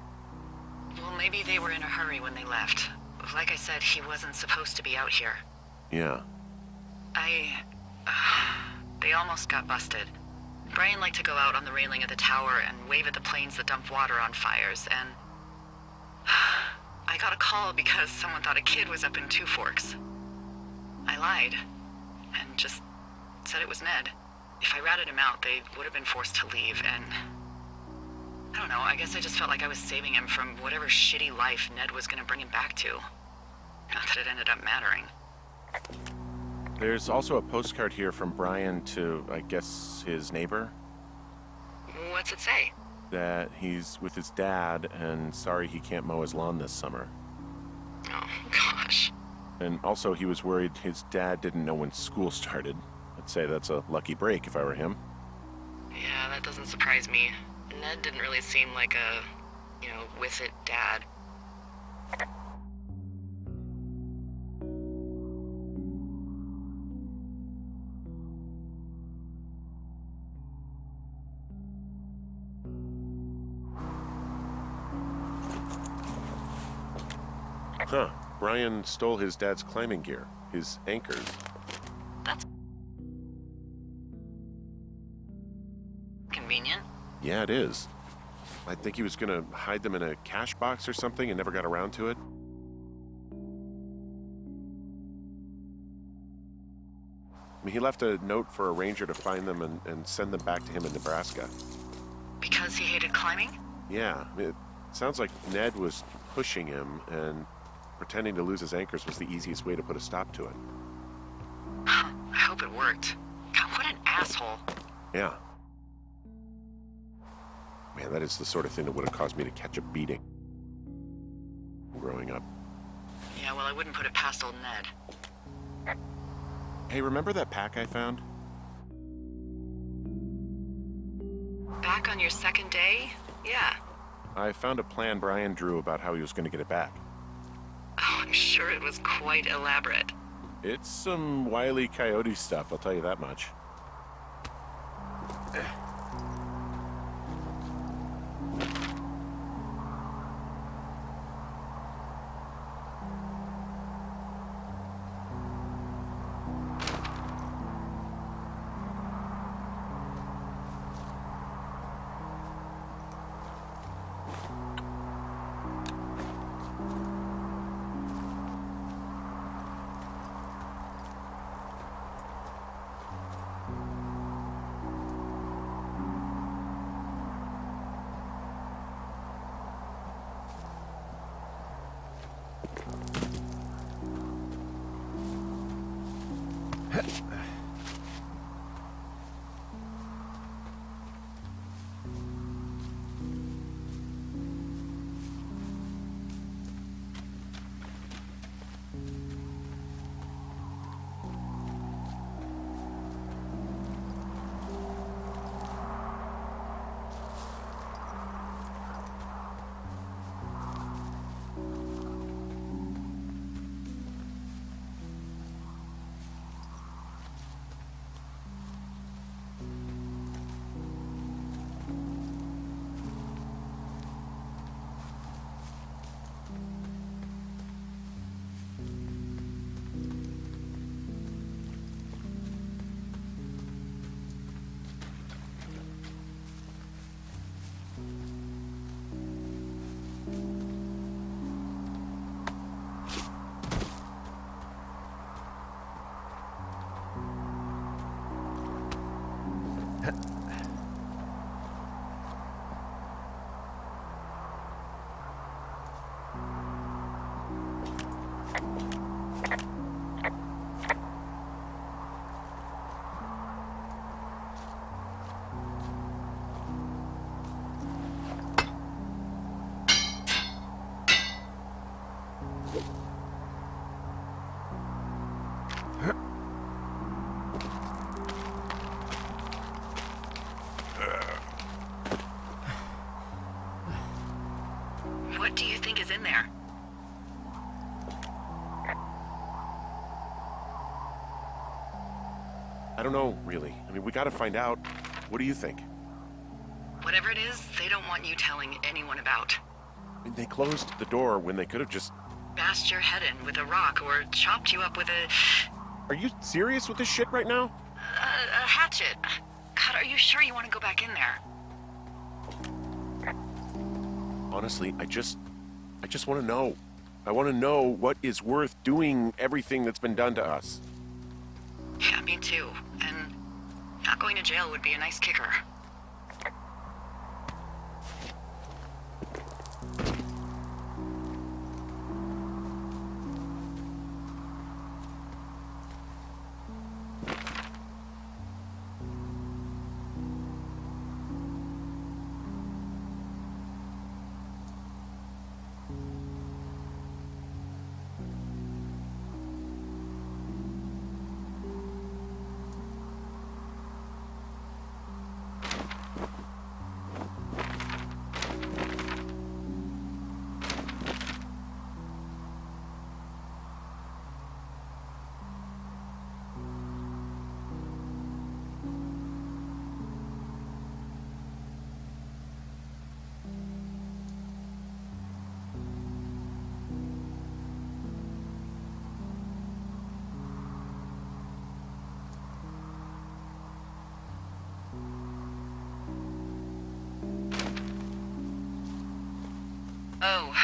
Well, maybe they were in a hurry when they left. Like I said, he wasn't supposed to be out here. Yeah. They almost got busted. Brian liked to go out on the railing of the tower and wave at the planes that dump water on fires, and I got a call because someone thought a kid was up in Two Forks. I lied, and just said it was Ned. If I ratted him out, they would have been forced to leave, and I don't know, I guess I just felt like I was saving him from whatever shitty life Ned was gonna bring him back to. Not that it ended up mattering. There's also a postcard here from Brian to, I guess, his neighbor. What's it say? That he's with his dad and sorry he can't mow his lawn this summer. Oh, gosh. And also he was worried his dad didn't know when school started. I'd say that's a lucky break if I were him. Yeah, that doesn't surprise me. Ned didn't really seem like a, with it dad. Huh. Brian stole his dad's climbing gear, his anchors. That's convenient. Yeah, it is. I think he was gonna hide them in a cash box or something and never got around to it. I mean, he left a note for a ranger to find them and send them back to him in Nebraska. Because he hated climbing? Yeah, it sounds like Ned was pushing him, and pretending to lose his anchors was the easiest way to put a stop to it. I hope it worked. God, what an asshole. Yeah. Man, that is the sort of thing that would have caused me to catch a beating growing up. Yeah, well, I wouldn't put it past old Ned. Hey, remember that pack I found? Back on your second day? Yeah. I found a plan Brian drew about how he was going to get it back. Oh, I'm sure it was quite elaborate. It's some Wile E. Coyote stuff, I'll tell you that much. What do you think is in there? I don't know, really. I mean, we gotta find out. What do you think? Whatever it is, they don't want you telling anyone about. I mean, they closed the door when they could have just... Bashed your head in with a rock or chopped you up with Are you serious with this shit right now? a hatchet. God, are you sure you want to go back in there? Honestly, I just want to know. I want to know what is worth doing everything that's been done to us. Yeah, me too. And not going to jail would be a nice kicker. Oh,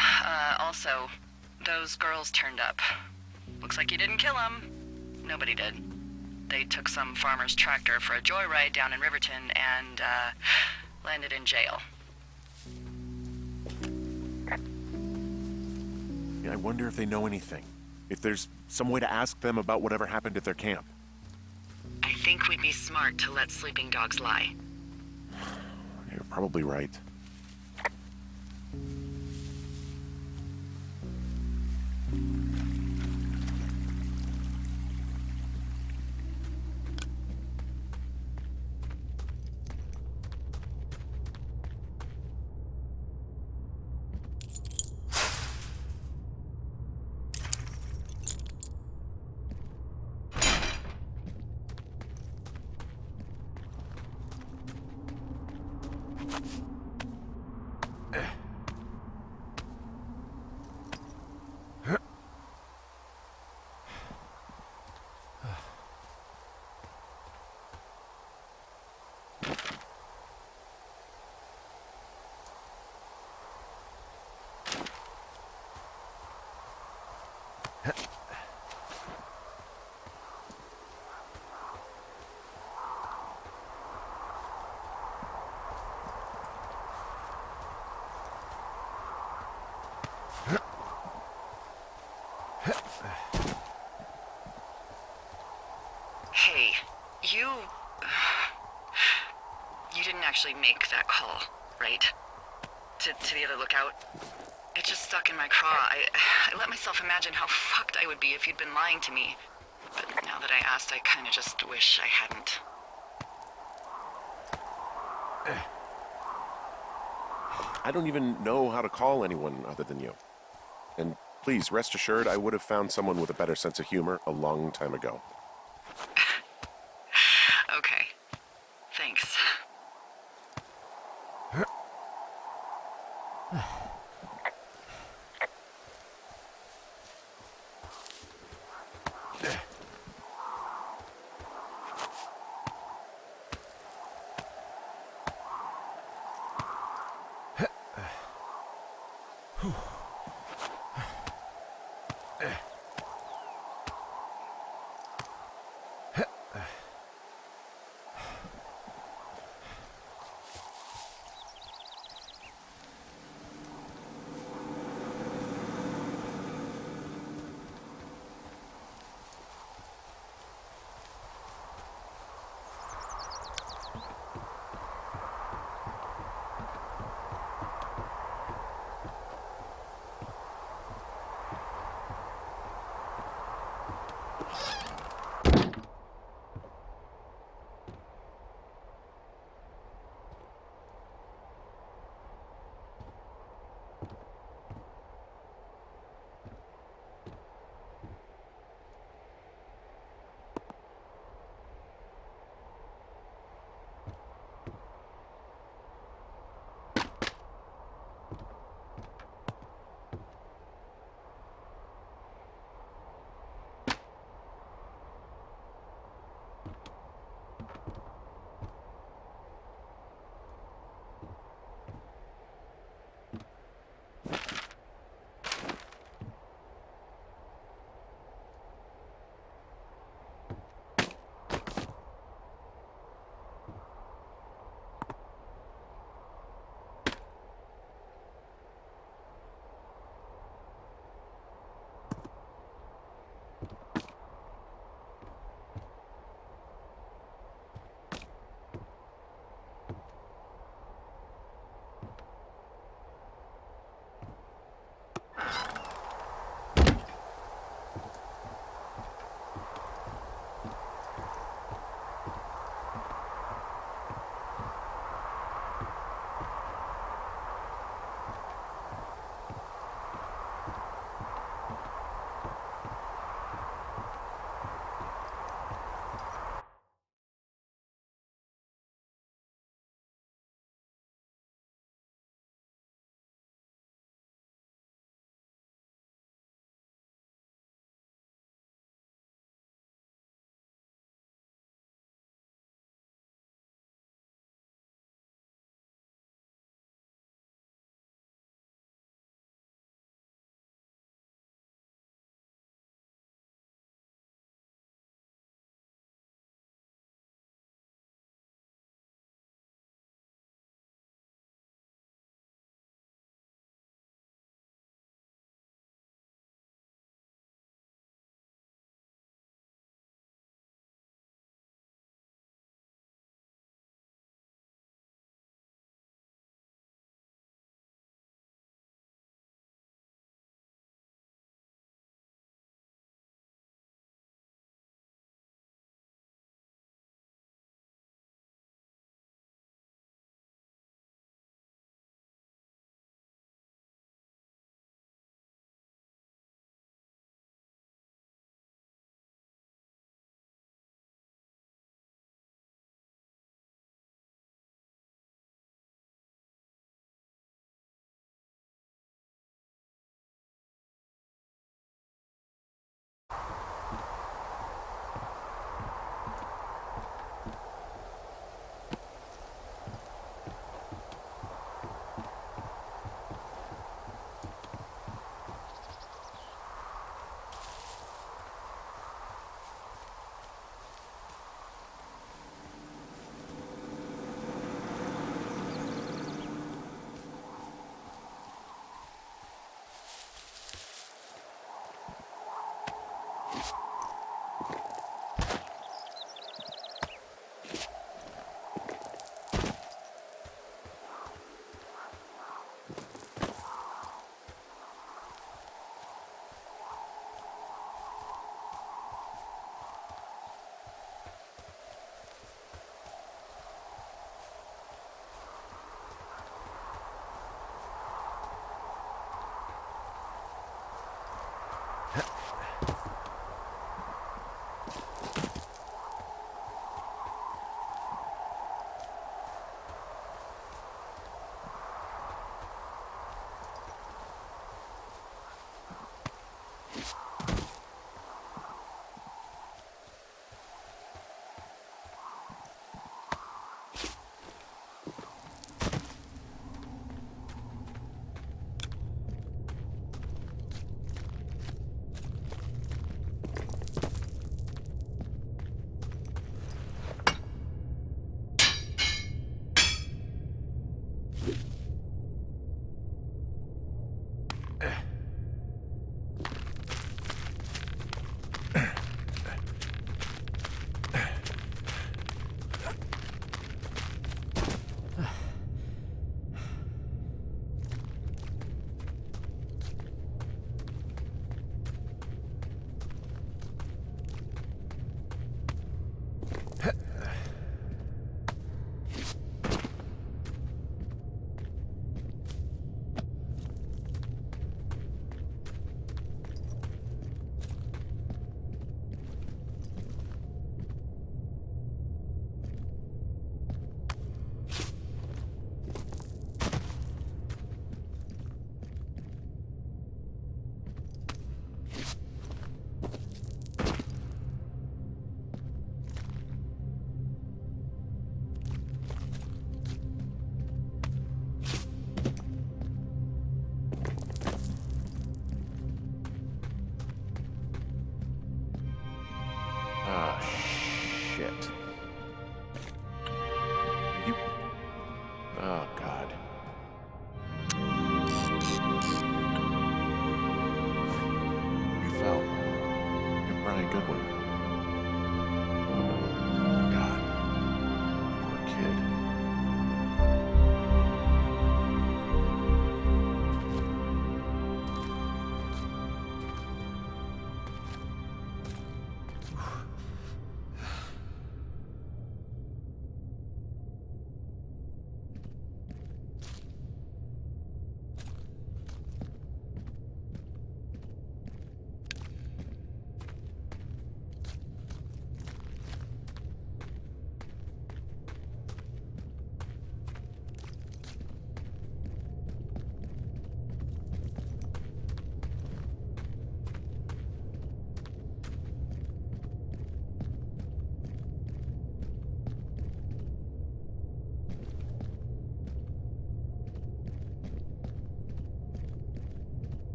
also, those girls turned up. Looks like you didn't kill them. Nobody did. They took some farmer's tractor for a joyride down in Riverton and, landed in jail. Yeah, I wonder if they know anything. If there's some way to ask them about whatever happened at their camp. I think we'd be smart to let sleeping dogs lie. You're probably right. Hey, you didn't actually make that call, right? To the other lookout? It just stuck in my craw. I let myself imagine how fucked I would be if you'd been lying to me. But now that I asked, I kinda just wish I hadn't. I don't even know how to call anyone other than you. And please, rest assured, I would have found someone with a better sense of humor a long time ago. Okay. Thanks.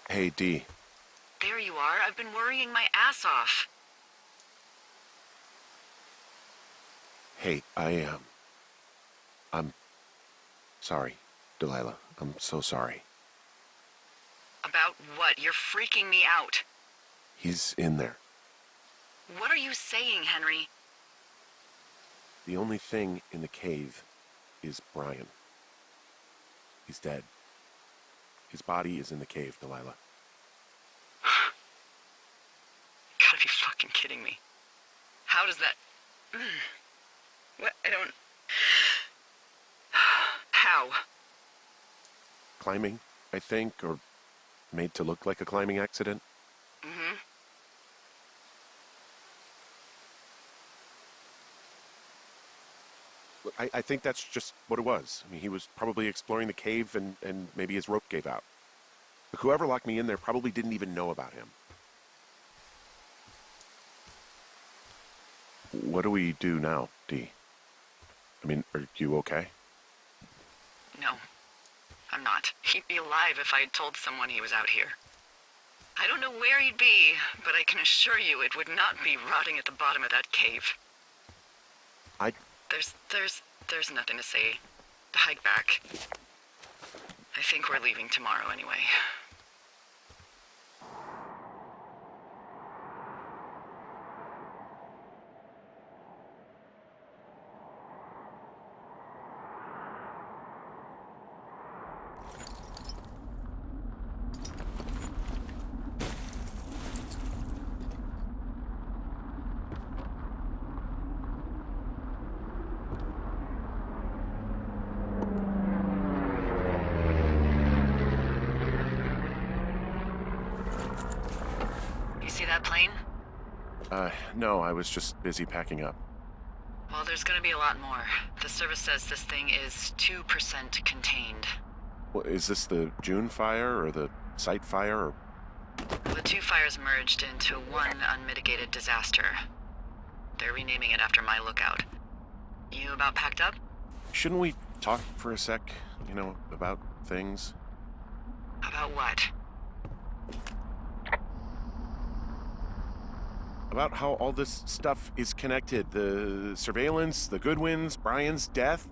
Hey, Dee. There you are. I've been worrying my ass off. Hey, I'm sorry, Delilah. I'm so sorry. About what? You're freaking me out. He's in there. What are you saying, Henry? The only thing in the cave is Brian. He's dead. His body is in the cave, Delilah. Gotta be fucking kidding me. How does that... What? I don't... How? Climbing, I think, or made to look like a climbing accident. Mm-hmm. Look, I think that's just what it was. I mean, he was probably exploring the cave and maybe his rope gave out. Look, whoever locked me in there probably didn't even know about him. What do we do now, Dee? I mean, are you okay? No, I'm not. He'd be alive if I had told someone he was out here. I don't know where he'd be, but I can assure you it would not be rotting at the bottom of that cave. There's nothing to say. Hike back. I think we're leaving tomorrow anyway. See that plane? No, I was just busy packing up. Well, there's gonna be a lot more. The service says this thing is 2% contained. Well, is this the June fire or the site fire or... The two fires merged into one unmitigated disaster. They're renaming it after my lookout. You about packed up? Shouldn't we talk for a sec, you know, about things? About what? About how all this stuff is connected. The surveillance, the Goodwins, Brian's death.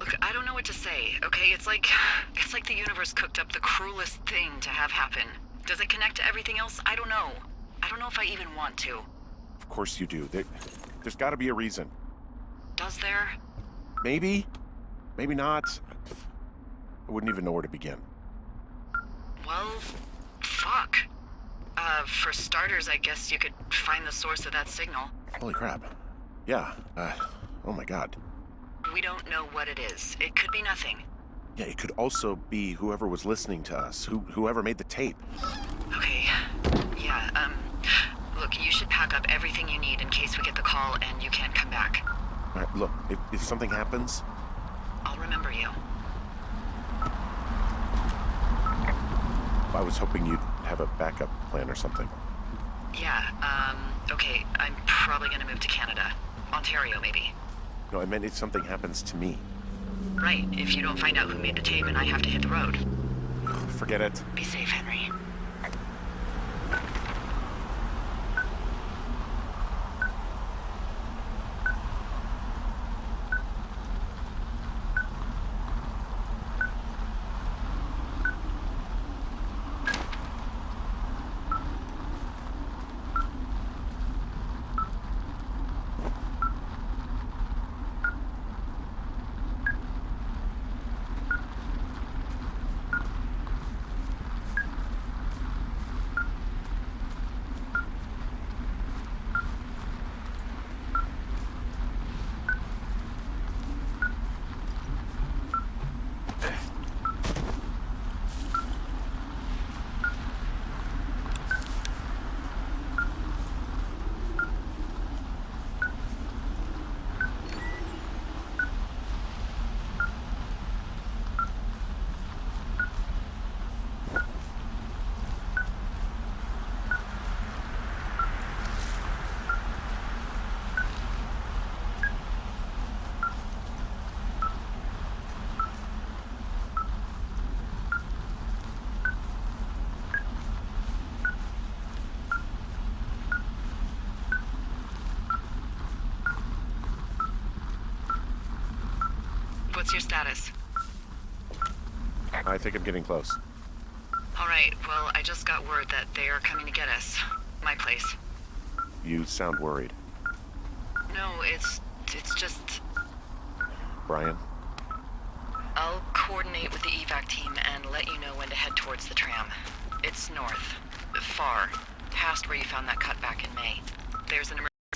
Look, I don't know what to say, okay? It's like the universe cooked up the cruelest thing to have happen. Does it connect to everything else? I don't know. I don't know if I even want to. Of course you do. There's got to be a reason. Does there? Maybe. Maybe not. I wouldn't even know where to begin. Well, fuck. For starters, I guess you could find the source of that signal. Holy crap. Yeah, oh my god. We don't know what it is. It could be nothing. Yeah, it could also be whoever was listening to us, whoever made the tape. Okay. Yeah, look, you should pack up everything you need in case we get the call and you can't come back. All right, look, if something happens... I'll remember you. I was hoping you'd have a backup plan or something. Yeah, okay, I'm probably gonna move to Canada. Ontario, maybe. No, I meant if something happens to me. Right, if you don't find out who made the tape and I have to hit the road. Forget it. Be safe, Henry. What's your status? I think I'm getting close. Alright, well, I just got word that they are coming to get us. My place. You sound worried. No, it's just... Brian? I'll coordinate with the evac team and let you know when to head towards the tram. It's north. Far. Past where you found that cut back in May. There's an emergency